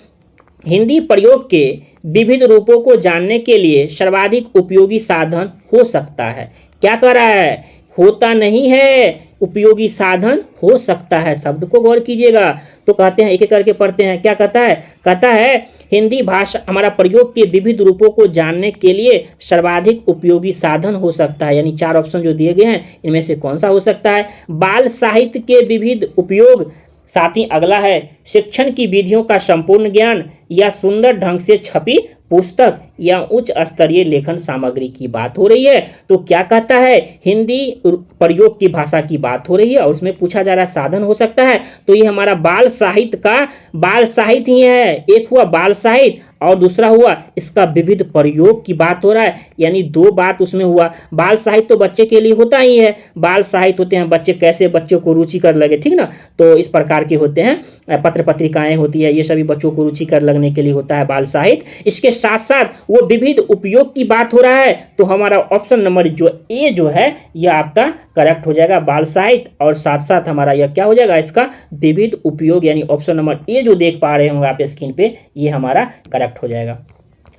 हिंदी प्रयोग के विविध रूपों को जानने के लिए सर्वाधिक उपयोगी साधन हो सकता है। क्या कह रहा है, होता नहीं है, उपयोगी साधन हो सकता है। शब्द को गौर कीजिएगा। तो कहते हैं, एक एक करके पढ़ते हैं। क्या कहता है, कहता है हिंदी भाषा हमारा प्रयोग के विविध रूपों को जानने के लिए सर्वाधिक उपयोगी साधन हो सकता है। यानी 4 ऑप्शन जो दिए गए हैं इनमें से कौन सा हो सकता है। बाल साहित्य के विविध उपयोग, साथ ही अगला है शिक्षण की विधियों का संपूर्ण ज्ञान, या सुंदर ढंग से छपी पुस्तक, या उच्च स्तरीय लेखन सामग्री की बात हो रही है। तो क्या कहता है, हिंदी प्रयोग की भाषा की बात हो रही है और उसमें पूछा जा रहा है साधन हो सकता है। तो ये हमारा बाल साहित्य का बाल साहित्य ही है। एक हुआ बाल साहित्य और दूसरा हुआ इसका विविध प्रयोग की बात हो रहा है, यानी 2 बात उसमें हुआ। बाल साहित्य तो बच्चे के लिए होता ही है, बाल साहित्य होते हैं बच्चे कैसे बच्चों को रुचिकर लगे, ठीक ना। तो इस प्रकार के होते हैं, पत्र पत्रिकाएं होती है, ये सभी बच्चों को रुचिकर लगने के लिए होता है बाल साहित्य। इसके साथ साथ वो विविध उपयोग की बात हो रहा है। तो हमारा ऑप्शन नंबर जो ए जो है यह आपका करेक्ट हो जाएगा, बाल साहित्य, और साथ साथ हमारा यह क्या हो जाएगा, इसका विविध उपयोग, यानी ऑप्शन नंबर ए जो देख पा रहे होंगे आप स्क्रीन पे, ये हमारा करेक्ट हो जाएगा।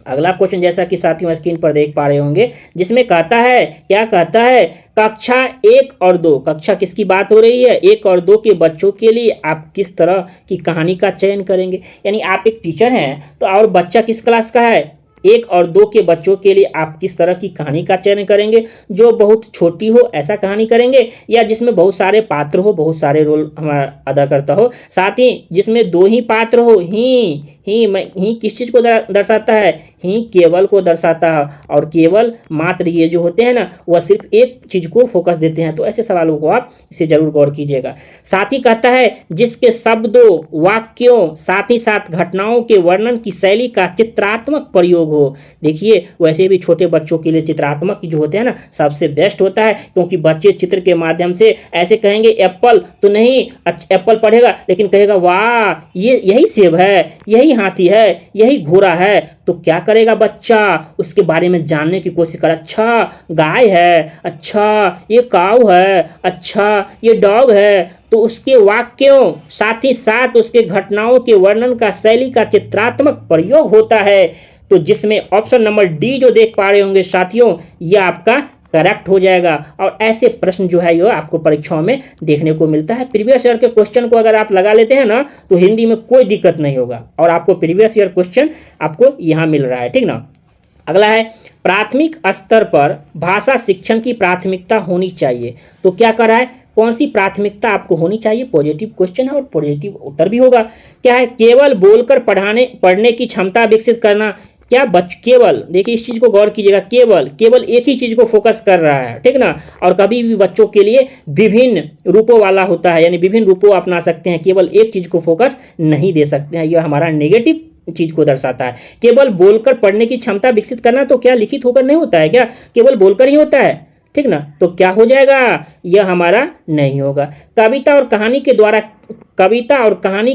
अगला क्वेश्चन जैसा कि साथियों स्क्रीन पर देख पा रहे होंगे, जिसमें कहता है, क्या कहता है, कक्षा 1 और 2, कक्षा किसकी बात हो रही है, 1 और 2 के बच्चों के लिए आप किस तरह की कहानी का चयन करेंगे। यानी आप एक टीचर हैं तो और बच्चा किस क्लास का है, 1 और 2 के बच्चों के लिए आप किस तरह की कहानी का चयन करेंगे। जो बहुत छोटी हो ऐसा कहानी करेंगे, या जिसमें बहुत सारे पात्र हो, बहुत सारे रोल हमारा अदा करता हो, साथ ही जिसमें 2 ही पात्र हो। ही किस चीज़ को दर्शाता है, ही केवल को दर्शाता है, और केवल मात्र ये जो होते हैं ना वह सिर्फ एक चीज़ को फोकस देते हैं। तो ऐसे सवालों को आप इसे जरूर गौर कीजिएगा। साथ ही कहता है जिसके शब्दों, वाक्यों, साथ ही साथ घटनाओं के वर्णन की शैली का चित्रात्मक प्रयोग हो। देखिए वैसे भी छोटे बच्चों के लिए चित्रात्मक जो होते हैं ना सबसे बेस्ट होता है, क्योंकि बच्चे चित्र के माध्यम से ऐसे कहेंगे एप्पल तो नहीं, एप्पल पढ़ेगा लेकिन कहेगा वाह ये यही सेब है, यही हाथी है, यही घोड़ा है। तो क्या करेगा बच्चा, उसके बारे में जानने की कोशिश कर, अच्छा गाय है, अच्छा ये काऊ है, अच्छा ये डॉग है। तो उसके वाक्यों साथ ही साथ उसके घटनाओं के वर्णन का शैली का चित्रात्मक प्रयोग होता है। तो जिसमें ऑप्शन नंबर डी जो देख पा रहे होंगे साथियों, यह आपका करेक्ट हो जाएगा। और ऐसे प्रश्न जो है ये आपको परीक्षाओं में देखने को मिलता है। प्रीवियस ईयर के क्वेश्चन को अगर आप लगा लेते हैं ना तो हिंदी में कोई दिक्कत नहीं होगा, और आपको प्रीवियस ईयर क्वेश्चन आपको यहाँ मिल रहा है, ठीक ना। अगला है प्राथमिक स्तर पर भाषा शिक्षण की प्राथमिकता होनी चाहिए। तो क्या कर रहा है, कौन सी प्राथमिकता आपको होनी चाहिए, पॉजिटिव क्वेश्चन है और पॉजिटिव उत्तर भी होगा। क्या है, केवल बोलकर पढ़ने की क्षमता विकसित करना। क्या केवल, देखिए इस चीज को गौर कीजिएगा, केवल एक ही चीज को फोकस कर रहा है, ठीक ना। और कभी भी बच्चों के लिए विभिन्न रूपों वाला होता है, यानी विभिन्न रूपों अपना सकते हैं, केवल एक चीज को फोकस नहीं दे सकते हैं। यह हमारा नेगेटिव चीज को दर्शाता है। केवल बोलकर पढ़ने की क्षमता विकसित करना तो क्या लिखित होकर नहीं होता है, क्या केवल बोलकर ही होता है, ठीक ना। तो क्या हो जाएगा, यह हमारा नहीं होगा। कविता और कहानी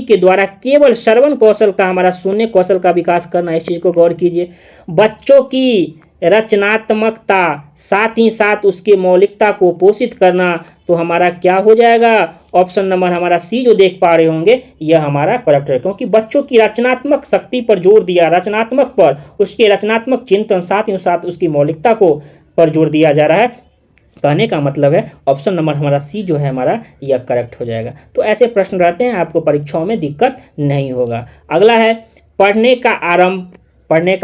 के द्वारा केवल श्रवण कौशल का, हमारा सुनने कौशल का विकास करना, इस चीज को गौर कीजिए। बच्चों की रचनात्मकता साथ ही साथ उसकी मौलिकता को पोषित करना, तो हमारा क्या हो जाएगा, ऑप्शन नंबर हमारा सी जो देख पा रहे होंगे यह हमारा करेक्ट है। क्योंकि बच्चों की रचनात्मक शक्ति पर जोर दिया, रचनात्मक पर, उसके रचनात्मक चिंतन साथ ही साथ उसकी मौलिकता को पर जोर दिया जा रहा है। कहने का मतलब है ऑप्शन नंबर हमारा सी जो है हमारा यह करेक्ट हो जाएगा। तो ऐसे प्रश्न रहते हैं, आपको परीक्षाओं में दिक्कत नहीं होगा। अगला है पढ़ने का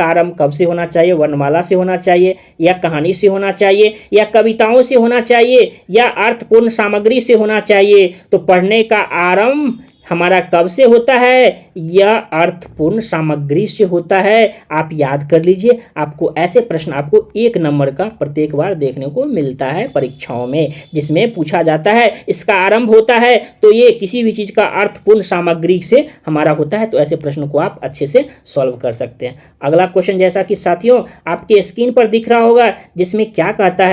आरंभ कब से होना चाहिए, वर्णमाला से होना चाहिए, या कहानी से होना चाहिए, या कविताओं से होना चाहिए, या अर्थपूर्ण सामग्री से होना चाहिए। तो पढ़ने का आरंभ हमारा कब से होता है, यह अर्थपूर्ण सामग्री से होता है। आप याद कर लीजिए, आपको ऐसे प्रश्न आपको 1 नंबर का प्रत्येक बार देखने को मिलता है परीक्षाओं में, जिसमें पूछा जाता है इसका आरंभ होता है तो ये किसी भी चीज़ का अर्थपूर्ण सामग्री से हमारा होता है। तो ऐसे प्रश्न को आप अच्छे से सॉल्व कर सकते हैं। अगला क्वेश्चन जैसा कि साथियों आपके स्क्रीन पर दिख रहा होगा, जिसमें क्या कहता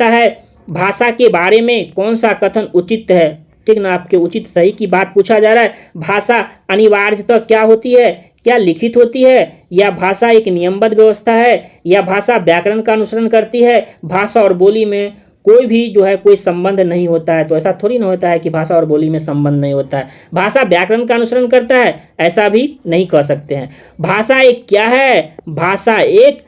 है भाषा के बारे में कौन सा कथन उचित है, ठीक ना। आपके उचित सही की बात पूछा जा रहा है। भाषा अनिवार्यतः क्या होती है, क्या लिखित होती है, या भाषा एक नियमबद्ध व्यवस्था है, या भाषा व्याकरण का अनुसरण करती है। भाषा और बोली में कोई भी जो है कोई संबंध नहीं होता है। तो ऐसा थोड़ी ना होता है कि भाषा और बोली में संबंध नहीं होता है। भाषा व्याकरण का अनुसरण करता है, ऐसा भी नहीं कह सकते हैं। भाषा एक क्या है, भाषा एक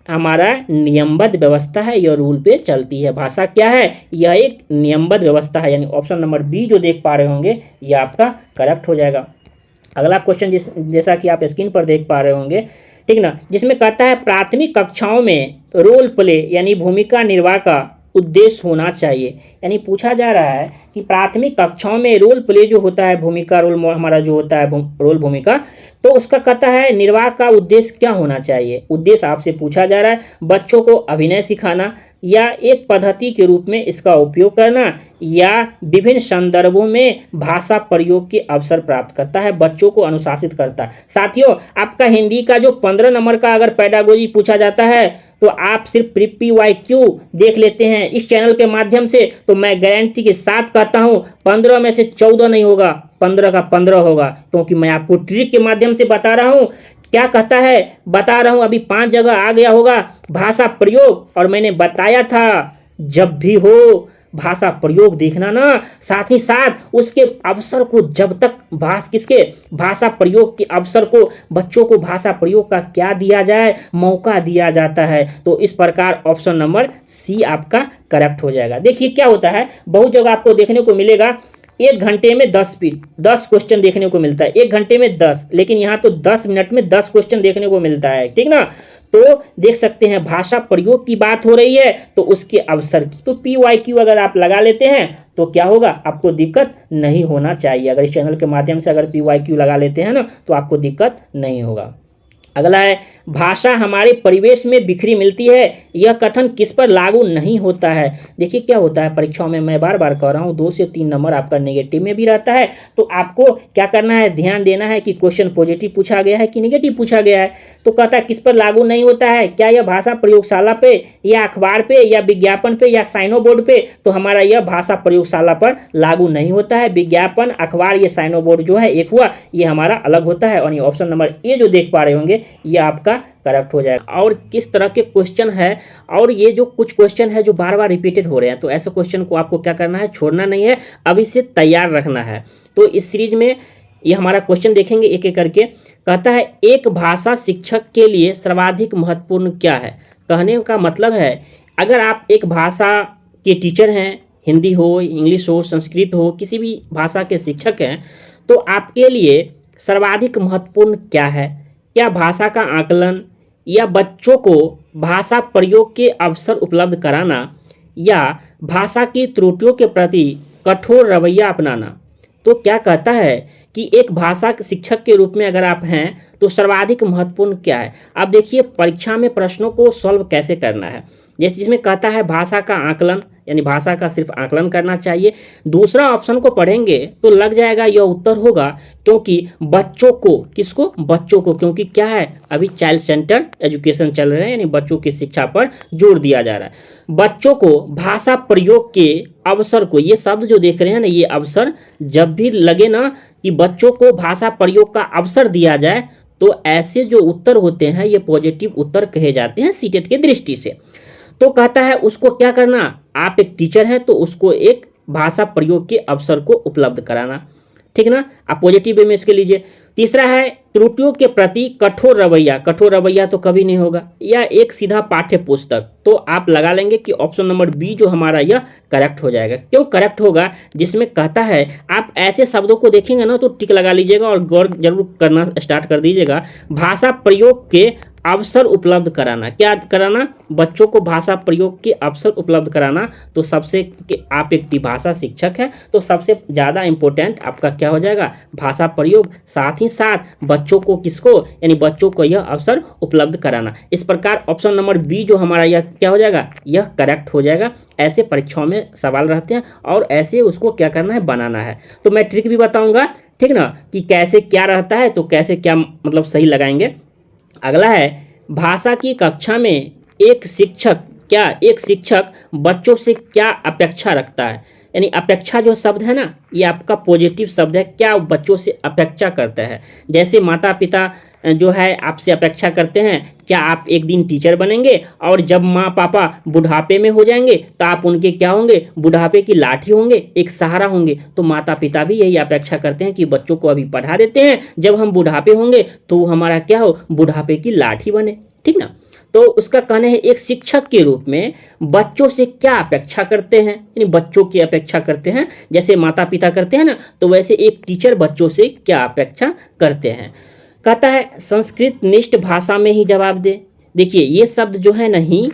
हमारा नियमबद्ध व्यवस्था है, यह रूल पे चलती है। भाषा क्या है, यह एक नियमबद्ध व्यवस्था है। यानी ऑप्शन नंबर बी जो देख पा रहे होंगे यह आपका करेक्ट हो जाएगा। अगला क्वेश्चन जैसा कि आप स्क्रीन पर देख पा रहे होंगे, ठीक ना, जिसमें कहता है प्राथमिक कक्षाओं में रोल प्ले यानी भूमिका निर्वाह का उद्देश्य होना चाहिए। यानी पूछा जा रहा है कि प्राथमिक कक्षाओं में रोल प्ले जो होता है, भूमिका रोल हमारा जो होता है रोल भूमिका, तो उसका कहता है निर्वाह का उद्देश्य क्या होना चाहिए। उद्देश्य आपसे पूछा जा रहा है बच्चों को अभिनय सिखाना, या एक पद्धति के रूप में इसका उपयोग करना, या विभिन्न संदर्भों में भाषा प्रयोग के अवसर प्राप्त करता है, बच्चों को अनुशासित करता है। साथियों, आपका हिंदी का जो 15 नंबर का अगर पेडागोजी पूछा जाता है तो आप सिर्फ PYQ देख लेते हैं इस चैनल के माध्यम से, तो मैं गारंटी के साथ कहता हूं 15 में से 14 नहीं होगा, 15 का 15 होगा, क्योंकि मैं आपको ट्रिक के माध्यम से बता रहा हूं। क्या कहता है, बता रहा हूं, अभी 5 जगह आ गया होगा भाषा प्रयोग, और मैंने बताया था जब भी हो भाषा प्रयोग देखना ना, साथ ही साथ उसके अवसर को, जब तक भाषा प्रयोग के अवसर को, बच्चों को भाषा प्रयोग का क्या दिया जाए, मौका दिया जाता है। तो इस प्रकार ऑप्शन नंबर सी आपका करेक्ट हो जाएगा। देखिए क्या होता है, बहुत जगह आपको देखने को मिलेगा 1 घंटे में 10 क्वेश्चन देखने को मिलता है, 1 घंटे में 10, लेकिन यहाँ तो 10 मिनट में 10 क्वेश्चन देखने को मिलता है, ठीक ना। तो देख सकते हैं भाषा प्रयोग की बात हो रही है तो उसके अवसर की, तो PYQ अगर आप लगा लेते हैं तो क्या होगा, आपको दिक्कत नहीं होना चाहिए। अगर इस चैनल के माध्यम से अगर PYQ लगा लेते हैं ना तो आपको दिक्कत नहीं होगा। अगला है भाषा हमारे परिवेश में बिखरी मिलती है, यह कथन किस पर लागू नहीं होता है। देखिए क्या होता है, परीक्षाओं में मैं बार बार कह रहा हूँ 2 से 3 नंबर आपका नेगेटिव में भी रहता है, तो आपको क्या करना है, ध्यान देना है कि क्वेश्चन पॉजिटिव पूछा गया है कि नेगेटिव पूछा गया है। तो कहता है किस पर लागू नहीं होता है, क्या यह भाषा प्रयोगशाला पे, या अखबार पे, या विज्ञापन पे, या साइनो बोर्ड पे। तो हमारा यह भाषा प्रयोगशाला पर लागू नहीं होता है। विज्ञापन, अखबार, ये साइनो बोर्ड जो है एक हुआ, ये हमारा अलग होता है। और ये ऑप्शन नंबर ए जो देख पा रहे होंगे ये आपका करेक्ट हो जाएगा। और किस तरह के क्वेश्चन है, और ये जो कुछ क्वेश्चन है जो बार बार रिपीटेड हो रहे हैं, तो ऐसे क्वेश्चन को आपको क्या करना है, छोड़ना नहीं है, अभी से तैयार रखना है। तो इस सीरीज में ये हमारा क्वेश्चन देखेंगे एक एक करके। कहता है एक भाषा शिक्षक के लिए सर्वाधिक महत्वपूर्ण क्या है। कहने का मतलब है अगर आप एक भाषा के टीचर हैं, हिंदी हो, इंग्लिश हो, संस्कृत हो, किसी भी भाषा के शिक्षक हैं, तो आपके लिए सर्वाधिक महत्वपूर्ण क्या है। क्या भाषा का आकलन, या बच्चों को भाषा प्रयोग के अवसर उपलब्ध कराना, या भाषा की त्रुटियों के प्रति कठोर रवैया अपनाना। तो क्या कहता है कि एक भाषा के शिक्षक के रूप में अगर आप हैं तो सर्वाधिक महत्वपूर्ण क्या है। अब देखिए परीक्षा में प्रश्नों को सॉल्व कैसे करना है। जैसे इसमें कहता है भाषा का आकलन, यानी भाषा का सिर्फ आकलन करना चाहिए। दूसरा ऑप्शन को पढ़ेंगे तो लग जाएगा यह उत्तर होगा, क्योंकि बच्चों को, किसको, बच्चों को, क्योंकि क्या है अभी चाइल्ड सेंटर एजुकेशन चल रहे हैं, यानी बच्चों की शिक्षा पर जोर दिया जा रहा है। बच्चों को भाषा प्रयोग के अवसर को, ये शब्द जो देख रहे हैं ना, ये अवसर, जब भी लगे ना कि बच्चों को भाषा प्रयोग का अवसर दिया जाए तो ऐसे जो उत्तर होते हैं ये पॉजिटिव उत्तर कहे जाते हैं सीटेट के दृष्टि से। तो कहता है उसको क्या करना, आप एक टीचर हैं तो उसको एक भाषा प्रयोग के अवसर को उपलब्ध कराना, ठीक ना, आप पॉजिटिव वे में इसके लीजिए। तीसरा है त्रुटियों के प्रति कठोर रवैया। कठोर रवैया तो कभी नहीं होगा, या एक सीधा पाठ्य पुस्तक। तो आप लगा लेंगे कि ऑप्शन नंबर बी जो हमारा यह करेक्ट हो जाएगा। क्यों करेक्ट होगा, जिसमें कहता है आप ऐसे शब्दों को देखेंगे ना तो टिक लगा लीजिएगा और गौर जरूर करना स्टार्ट कर दीजिएगा। भाषा प्रयोग के अवसर उपलब्ध कराना, क्या कराना, बच्चों को भाषा प्रयोग के अवसर उपलब्ध कराना। तो सबसे, आप एक भाषा शिक्षक हैं तो सबसे ज़्यादा इम्पोर्टेंट आपका क्या हो जाएगा, भाषा प्रयोग, साथ ही साथ बच्चों को, किसको, यानी बच्चों को यह अवसर उपलब्ध कराना। इस प्रकार ऑप्शन नंबर बी जो हमारा यह क्या हो जाएगा, यह करेक्ट हो जाएगा। ऐसे परीक्षाओं में सवाल रहते हैं और ऐसे उसको क्या करना है, बनाना है। तो मैं ट्रिक भी बताऊंगा, ठीक ना, कि कैसे क्या रहता है, तो कैसे क्या मतलब सही लगाएंगे। अगला है भाषा की कक्षा में एक शिक्षक बच्चों से क्या अपेक्षा रखता है। यानी अपेक्षा जो शब्द है ना, ये आपका पॉजिटिव शब्द है, क्या बच्चों से अपेक्षा करता है। जैसे माता पिता जो है आपसे अपेक्षा करते हैं, क्या आप एक दिन टीचर बनेंगे और जब माँ पापा बुढ़ापे में हो जाएंगे तो आप उनके क्या होंगे, बुढ़ापे की लाठी होंगे, एक सहारा होंगे। तो माता पिता भी यही अपेक्षा करते हैं कि बच्चों को अभी पढ़ा देते हैं, जब हम बुढ़ापे होंगे तो हमारा क्या हो, बुढ़ापे की लाठी बने, ठीक ना। तो उसका कहना है एक शिक्षक के रूप में बच्चों से क्या अपेक्षा करते हैं, यानी बच्चों की अपेक्षा करते हैं, जैसे माता पिता करते हैं ना, तो वैसे एक टीचर बच्चों से क्या अपेक्षा करते हैं। कहता है संस्कृत निष्ठ भाषा में ही जवाब दे। देखिए ये शब्द जो है ना, ही,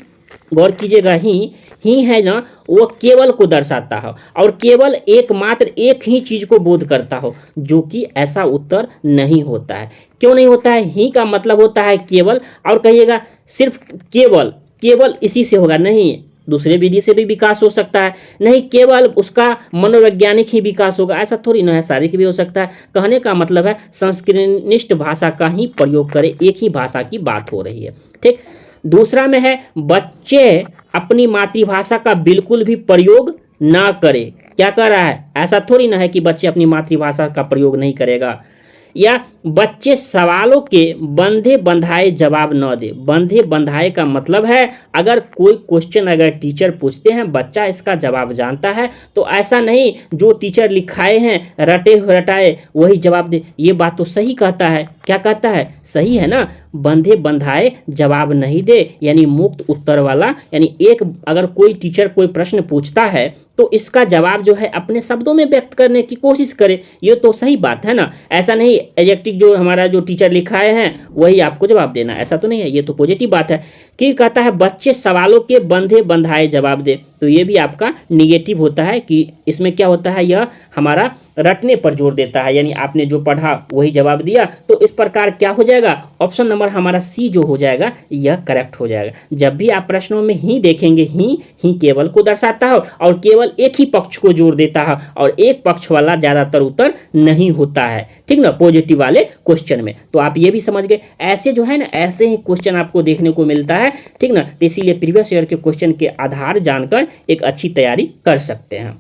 गौर कीजिएगा, ही है ना, वो केवल को दर्शाता हो और केवल एकमात्र एक ही चीज को बोध करता हो, जो कि ऐसा उत्तर नहीं होता है। क्यों नहीं होता है? ही का मतलब होता है केवल, और कहिएगा सिर्फ केवल, केवल इसी से होगा नहीं, दूसरे विधि से भी विकास हो सकता है, नहीं केवल उसका मनोवैज्ञानिक ही विकास होगा, ऐसा थोड़ी ना है, शारीरिक भी हो सकता है। कहने का मतलब है संस्कृतनिष्ठ भाषा का ही प्रयोग करें, एक ही भाषा की बात हो रही है, ठीक। दूसरा में है बच्चे अपनी मातृभाषा का बिल्कुल भी प्रयोग ना करें। क्या कर रहा है? ऐसा थोड़ी ना है कि बच्चे अपनी मातृभाषा का प्रयोग नहीं करेगा। या बच्चे सवालों के बंधे बंधाए जवाब न दे। बंधे बंधाए का मतलब है अगर कोई क्वेश्चन अगर टीचर पूछते हैं, बच्चा इसका जवाब जानता है, तो ऐसा नहीं जो टीचर लिखाए हैं रटे रटाए वही जवाब दे। ये बात तो सही कहता है, क्या कहता है? सही है ना, बंधे बंधाए जवाब नहीं दे, यानी मुक्त उत्तर वाला, यानी एक अगर कोई टीचर कोई प्रश्न पूछता है तो इसका जवाब जो है अपने शब्दों में व्यक्त करने की कोशिश करे, ये तो सही बात है ना। ऐसा नहीं एडजेक्टिव जो हमारा जो टीचर लिखाए हैं वही आपको जवाब देना, ऐसा तो नहीं है, ये तो पॉजिटिव बात है। कि कहता है बच्चे सवालों के बंधे बंधाए जवाब दे, तो ये भी आपका निगेटिव होता है कि इसमें क्या होता है, यह हमारा रटने पर जोर देता है, यानी आपने जो पढ़ा वही जवाब दिया। तो इस प्रकार क्या हो जाएगा, ऑप्शन नंबर हमारा सी जो हो जाएगा यह करेक्ट हो जाएगा। जब भी आप प्रश्नों में ही देखेंगे, ही केवल को दर्शाता है और केवल एक ही पक्ष को जोर देता है और एक पक्ष वाला ज्यादातर उत्तर नहीं होता है, ठीक ना, पॉजिटिव वाले क्वेश्चन में। तो आप ये भी समझ गए, ऐसे जो है ना, ऐसे ही क्वेश्चन आपको देखने को मिलता है, ठीक ना। तो इसीलिए प्रीवियस ईयर के क्वेश्चन के आधार जानकर एक अच्छी तैयारी कर सकते हैं।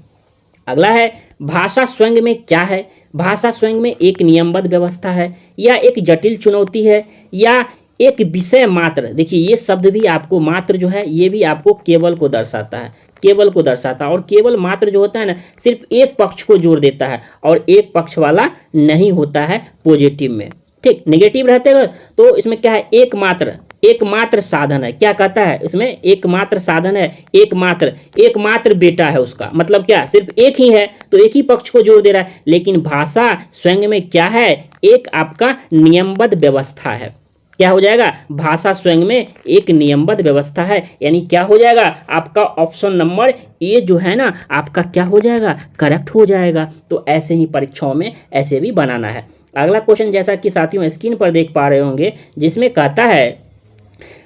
अगला है भाषा स्वयं में क्या है। भाषा स्वयं में एक नियमबद्ध व्यवस्था है, या एक जटिल चुनौती है, या एक विषय मात्र। देखिए ये शब्द भी आपको, मात्र जो है ये भी आपको केवल को दर्शाता है, केवल को दर्शाता है। और केवल मात्र जो होता है ना, सिर्फ एक पक्ष को जोड़ देता है और एक पक्ष वाला नहीं होता है पॉजिटिव में, ठीक। नेगेटिव रहते हैं तो इसमें क्या है, एकमात्र साधन है। क्या कहता है इसमें, एकमात्र साधन है, एकमात्र बेटा है उसका, मतलब क्या, सिर्फ एक ही है तो एक ही पक्ष को जोड़ दे रहा है। लेकिन भाषा स्वयं में क्या है, एक आपका नियमबद्ध व्यवस्था है। क्या हो जाएगा, भाषा स्वयं में एक नियमबद्ध व्यवस्था है, यानी क्या हो जाएगा आपका ऑप्शन नंबर ए जो है ना, आपका क्या हो जाएगा, करेक्ट हो जाएगा। तो ऐसे ही परीक्षाओं में ऐसे भी बनाना है। अगला क्वेश्चन जैसा कि साथियों स्क्रीन पर देख पा रहे होंगे, जिसमें कहता है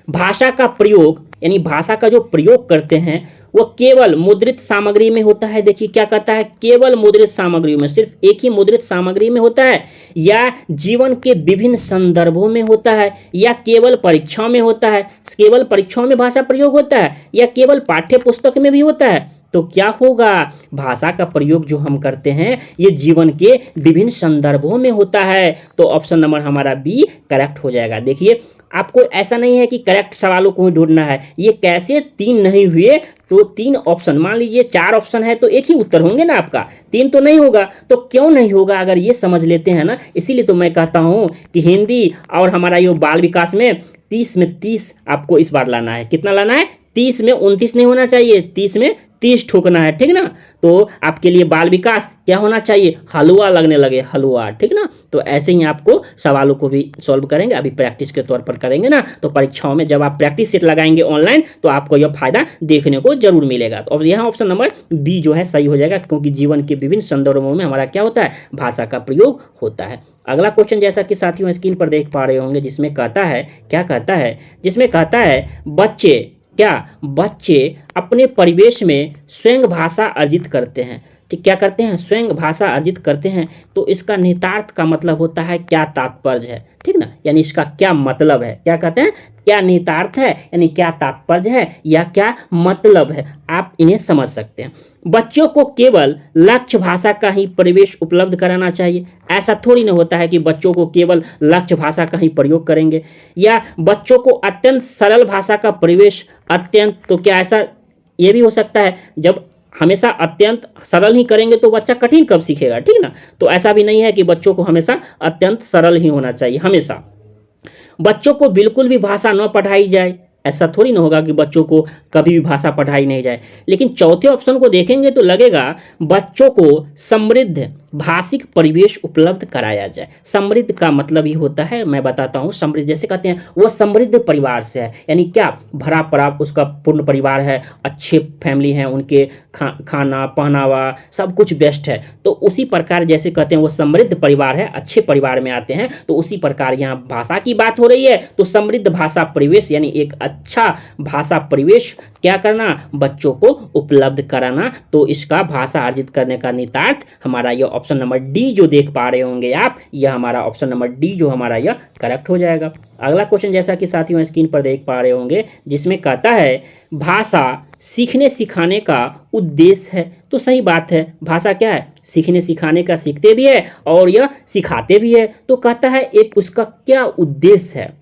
भाषा का प्रयोग, यानी भाषा का जो प्रयोग करते हैं वो केवल मुद्रित सामग्री में होता है। देखिए क्या कहता है, केवल मुद्रित सामग्री में, सिर्फ एक ही मुद्रित सामग्री में होता है, या जीवन के विभिन्न संदर्भों में होता है, या केवल परीक्षाओं में होता है, केवल परीक्षाओं में भाषा प्रयोग होता है, या केवल पाठ्य पुस्तक में भी होता है। तो क्या होगा, भाषा का प्रयोग जो हम करते हैं ये जीवन के विभिन्न संदर्भों में होता है। तो ऑप्शन नंबर हमारा बी करेक्ट हो जाएगा। देखिए आपको ऐसा नहीं है कि करेक्ट सवालों को ही ढूंढना है, ये कैसे तीन नहीं हुए, तो तीन ऑप्शन, मान लीजिए चार ऑप्शन है तो एक ही उत्तर होंगे ना आपका, तीन तो नहीं होगा। तो क्यों नहीं होगा, अगर ये समझ लेते हैं ना, इसीलिए तो मैं कहता हूँ कि हिंदी और हमारा ये बाल विकास में 30 में 30 आपको इस बार लाना है। कितना लाना है, 30 में 29 नहीं होना चाहिए, 30 में 30 ठोकना है, ठीक ना। तो आपके लिए बाल विकास क्या होना चाहिए, हलवा लगने लगे, हलवा, ठीक ना। तो ऐसे ही आपको सवालों को भी सॉल्व करेंगे, अभी प्रैक्टिस के तौर पर करेंगे ना, तो परीक्षाओं में जब आप प्रैक्टिस सेट लगाएंगे ऑनलाइन तो आपको यह फायदा देखने को जरूर मिलेगा। तो अब यहाँ ऑप्शन नंबर बी जो है सही हो जाएगा, क्योंकि जीवन के विभिन्न संदर्भों में हमारा क्या होता है, भाषा का प्रयोग होता है। अगला क्वेश्चन जैसा कि साथियों स्क्रीन पर देख पा रहे होंगे, जिसमें कहता है, क्या कहता है, जिसमें कहता है बच्चे अपने परिवेश में स्वयं भाषा अर्जित करते हैं। ठीक, क्या करते हैं, स्वयं भाषा अर्जित करते हैं, तो इसका निहितार्थ का मतलब होता है क्या तात्पर्य है, ठीक ना, यानी इसका क्या मतलब है, क्या कहते हैं, क्या निहितार्थ है, यानी क्या तात्पर्य है या क्या मतलब है, आप इन्हें समझ सकते हैं। बच्चों को केवल लक्ष्य भाषा का ही परिवेश उपलब्ध कराना चाहिए। ऐसा थोड़ी ना होता है कि बच्चों को केवल लक्ष्य भाषा का ही प्रयोग करेंगे, या बच्चों को अत्यंत सरल भाषा का परिवेश, अत्यंत, तो क्या ऐसा ये भी हो सकता है, जब हमेशा अत्यंत सरल ही करेंगे तो बच्चा कठिन कब सीखेगा, ठीक ना, तो ऐसा भी नहीं है कि बच्चों को हमेशा अत्यंत सरल ही होना चाहिए। हमेशा बच्चों को बिल्कुल भी भाषा न पढ़ाई जाए, ऐसा थोड़ी ना होगा कि बच्चों को कभी भी भाषा पढ़ाई नहीं जाए। लेकिन चौथे ऑप्शन को देखेंगे तो लगेगा बच्चों को समृद्ध भाषिक परिवेश उपलब्ध कराया जाए। समृद्ध का मतलब ही होता है, मैं बताता हूँ, समृद्ध जैसे कहते हैं वो समृद्ध परिवार से है, यानी क्या, भरा पड़ा उसका पूर्ण परिवार है, अच्छे फैमिली हैं उनके, खाना पहनावा सब कुछ बेस्ट है, तो उसी प्रकार जैसे कहते हैं वो समृद्ध परिवार है, अच्छे परिवार में आते हैं, तो उसी प्रकार यहाँ भाषा की बात हो रही है, तो समृद्ध भाषा परिवेश यानी एक अच्छा भाषा परिवेश क्या करना, बच्चों को उपलब्ध कराना। तो इसका भाषा अर्जित करने का निहितार्थ हमारा यह ऑप्शन नंबर डी जो देख पा रहे होंगे आप, यह हमारा ऑप्शन नंबर डी जो हमारा यह करेक्ट हो जाएगा। अगला क्वेश्चन जैसा कि साथियों स्क्रीन पर देख पा रहे होंगे, जिसमें कहता है भाषा सीखने सिखाने का उद्देश्य है। तो सही बात है, भाषा क्या है, सीखने सिखाने का, सीखते भी है और यह सिखाते भी है। तो कहता है एक उसका क्या उद्देश्य है,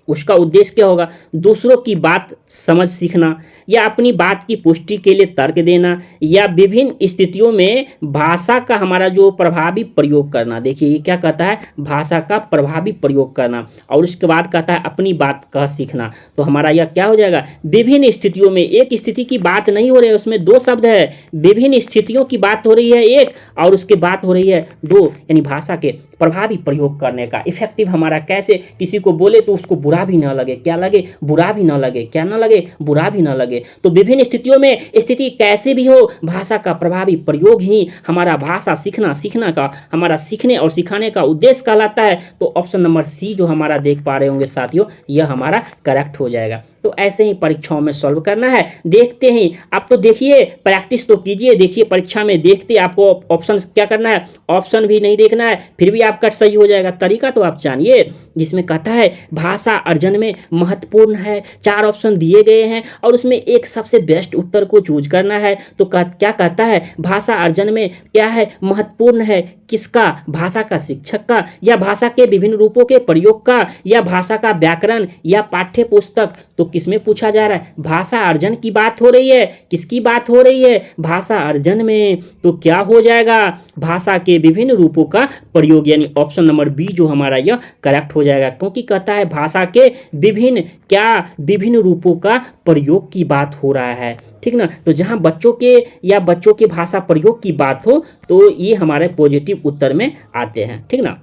उसका उद्देश्य क्या होगा, दूसरों की बात समझ सीखना, या अपनी बात की पुष्टि के लिए तर्क देना, या विभिन्न स्थितियों में भाषा का हमारा जो प्रभावी प्रयोग करना। देखिए ये क्या कहता है, भाषा का प्रभावी प्रयोग करना, और उसके बाद कहता है अपनी बात का सीखना। तो हमारा यह क्या हो जाएगा, विभिन्न स्थितियों में, एक स्थिति की बात नहीं हो रही है, उसमें दो शब्द है, विभिन्न स्थितियों की बात हो रही है एक, और उसके बात हो रही है दो, यानी भाषा के प्रभावी प्रयोग करने का। इफेक्टिव हमारा कैसे, किसी को बोले तो उसको बुरा भी ना लगे, क्या लगे, बुरा भी ना लगे, क्या ना लगे, बुरा भी ना लगे। तो विभिन्न स्थितियों में, स्थिति कैसे भी हो, भाषा का प्रभावी प्रयोग ही हमारा भाषा सीखना का, हमारा सीखने और सिखाने का उद्देश्य कहलाता है। तो ऑप्शन नंबर सी जो हमारा देख पा रहे होंगे साथियों, यह हमारा करेक्ट हो जाएगा। तो ऐसे ही परीक्षाओं में सॉल्व करना है, देखते ही आप, तो देखिए प्रैक्टिस तो कीजिए, देखिए परीक्षा में देखते आपको ऑप्शन क्या करना है, ऑप्शन भी नहीं देखना है, फिर भी आपका सही हो जाएगा। तरीका तो आप जानिए, जिसमें कहता है भाषा अर्जन में महत्वपूर्ण है, 4 ऑप्शन दिए गए हैं और उसमें एक सबसे बेस्ट उत्तर को चूज करना है। तो क्या कहता है, भाषा अर्जन में क्या है, महत्वपूर्ण है, किसका, भाषा का शिक्षक का, या भाषा के विभिन्न रूपों के प्रयोग का, या भाषा का व्याकरण या पाठ्य पुस्तक। तो किसमें पूछा जा रहा है, भाषा अर्जन की बात हो रही है, किसकी बात हो रही है, भाषा अर्जन में। तो क्या हो जाएगा, भाषा के विभिन्न रूपों का प्रयोग, यानी ऑप्शन नंबर बी जो हमारा यह करेक्ट हो जाएगा, क्योंकि कहता है भाषा के विभिन्न रूपों का प्रयोग की बात हो रहा है, ठीक ना। तो जहां बच्चों के भाषा प्रयोग की बात हो तो ये हमारे पॉजिटिव उत्तर में आते हैं, ठीक ना।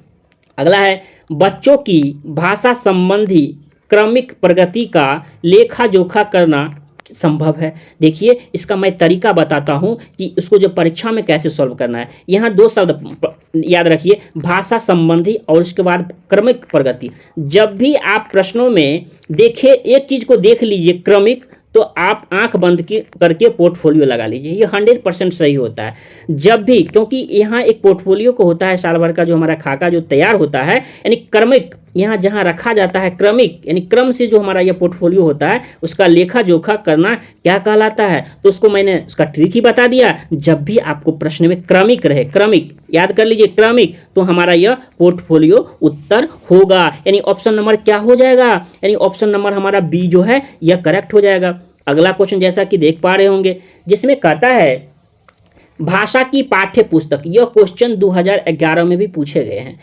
अगला है बच्चों की भाषा संबंधी क्रमिक प्रगति का लेखा जोखा करना संभव है। देखिए इसका मैं तरीका बताता हूं कि उसको जो परीक्षा में कैसे सॉल्व करना है। यहाँ 2 शब्द याद रखिए, भाषा संबंधी और उसके बाद क्रमिक प्रगति। जब भी आप प्रश्नों में देखिए, एक चीज को देख लीजिए क्रमिक, तो आप आंख बंद करके पोर्टफोलियो लगा लीजिए, ये 100% सही होता है। जब भी, क्योंकि यहाँ एक पोर्टफोलियो को होता है साल भर का जो हमारा खाका जो तैयार होता है, यानी क्रमिक यहाँ जहाँ रखा जाता है, क्रमिक यानी क्रम से जो हमारा यह पोर्टफोलियो होता है उसका लेखा जोखा करना क्या कहलाता है। तो उसको मैंने उसका ट्रिक ही बता दिया। जब भी आपको प्रश्न में क्रमिक रहे, क्रमिक याद कर लीजिए, क्रमिक, तो हमारा यह पोर्टफोलियो उत्तर होगा, यानी ऑप्शन नंबर क्या हो जाएगा, यानी ऑप्शन नंबर हमारा बी जो है यह करेक्ट हो जाएगा। अगला क्वेश्चन जैसा कि देख पा रहे होंगे, जिसमें कहता है भाषा की पाठ्य पुस्तक। यह क्वेश्चन 2011 में भी पूछे गए हैं,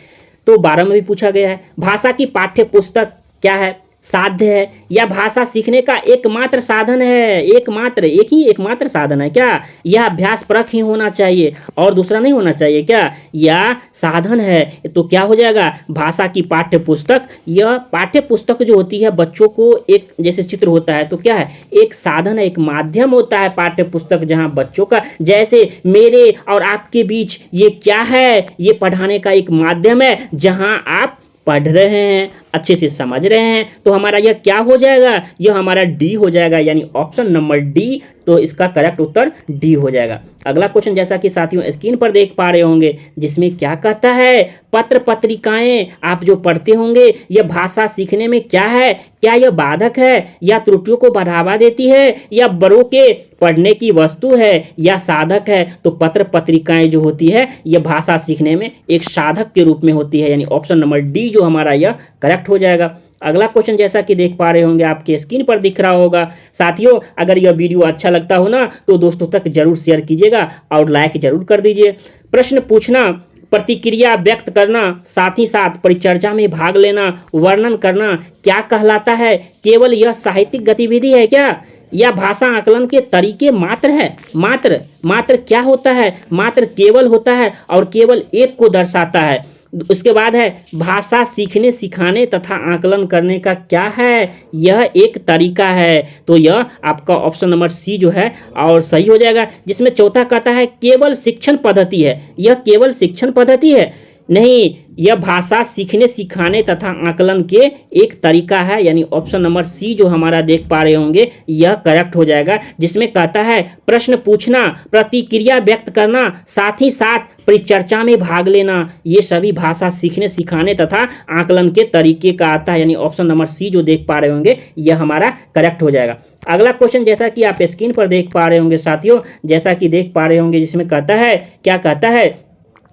तो 12 में भी पूछा गया है। भाषा की पाठ्य पुस्तक क्या है, साध्य है या भाषा सीखने का एकमात्र साधन है, एकमात्र साधन है क्या, यह अभ्यास परक ही होना चाहिए और दूसरा नहीं होना चाहिए क्या, या साधन है। तो क्या हो जाएगा, भाषा की पाठ्य पुस्तक, यह पाठ्य पुस्तक जो होती है बच्चों को एक जैसे चित्र होता है, तो क्या है, एक साधन है, एक माध्यम होता है पाठ्य पुस्तक, जहां बच्चों का, जैसे मेरे और आपके बीच ये क्या है, ये पढ़ाने का एक माध्यम है, जहां आप पढ़ रहे हैं, अच्छे से समझ रहे हैं, तो हमारा यह क्या हो जाएगा, यह हमारा डी हो जाएगा, यानी ऑप्शन नंबर डी। तो इसका करेक्ट उत्तर डी हो जाएगा। अगला क्वेश्चन जैसा कि साथियों स्क्रीन पर देख पा रहे होंगे, जिसमें क्या कहता है, पत्र पत्रिकाएं आप जो पढ़ते होंगे यह भाषा सीखने में क्या है, क्या यह बाधक है या त्रुटियों को बढ़ावा देती है या बड़ों के पढ़ने की वस्तु है या साधक है। तो पत्र पत्रिकाएं जो होती है यह भाषा सीखने में एक साधक के रूप में होती है, यानी ऑप्शन नंबर डी जो हमारा यह करेक्ट हो जाएगा। अगला क्वेश्चन जैसा कि देख पा रहे होंगे, आपके स्क्रीन पर दिख रहा होगा। साथियों अगर यह वीडियो अच्छा लगता हो ना तो दोस्तों तक जरूर शेयर कीजिएगा और लाइक जरूर कर दीजिए। प्रश्न पूछना, प्रतिक्रिया व्यक्त करना, साथ ही साथ परिचर्चा में भाग लेना, वर्णन करना क्या कहलाता है? केवल यह साहित्यिक गतिविधि है क्या, या भाषा आकलन के तरीके मात्र है? मात्र क्या होता है? मात्र केवल होता है और केवल एक को दर्शाता है। उसके बाद है भाषा सीखने, सिखाने तथा आकलन करने का क्या है? यह एक तरीका है। तो यह आपका ऑप्शन नंबर सी जो है और सही हो जाएगा। जिसमें चौथा कहता है केवल शिक्षण पद्धति है। यह केवल शिक्षण पद्धति है नहीं, यह भाषा सीखने, सिखाने तथा आकलन के एक तरीका है, यानी ऑप्शन नंबर सी जो हमारा देख पा रहे होंगे यह करेक्ट हो जाएगा। जिसमें कहता है प्रश्न पूछना, प्रतिक्रिया व्यक्त करना, साथ ही साथ परिचर्चा में भाग लेना, ये सभी भाषा सीखने, सिखाने तथा आकलन के तरीके का आता है, यानी ऑप्शन नंबर सी जो देख पा रहे होंगे यह हमारा करेक्ट हो जाएगा। अगला क्वेश्चन जैसा कि आप स्क्रीन पर देख पा रहे होंगे साथियों, जैसा कि देख पा रहे होंगे, जिसमें कहता है, क्या कहता है,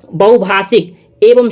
बहुभाषिक एवं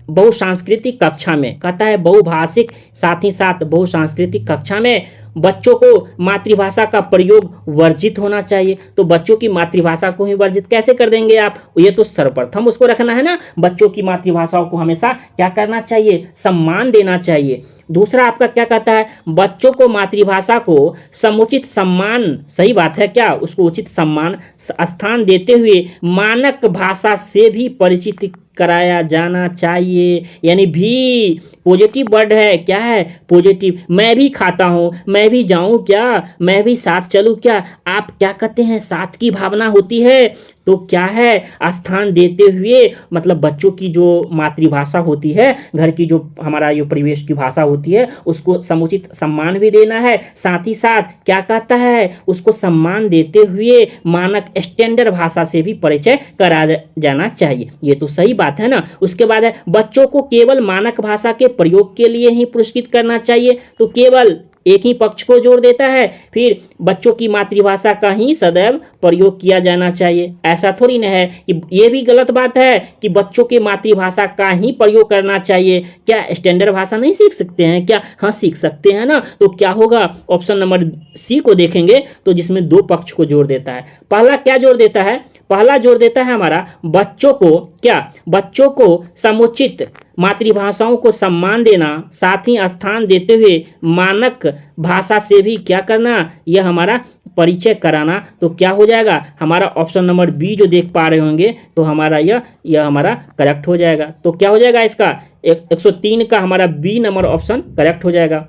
बहुसांस्कृतिक कक्षा में, कहता है बहुभाषिक साथ ही साथ बहुसांस्कृतिक कक्षा में बच्चों को मातृभाषा का प्रयोग वर्जित होना चाहिए। तो बच्चों की मातृभाषा को ही वर्जित कैसे कर देंगे आप? ये तो सर्वप्रथम उसको रखना है ना, बच्चों की मातृभाषाओं को हमेशा क्या करना चाहिए, सम्मान देना चाहिए। दूसरा आपका क्या कहता है, बच्चों को मातृभाषा को समुचित सम्मान, सही बात है क्या, उसको उचित सम्मान स्थान देते हुए मानक भाषा से भी परिचित कराया जाना चाहिए। यानी भी पॉजिटिव वर्ड है, क्या है, पॉजिटिव। मैं भी खाता हूँ, मैं भी जाऊँ क्या, मैं भी साथ चलूँ क्या, आप क्या कहते हैं, साथ की भावना होती है। तो क्या है, स्थान देते हुए, मतलब बच्चों की जो मातृभाषा होती है, घर की जो हमारा ये परिवेश की भाषा होती है, उसको समुचित सम्मान भी देना है। साथ ही साथ क्या कहता है, उसको सम्मान देते हुए मानक स्टैंडर्ड भाषा से भी परिचय करा जाना चाहिए। ये तो सही बात है ना। उसके बाद है बच्चों को केवल मानक भाषा के प्रयोग के लिए ही पुरस्कृत करना चाहिए। तो केवल एक ही पक्ष को जोड़ देता है, फिर बच्चों की मातृभाषा का ही सदैव प्रयोग किया जाना चाहिए। ऐसा थोड़ी ना है कि ये भी गलत बात है कि बच्चों के मातृभाषा का ही प्रयोग करना चाहिए। क्या स्टैंडर्ड भाषा नहीं सीख सकते हैं क्या? हाँ सीख सकते हैं ना। तो क्या होगा, ऑप्शन नंबर सी को देखेंगे तो जिसमें दो पक्ष को जोड़ देता है। पहला क्या जोड़ देता है, पहला जोड़ देता है हमारा बच्चों को, क्या, बच्चों को समुचित मातृभाषाओं को सम्मान देना, साथ ही स्थान देते हुए मानक भाषा से भी क्या करना, यह हमारा परिचय कराना। तो क्या हो जाएगा, हमारा ऑप्शन नंबर बी जो देख पा रहे होंगे तो हमारा यह हमारा करेक्ट हो जाएगा। तो क्या हो जाएगा इसका 103 का हमारा बी नंबर ऑप्शन करेक्ट हो जाएगा।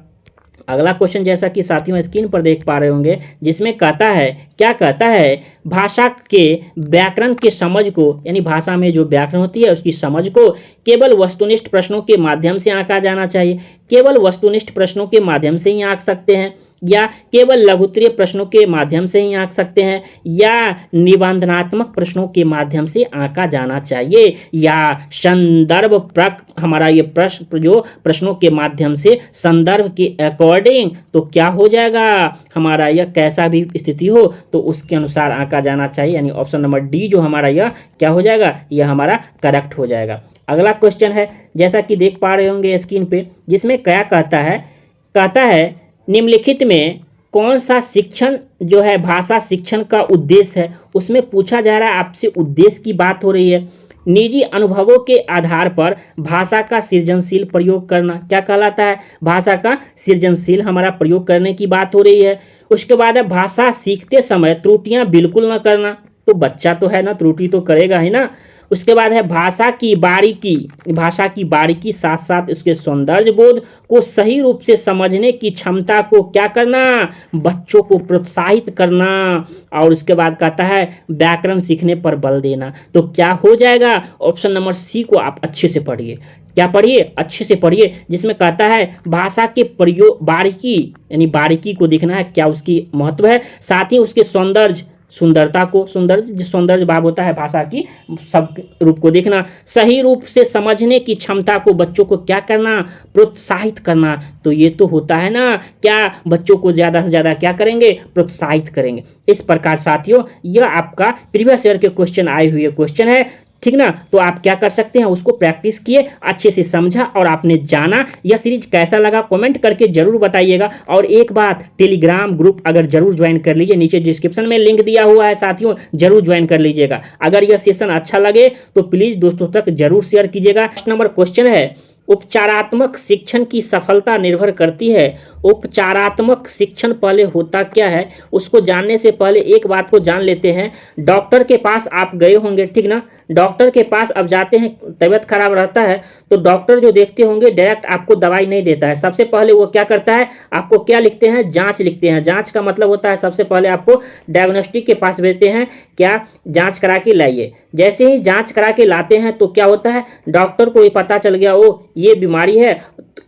अगला क्वेश्चन जैसा कि साथियों स्क्रीन पर देख पा रहे होंगे, जिसमें कहता है, क्या कहता है, भाषा के व्याकरण के समझ को, यानी भाषा में जो व्याकरण होती है उसकी समझ को केवल वस्तुनिष्ठ प्रश्नों के माध्यम से आंका जाना चाहिए। केवल वस्तुनिष्ठ प्रश्नों के माध्यम से ही आंक सकते हैं, या केवल लघुत्तरीय प्रश्नों के माध्यम से ही आंक सकते हैं, या निबंधनात्मक प्रश्नों के माध्यम से आंका जाना चाहिए, या संदर्भ हमारा ये प्रश्न जो प्रश्नों के माध्यम से संदर्भ के अकॉर्डिंग। तो क्या हो जाएगा, हमारा यह कैसा भी स्थिति हो तो उसके अनुसार आंका जाना चाहिए, यानी ऑप्शन नंबर डी जो हमारा यह क्या हो जाएगा, यह हमारा करेक्ट हो जाएगा। अगला क्वेश्चन है जैसा कि देख पा रहे होंगे स्क्रीन पे, जिसमें क्या कहता है निम्नलिखित में कौन सा शिक्षण जो है भाषा शिक्षण का उद्देश्य है। उसमें पूछा जा रहा है आपसे, उद्देश्य की बात हो रही है। निजी अनुभवों के आधार पर भाषा का सृजनशील प्रयोग करना क्या कहलाता है, भाषा का सृजनशील हमारा प्रयोग करने की बात हो रही है। उसके बाद है भाषा सीखते समय त्रुटियां बिल्कुल न करना। तो बच्चा तो है ना, त्रुटि तो करेगा ही ना। उसके बाद है भाषा की बारीकी साथ साथ उसके सौंदर्य बोध को सही रूप से समझने की क्षमता को क्या करना, बच्चों को प्रोत्साहित करना। और उसके बाद कहता है व्याकरण सीखने पर बल देना। तो क्या हो जाएगा, ऑप्शन नंबर सी को आप अच्छे से पढ़िए। क्या पढ़िए, अच्छे से पढ़िए, जिसमें कहता है भाषा के प्रयोग बारीकी, यानी बारीकी को देखना है, क्या उसकी महत्व है, साथ ही उसके सौंदर्य सुंदरता को, सौंदर्य भाव होता है भाषा की, सब रूप को देखना, सही रूप से समझने की क्षमता को बच्चों को क्या करना, प्रोत्साहित करना। तो ये तो होता है ना, क्या बच्चों को ज़्यादा से ज़्यादा क्या करेंगे, प्रोत्साहित करेंगे। इस प्रकार साथियों यह आपका प्रीवियस ईयर के क्वेश्चन आए हुए क्वेश्चन है, ठीक ना। तो आप क्या कर सकते हैं, उसको प्रैक्टिस किए, अच्छे से समझा और आपने जाना। यह सीरीज कैसा लगा कमेंट करके जरूर बताइएगा। और एक बात, टेलीग्राम ग्रुप अगर जरूर ज्वाइन कर लीजिए, नीचे डिस्क्रिप्शन में लिंक दिया हुआ है साथियों, जरूर ज्वाइन कर लीजिएगा। अगर यह सेशन अच्छा लगे तो प्लीज दोस्तों तक जरूर शेयर कीजिएगा। नंबर क्वेश्चन है, उपचारात्मक शिक्षण की सफलता निर्भर करती है। उपचारात्मक शिक्षण पहले होता क्या है, उसको जानने से पहले एक बात को जान लेते हैं। डॉक्टर के पास आप गए होंगे, ठीक ना, डॉक्टर के पास अब जाते हैं, तबीयत खराब रहता है तो डॉक्टर जो देखते होंगे डायरेक्ट आपको दवाई नहीं देता है। सबसे पहले वो क्या करता है, आपको क्या लिखते हैं, जांच लिखते हैं। जांच का मतलब होता है सबसे पहले आपको डायग्नोस्टिक के पास भेजते हैं, क्या, जांच करा के लाइए। जैसे ही जांच करा के लाते हैं तो क्या होता है, डॉक्टर को ये पता चल गया, ओ ये बीमारी है,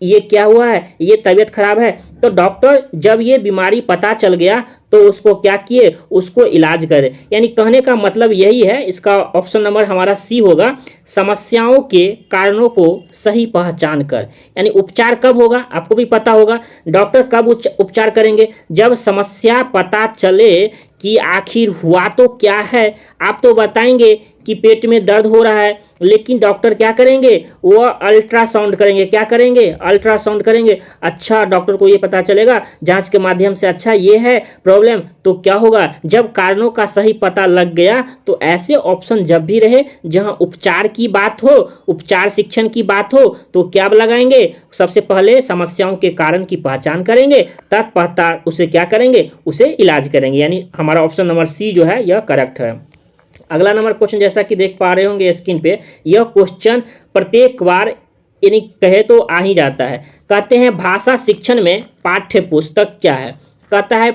ये क्या हुआ है, ये तबीयत खराब है। तो डॉक्टर जब ये बीमारी पता चल गया तो उसको क्या किए, उसको इलाज करे। यानी कहने का मतलब यही है, इसका ऑप्शन नंबर हमारा सी होगा, समस्याओं के कारणों को सही पहचान कर। यानी उपचार कब होगा, आपको भी पता होगा, डॉक्टर कब उपचार करेंगे, जब समस्या पता चले कि आखिर हुआ तो क्या है। आप तो बताएंगे कि पेट में दर्द हो रहा है, लेकिन डॉक्टर क्या करेंगे, वो अल्ट्रासाउंड करेंगे। क्या करेंगे, अल्ट्रासाउंड करेंगे। अच्छा, डॉक्टर को ये पता चलेगा जांच के माध्यम से, अच्छा ये है प्रॉब्लम। तो क्या होगा, जब कारणों का सही पता लग गया तो ऐसे ऑप्शन जब भी रहे जहां उपचार की बात हो, उपचार शिक्षण की बात हो, तो क्या लगाएंगे, सबसे पहले समस्याओं के कारण की पहचान करेंगे, तत्पश्चात उसे क्या करेंगे, उसे इलाज करेंगे। यानी हमारा ऑप्शन नंबर सी जो है यह करेक्ट है। अगला नंबर क्वेश्चन जैसा कि देख पा रहे होंगे स्क्रीन पे, यह क्वेश्चन प्रत्येक बार यानी कहे तो आ ही जाता है। कहते हैं भाषा शिक्षण में पाठ्य पुस्तक क्या है। कहता है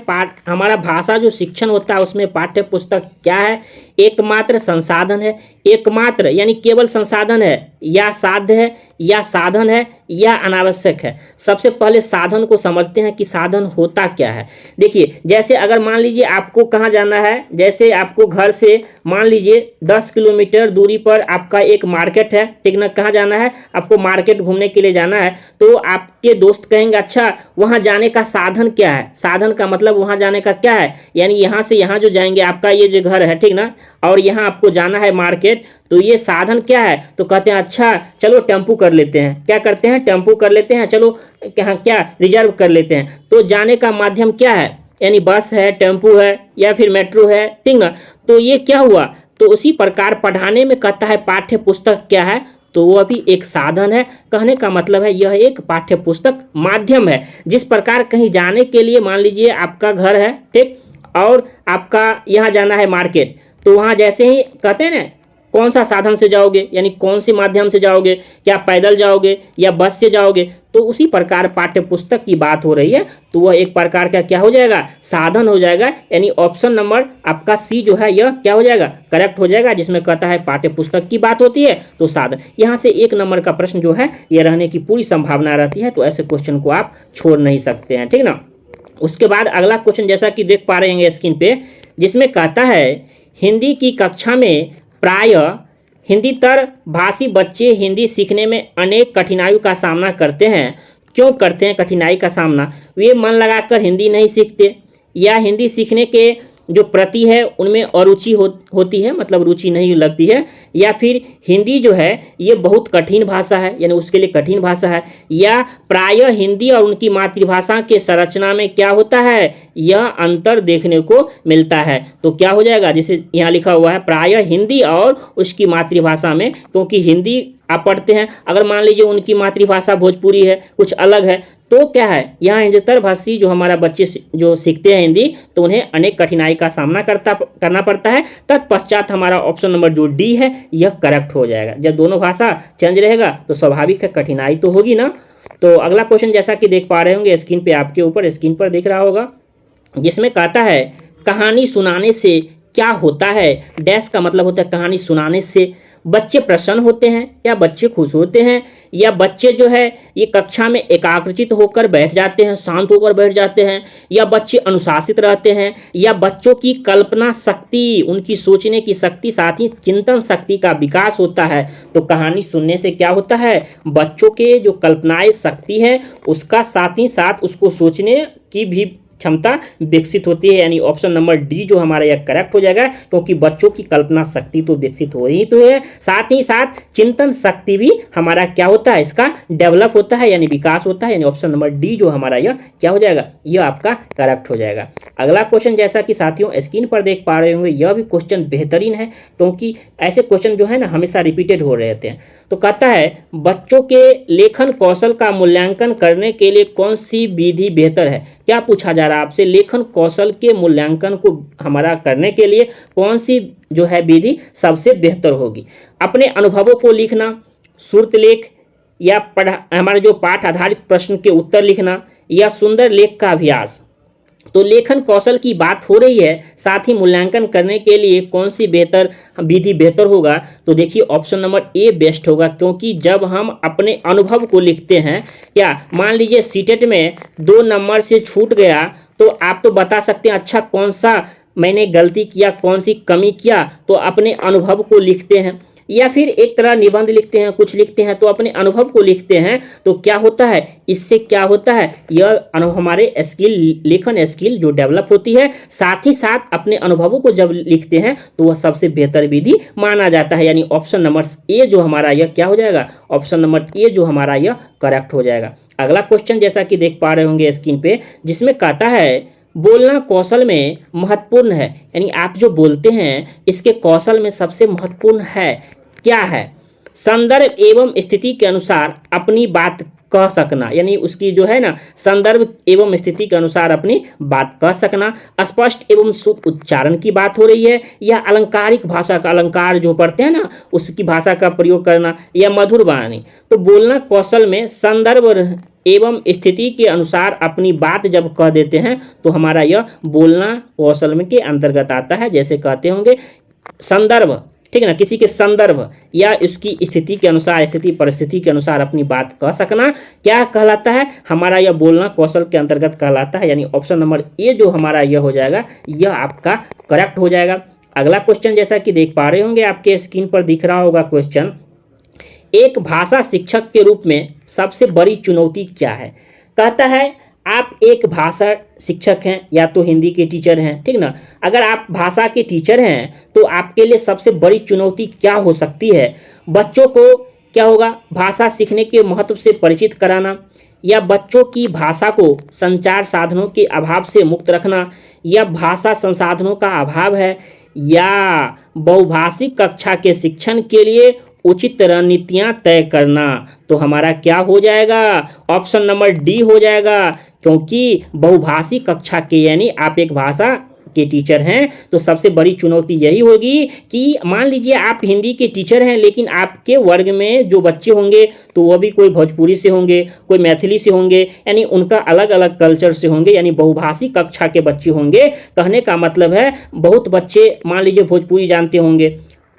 हमारा भाषा जो शिक्षण होता है उसमें पाठ्य पुस्तक क्या है, एकमात्र संसाधन है, एकमात्र यानी केवल संसाधन है, या साध्य है, या साधन है, या अनावश्यक है। सबसे पहले साधन को समझते हैं कि साधन होता क्या है। देखिए, जैसे अगर मान लीजिए आपको कहाँ जाना है, जैसे आपको घर से मान लीजिए 10 किलोमीटर दूरी पर आपका एक मार्केट है, ठीक ना, कहाँ जाना है, आपको मार्केट घूमने के लिए जाना है। तो आपके दोस्त कहेंगे अच्छा वहाँ जाने का साधन क्या है, साधन का मतलब वहाँ जाने का क्या है, यानी यहाँ से यहाँ जो जाएंगे, आपका ये जो घर है, ठीक ना, और यहाँ आपको जाना है मार्केट, तो ये साधन क्या है। तो कहते हैं अच्छा चलो टेम्पू कर लेते हैं, क्या करते हैं, टेम्पू कर लेते हैं, चलो क्या रिजर्व कर लेते हैं। तो जाने का माध्यम क्या है, यानी बस है, टेम्पू है, या फिर मेट्रो है, ठीक ना। तो ये क्या हुआ, तो उसी प्रकार पढ़ाने में कहता है पाठ्य पुस्तक क्या है, तो वह भी एक साधन है। कहने का मतलब है यह एक पाठ्य पुस्तक माध्यम है। जिस प्रकार कहीं जाने के लिए मान लीजिए आपका घर है, ठीक, और आपका यहाँ जाना है मार्केट, तो वहाँ जैसे ही कहते हैं ना कौन सा साधन से जाओगे, यानी कौन सी माध्यम से जाओगे, क्या पैदल जाओगे या बस से जाओगे, तो उसी प्रकार पाठ्य पुस्तक की बात हो रही है, तो वह एक प्रकार का क्या हो जाएगा, साधन हो जाएगा। यानी ऑप्शन नंबर आपका सी जो है यह क्या हो जाएगा, करेक्ट हो जाएगा, जिसमें कहता है पाठ्य पुस्तक की बात होती है तो साधन। यहाँ से 1 नंबर का प्रश्न जो है यह रहने की पूरी संभावना रहती है, तो ऐसे क्वेश्चन को आप छोड़ नहीं सकते हैं, ठीक ना। उसके बाद अगला क्वेश्चन जैसा कि देख पा रहे हैं स्क्रीन पे, जिसमें कहता है हिंदी की कक्षा में प्राय हिंदीतर भाषी बच्चे हिंदी सीखने में अनेक कठिनाइयों का सामना करते हैं। क्यों करते हैं कठिनाई का सामना, वे मन लगाकर हिंदी नहीं सीखते, या हिंदी सीखने के जो प्रति है उनमें अरुचि होती है, मतलब रुचि नहीं लगती है, या फिर हिंदी जो है ये बहुत कठिन भाषा है, यानी उसके लिए कठिन भाषा है, या प्रायः हिंदी और उनकी मातृभाषा के संरचना में क्या होता है, यह अंतर देखने को मिलता है। तो क्या हो जाएगा, जैसे यहाँ लिखा हुआ है प्रायः हिंदी और उसकी मातृभाषा में, क्योंकि हिंदी आप पढ़ते हैं, अगर मान लीजिए उनकी मातृभाषा भोजपुरी है, कुछ अलग है, तो क्या है यहाँ हिंदीतर भाषी जो हमारा बच्चे जो सीखते हैं हिंदी, तो उन्हें अनेक कठिनाई का सामना करना पड़ता है। तत्पश्चात हमारा ऑप्शन नंबर जो डी है यह करेक्ट हो जाएगा। जब दोनों भाषा चेंज रहेगा तो स्वाभाविक है कठिनाई तो होगी ना। तो अगला क्वेश्चन जैसा कि देख पा रहे होंगे स्क्रीन पे, आपके ऊपर स्क्रीन पर दिख रहा होगा, जिसमें कहता है कहानी सुनाने से क्या होता है। डैश का मतलब होता है कहानी सुनाने से, बच्चे प्रसन्न होते हैं या बच्चे खुश होते हैं, या बच्चे जो है ये कक्षा में एकाग्रचित होकर बैठ जाते हैं, शांत होकर बैठ जाते हैं, या बच्चे अनुशासित रहते हैं, या बच्चों की कल्पना शक्ति, उनकी सोचने की शक्ति, साथ ही चिंतन शक्ति का विकास होता है। तो कहानी सुनने से क्या होता है, बच्चों के जो कल्पनाएं शक्ति है उसका साथ ही साथ उसको सोचने की भी क्षमता विकसित होती है। यानी ऑप्शन नंबर डी जो हमारा यह करेक्ट हो जाएगा, क्योंकि बच्चों की कल्पना शक्ति तो विकसित हो ही तो है, साथ ही साथ चिंतन शक्ति भी हमारा क्या होता है, इसका डेवलप होता है यानी विकास होता है। यानी ऑप्शन नंबर डी जो हमारा यह क्या हो जाएगा, यह आपका करेक्ट हो जाएगा। अगला क्वेश्चन जैसा कि साथियों स्क्रीन पर देख पा रहे होंगे, यह भी क्वेश्चन बेहतरीन है क्योंकि ऐसे क्वेश्चन जो है ना हमेशा रिपीटेड हो रहे हैं। तो कहता है बच्चों के लेखन कौशल का मूल्यांकन करने के लिए कौन सी विधि बेहतर है। क्या पूछा जा रहा है आपसे, लेखन कौशल के मूल्यांकन को हमारा करने के लिए कौन सी जो है विधि सबसे बेहतर होगी। अपने अनुभवों को लिखना, श्रुत लेख, या हमारे जो पाठ आधारित प्रश्न के उत्तर लिखना, या सुंदर लेख का अभ्यास। तो लेखन कौशल की बात हो रही है, साथ ही मूल्यांकन करने के लिए कौन सी बेहतर विधि बेहतर होगा। तो देखिए ऑप्शन नंबर ए बेस्ट होगा, क्योंकि जब हम अपने अनुभव को लिखते हैं, क्या मान लीजिए सीटेट में 2 नंबर से छूट गया तो आप तो बता सकते हैं अच्छा कौन सा मैंने गलती किया, कौन सी कमी किया, तो अपने अनुभव को लिखते हैं, या फिर एक तरह निबंध लिखते हैं, कुछ लिखते हैं तो अपने अनुभव को लिखते हैं। तो क्या होता है, इससे क्या होता है, यह हमारे स्किल, लेखन स्किल जो डेवलप होती है, साथ ही साथ अपने अनुभवों को जब लिखते हैं तो वह सबसे बेहतर विधि माना जाता है। यानी ऑप्शन नंबर ए जो हमारा यह क्या हो जाएगा, ऑप्शन नंबर ए जो हमारा यह करेक्ट हो जाएगा। अगला क्वेश्चन जैसा कि देख पा रहे होंगे स्क्रीन पे, जिसमें कहता है बोलना कौशल में महत्वपूर्ण है, यानी आप जो बोलते हैं इसके कौशल में सबसे महत्वपूर्ण है क्या है। संदर्भ एवं स्थिति के अनुसार अपनी बात कह सकना, यानी उसकी जो है ना संदर्भ एवं स्थिति के अनुसार अपनी बात कह सकना। स्पष्ट एवं शुद्ध उच्चारण की बात हो रही है, या अलंकारिक भाषा का, अलंकार जो पढ़ते हैं ना उसकी भाषा का प्रयोग करना, या मधुर वाणी। तो बोलना कौशल में संदर्भ एवं स्थिति के अनुसार अपनी बात जब कह देते हैं तो हमारा यह बोलना कौशल में के अंतर्गत आता है। जैसे कहते होंगे संदर्भ, ठीक है ना, किसी के संदर्भ या उसकी स्थिति के अनुसार, स्थिति परिस्थिति के अनुसार अपनी बात कह सकना क्या कहलाता है, हमारा यह बोलना कौशल के अंतर्गत कहलाता है। यानी ऑप्शन नंबर ए जो हमारा यह हो जाएगा, यह आपका करेक्ट हो जाएगा। अगला क्वेश्चन जैसा कि देख पा रहे होंगे, आपके स्क्रीन पर दिख रहा होगा क्वेश्चन, एक भाषा शिक्षक के रूप में सबसे बड़ी चुनौती क्या है। कहता है आप एक भाषा शिक्षक हैं या तो हिंदी के टीचर हैं, ठीक ना, अगर आप भाषा के टीचर हैं तो आपके लिए सबसे बड़ी चुनौती क्या हो सकती है। बच्चों को क्या होगा, भाषा सीखने के महत्व से परिचित कराना, या बच्चों की भाषा को संचार साधनों के अभाव से मुक्त रखना, या भाषा संसाधनों का अभाव है, या बहुभाषिक कक्षा के शिक्षण के लिए उचित रणनीतियां तय करना। तो हमारा क्या हो जाएगा, ऑप्शन नंबर डी हो जाएगा, क्योंकि बहुभाषिक कक्षा के यानी आप एक भाषा के टीचर हैं तो सबसे बड़ी चुनौती यही होगी कि मान लीजिए आप हिंदी के टीचर हैं लेकिन आपके वर्ग में जो बच्चे होंगे तो वो भी कोई भोजपुरी से होंगे, कोई मैथिली से होंगे, यानी उनका अलग अलग कल्चर से होंगे, यानी बहुभाषिक कक्षा के बच्चे होंगे। कहने का मतलब है बहुत बच्चे मान लीजिए भोजपुरी जानते होंगे,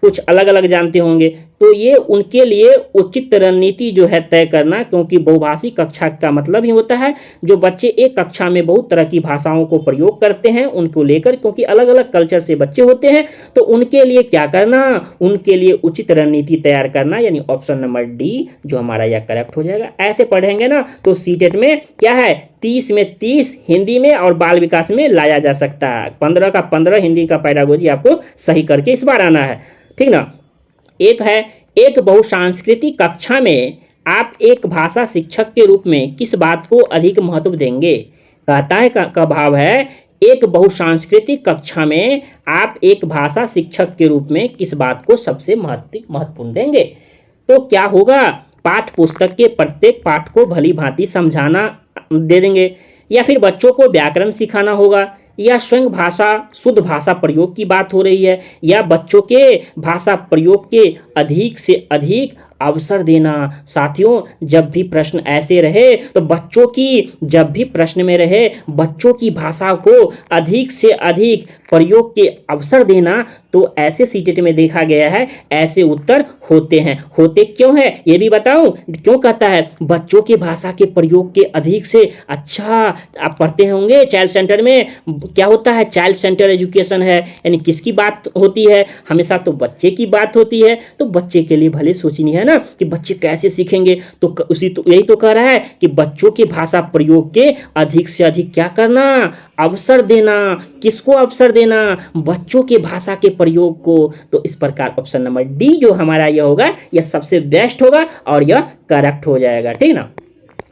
कुछ अलग अलग जानते होंगे, तो ये उनके लिए उचित रणनीति जो है तय करना, क्योंकि बहुभाषिक कक्षा का मतलब ही होता है जो बच्चे एक कक्षा में बहुत तरह की भाषाओं को प्रयोग करते हैं उनको लेकर, क्योंकि अलग अलग कल्चर से बच्चे होते हैं तो उनके लिए क्या करना, उनके लिए उचित रणनीति तैयार करना। यानी ऑप्शन नंबर डी जो हमारा यह करेक्ट हो जाएगा। ऐसे पढ़ेंगे ना तो सीटेट में क्या है 30 में 30 हिंदी में और बाल विकास में लाया जा सकता है। 15 का 15 हिंदी का पैडागोजी आपको सही करके इस बार आना है, ठीक ना। एक है एक बहुसांस्कृतिक कक्षा में आप एक भाषा शिक्षक के रूप में किस बात को अधिक महत्व देंगे। कहता है का भाव है एक बहुसांस्कृतिक कक्षा में आप एक भाषा शिक्षक के रूप में किस बात को सबसे महत्वपूर्ण देंगे। तो क्या होगा, पाठ्य पुस्तक के प्रत्येक पाठ को भली भांति समझाना दे देंगे, या फिर बच्चों को व्याकरण सिखाना होगा, या स्वयं भाषा शुद्ध भाषा प्रयोग की बात हो रही है, या बच्चों के भाषा प्रयोग के अधिक से अधिक अवसर देना। साथियों, जब भी प्रश्न ऐसे रहे तो बच्चों की जब भी प्रश्न में रहे बच्चों की भाषा को अधिक से अधिक प्रयोग के अवसर देना। तो ऐसे सीटेट में देखा गया है ऐसे उत्तर होते हैं। होते क्यों है ये भी बताऊं, क्यों कहता है बच्चों की भाषा के प्रयोग के अधिक से। अच्छा, आप पढ़ते होंगे चाइल्ड सेंटर में क्या होता है, चाइल्ड सेंटर एजुकेशन है, यानी किसकी बात होती है, हमेशा तो बच्चे की बात होती है। तो बच्चे के लिए भले सोचनी है ना कि बच्चे कैसे सीखेंगे, तो उसी तो यही तो कह रहा है कि बच्चों की भाषा प्रयोग के अधिक से अधिक क्या करना, अवसर देना। किसको अवसर देना, बच्चों के भाषा के प्रयोग को। तो इस प्रकार ऑप्शन नंबर डी जो हमारा यह होगा यह सबसे बेस्ट होगा और यह करेक्ट हो जाएगा। ठीक ना।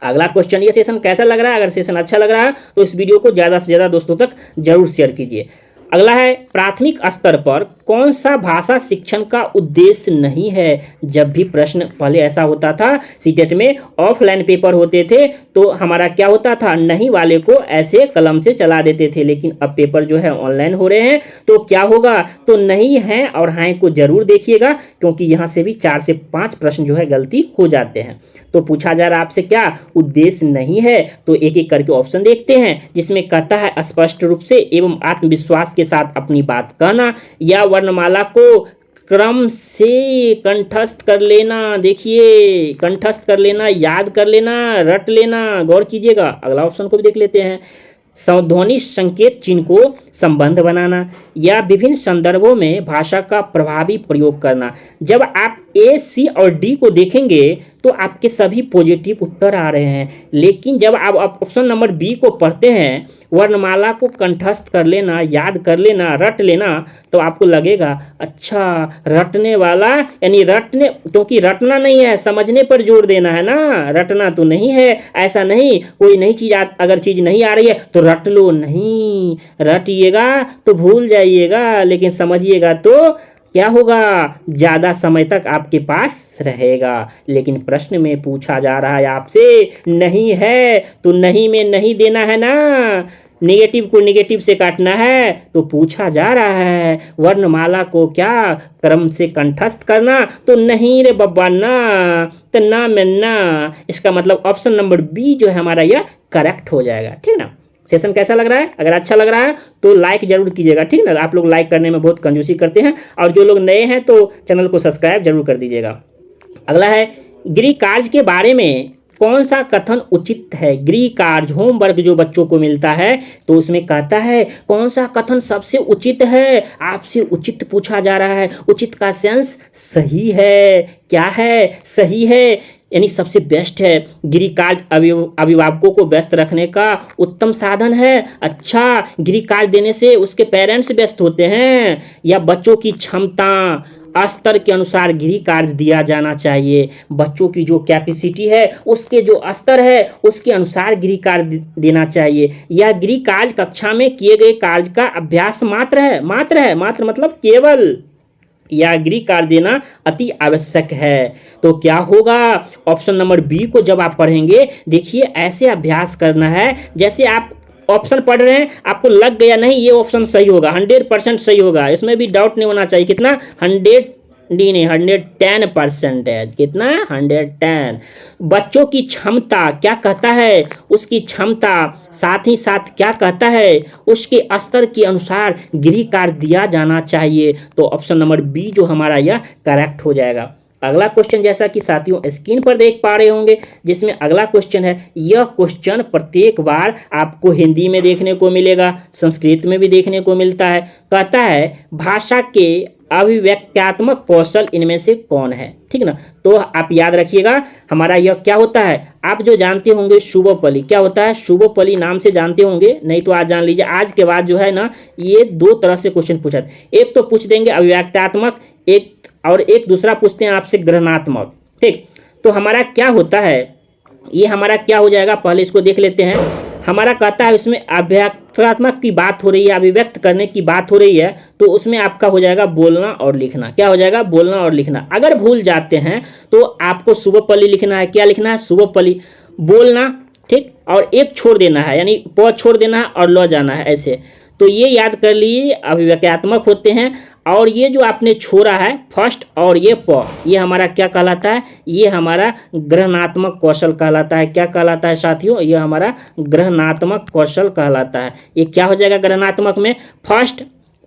अगला क्वेश्चन, ये सेशन कैसा लग रहा है, अगर सेशन अच्छा लग रहा है तो इस वीडियो को ज़्यादा से ज़्यादा दोस्तों तक जरूर शेयर कीजिए। अगला है, प्राथमिक स्तर पर कौन सा भाषा शिक्षण का उद्देश्य नहीं है। जब भी प्रश्न पहले ऐसा होता था सीटेट में, ऑफलाइन पेपर होते थे तो हमारा क्या होता था, नहीं वाले को ऐसे कलम से चला देते थे, लेकिन अब पेपर जो है ऑनलाइन हो रहे हैं तो क्या होगा, तो नहीं है और हाँ को जरूर देखिएगा, क्योंकि यहाँ से भी 4 से 5 प्रश्न जो है गलती हो जाते हैं। तो पूछा जा रहा है आपसे क्या उद्देश्य नहीं है, तो एक एक करके ऑप्शन देखते हैं, जिसमें कहता है स्पष्ट रूप से एवं आत्मविश्वास के साथ अपनी बात कहना, या वर्णमाला को क्रम से कंठस्थ कर लेना। देखिए, कंठस्थ कर लेना, याद कर लेना, रट लेना, गौर कीजिएगा। अगला ऑप्शन को भी देख लेते हैं, ध्वनि संकेत चिन्ह को संबंध बनाना, या विभिन्न संदर्भों में भाषा का प्रभावी प्रयोग करना। जब आप ए, सी और डी को देखेंगे तो आपके सभी पॉजिटिव उत्तर आ रहे हैं, लेकिन जब आप ऑप्शन नंबर बी को पढ़ते हैं, वर्णमाला को कंठस्थ कर लेना, याद कर लेना, रट लेना, तो आपको लगेगा अच्छा रटने वाला, यानी रटने, क्योंकि रटना नहीं है, समझने पर जोर देना है ना, रटना तो नहीं है। ऐसा नहीं कोई नई चीज अगर चीज नहीं आ रही है तो रट लो, नहीं, रटिएगा तो भूल जाइएगा, लेकिन समझिएगा तो क्या होगा, ज़्यादा समय तक आपके पास रहेगा। लेकिन प्रश्न में पूछा जा रहा है आपसे नहीं है, तो नहीं में नहीं देना है ना, नेगेटिव को नेगेटिव से काटना है। तो पूछा जा रहा है वर्णमाला को क्या क्रम से कंठस्थ करना, तो नहीं रे बब्बा ना, तो ना में ना। इसका मतलब ऑप्शन नंबर बी जो है हमारा यह करेक्ट हो जाएगा। ठीक ना। सेशन कैसा लग रहा है, अगर अच्छा लग रहा है तो लाइक जरूर कीजिएगा। ठीक ना, आप लोग लाइक करने में बहुत कंजूसी करते हैं, और जो लोग नए हैं तो चैनल को सब्सक्राइब जरूर कर दीजिएगा। अगला है, गृह कार्य के बारे में कौन सा कथन उचित है। गृह कार्य होमवर्क जो बच्चों को मिलता है तो उसमें कहता है कौन सा कथन सबसे उचित है। आपसे उचित पूछा जा रहा है, उचित का सेंस सही है, क्या है, सही है, यानी सबसे बेस्ट है। गृह कार्य अभिभावकों को व्यस्त रखने का उत्तम साधन है। अच्छा, गृह कार्य देने से उसके पेरेंट्स व्यस्त होते हैं, या बच्चों की क्षमता स्तर के अनुसार गृह कार्य दिया जाना चाहिए। बच्चों की जो कैपेसिटी है, उसके जो स्तर है, उसके अनुसार गृह कार्य देना चाहिए। या गृह कार्य कक्षा में किए गए कार्य का अभ्यास मात्र है, मात्र मतलब केवल, या गृह कार्य देना अति आवश्यक है। तो क्या होगा, ऑप्शन नंबर बी को जब आप पढ़ेंगे, देखिए ऐसे अभ्यास करना है जैसे आप ऑप्शन पढ़ रहे हैं, आपको लग गया नहीं ये ऑप्शन सही होगा, 100% सही होगा, इसमें भी डाउट नहीं होना चाहिए। कितना, 110% है। कितना, 110। बच्चों की क्षमता क्या कहता है, उसकी क्षमता, साथ ही साथ क्या कहता है, उसके स्तर के अनुसार गृह कार्य दिया जाना चाहिए। तो ऑप्शन नंबर बी जो हमारा यह करेक्ट हो जाएगा। अगला क्वेश्चन जैसा कि साथियों स्क्रीन पर देख पा रहे होंगे, जिसमें अगला क्वेश्चन है, यह क्वेश्चन प्रत्येक बार आपको हिंदी में देखने को मिलेगा, संस्कृत में भी देखने को मिलता है। कहता है भाषा के अभिव्यक्त्यात्मक कौशल इनमें से कौन है। ठीक ना। तो आप याद रखिएगा हमारा यह क्या होता है, आप जो जानते होंगे शुभोपली, क्या होता है, शुभोपली नाम से जानते होंगे, नहीं तो आज जान लीजिए। आज के बाद जो है ना, ये 2 तरह से क्वेश्चन पूछा, एक तो पूछ देंगे अभिव्यक्त्यात्मक, एक दूसरा पूछते हैं आपसे ग्रहणात्मक। ठीक, तो हमारा क्या होता है, ये हमारा क्या हो जाएगा, पहले इसको देख लेते हैं। हमारा कहता है इसमें अभिव्यक्त्यात्मक की बात हो रही है, अभिव्यक्त करने की बात हो रही है, तो उसमें आपका हो जाएगा बोलना और लिखना। क्या हो जाएगा, बोलना और लिखना। अगर भूल जाते हैं तो आपको शुभोपली लिखना है। क्या लिखना है, शुभोपली, बोलना, ठीक, और एक छोड़ देना है, यानी प छोड़ देना है और ल जाना है, ऐसे। तो ये याद कर लीजिए, अभिव्यक्त्यात्मक होते हैं। और ये जो आपने छोड़ा है फर्स्ट और ये प, ये हमारा क्या कहलाता है, ये हमारा ग्रहणात्मक कौशल कहलाता है। क्या कहलाता है साथियों, ये हमारा ग्रहणात्मक कौशल कहलाता है। ये क्या हो जाएगा ग्रहणात्मक में, फर्स्ट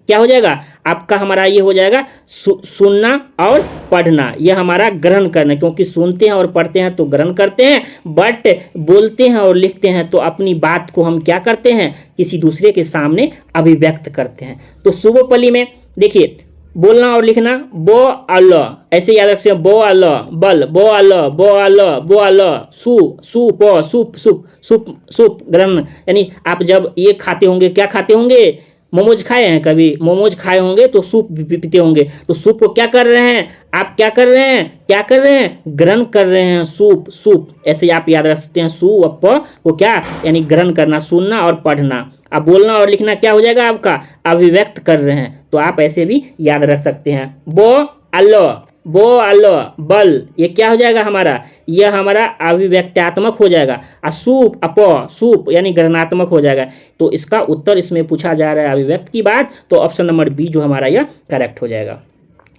क्या हो जाएगा आपका, हमारा ये हो जाएगा सुनना और पढ़ना, ये हमारा ग्रहण करना, क्योंकि सुनते हैं और पढ़ते हैं तो ग्रहण करते हैं, बट बोलते हैं और लिखते हैं तो अपनी बात को हम क्या करते हैं, किसी दूसरे के सामने अभिव्यक्त करते हैं। तो शुभोपली में देखिए बोलना और लिखना, बो अल, ऐसे याद रखिए, बो अल बल, बो अल बो अल बो अल, सु सु प सुप सुप सुप सुप ग्रहण, यानी आप जब ये खाते होंगे, क्या खाते होंगे, मोमोज खाए हैं कभी, मोमोज खाए होंगे तो सूप पीते होंगे, तो सूप को क्या कर रहे हैं आप, क्या कर रहे हैं, क्या कर रहे हैं, ग्रहण कर रहे हैं, सूप सूप, ऐसे आप याद रख सकते हैं। सु व प को क्या, यानी ग्रहण करना, सुनना और पढ़ना। अब बोलना और लिखना क्या हो जाएगा आपका, अभिव्यक्त कर रहे हैं, तो आप ऐसे भी याद रख सकते हैं। बो अल्लो, बो अल्लो बल, ये क्या हो जाएगा हमारा, यह हमारा अभिव्यक्त्यात्मक हो जाएगा। सूप अप, सूप यानी ग्रहणात्मक हो जाएगा। तो इसका उत्तर इसमें पूछा जा रहा है अभिव्यक्त की बात, तो ऑप्शन नंबर बी जो हमारा यह करेक्ट हो जाएगा।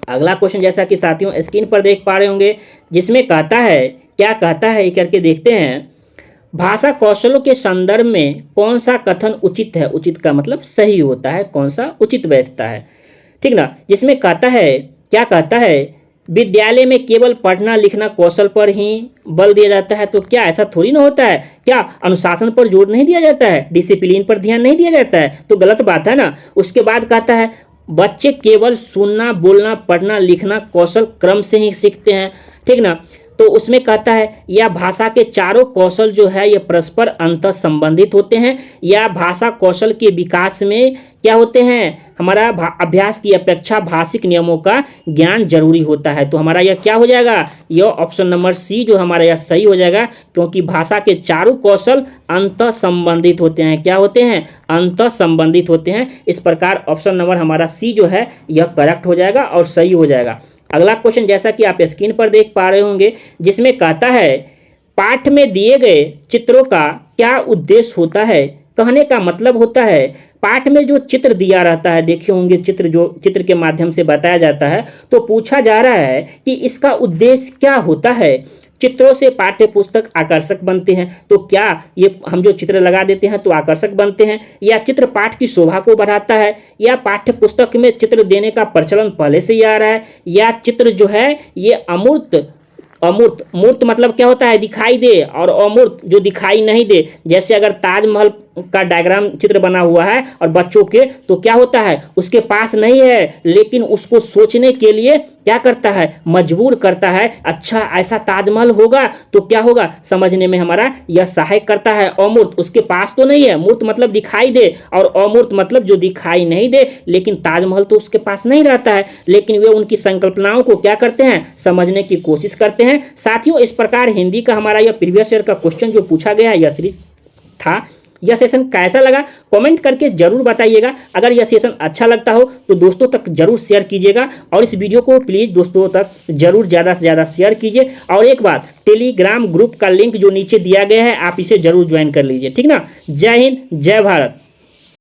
अगला क्वेश्चन जैसा कि साथियों स्क्रीन पर देख पा रहे होंगे, जिसमें कहता है, क्या कहता है करके देखते हैं, भाषा कौशलों के संदर्भ में कौन सा कथन उचित है, उचित का मतलब सही होता है, कौन सा उचित बैठता है, ठीक ना। जिसमें कहता है, क्या कहता है, विद्यालय में केवल पढ़ना लिखना कौशल पर ही बल दिया जाता है, तो क्या ऐसा थोड़ी ना होता है, क्या अनुशासन पर जोर नहीं दिया जाता है, डिसिप्लिन पर ध्यान नहीं दिया जाता है, तो गलत बात है ना। उसके बाद कहता है बच्चे केवल सुनना बोलना पढ़ना लिखना कौशल क्रम से ही सीखते हैं, ठीक ना। तो उसमें कहता है यह भाषा के चारों कौशल जो है ये परस्पर अंतर संबंधित होते हैं, या भाषा कौशल के विकास में क्या होते हैं, हमारा अभ्यास की अपेक्षा भाषिक नियमों का ज्ञान जरूरी होता है। तो हमारा यह क्या हो जाएगा, यह ऑप्शन नंबर सी जो हमारा यह सही हो जाएगा, क्योंकि भाषा के चारों कौशल अंतर संबंधित होते हैं, क्या होते हैं, अंतर संबंधित होते हैं। इस प्रकार ऑप्शन नंबर हमारा सी जो है यह करेक्ट हो जाएगा और सही हो जाएगा। अगला क्वेश्चन जैसा कि आप स्क्रीन पर देख पा रहे होंगे, जिसमें कहता है पाठ में दिए गए चित्रों का क्या उद्देश्य होता है, कहने का मतलब होता है पाठ में जो चित्र दिया रहता है, देखे होंगे चित्र, जो चित्र के माध्यम से बताया जाता है, तो पूछा जा रहा है कि इसका उद्देश्य क्या होता है। चित्रों से पाठ्य पुस्तक आकर्षक बनते हैं, तो क्या ये हम जो चित्र लगा देते हैं तो आकर्षक बनते हैं, या चित्र पाठ की शोभा को बढ़ाता है, या पाठ्य पुस्तक में चित्र देने का प्रचलन पहले से ही आ रहा है, या चित्र जो है ये अमूर्त, अमूर्त मूर्त मतलब क्या होता है, दिखाई दे, और अमूर्त जो दिखाई नहीं दे, जैसे अगर ताजमहल का डायग्राम चित्र बना हुआ है और बच्चों के, तो क्या होता है उसके पास नहीं है, लेकिन उसको सोचने के लिए क्या करता है, मजबूर करता है, अच्छा ऐसा ताजमहल होगा तो क्या होगा, समझने में हमारा यह सहायक करता है। अमूर्त उसके पास तो नहीं है, मूर्त मतलब दिखाई दे, और अमूर्त मतलब जो दिखाई नहीं दे, लेकिन ताजमहल तो उसके पास नहीं रहता है, लेकिन वे उनकी संकल्पनाओं को क्या करते हैं, समझने की कोशिश करते हैं। साथियों इस प्रकार हिंदी का हमारा यह प्रीवियस ईयर का क्वेश्चन जो पूछा गया यह सीरीज था। यह सेशन कैसा लगा कमेंट करके जरूर बताइएगा। अगर यह सेशन अच्छा लगता हो तो दोस्तों तक जरूर शेयर कीजिएगा, और इस वीडियो को प्लीज़ दोस्तों तक जरूर ज़्यादा से ज़्यादा शेयर कीजिए। और एक बात, टेलीग्राम ग्रुप का लिंक जो नीचे दिया गया है आप इसे जरूर ज्वाइन कर लीजिए, ठीक ना। जय हिंद जय भारत।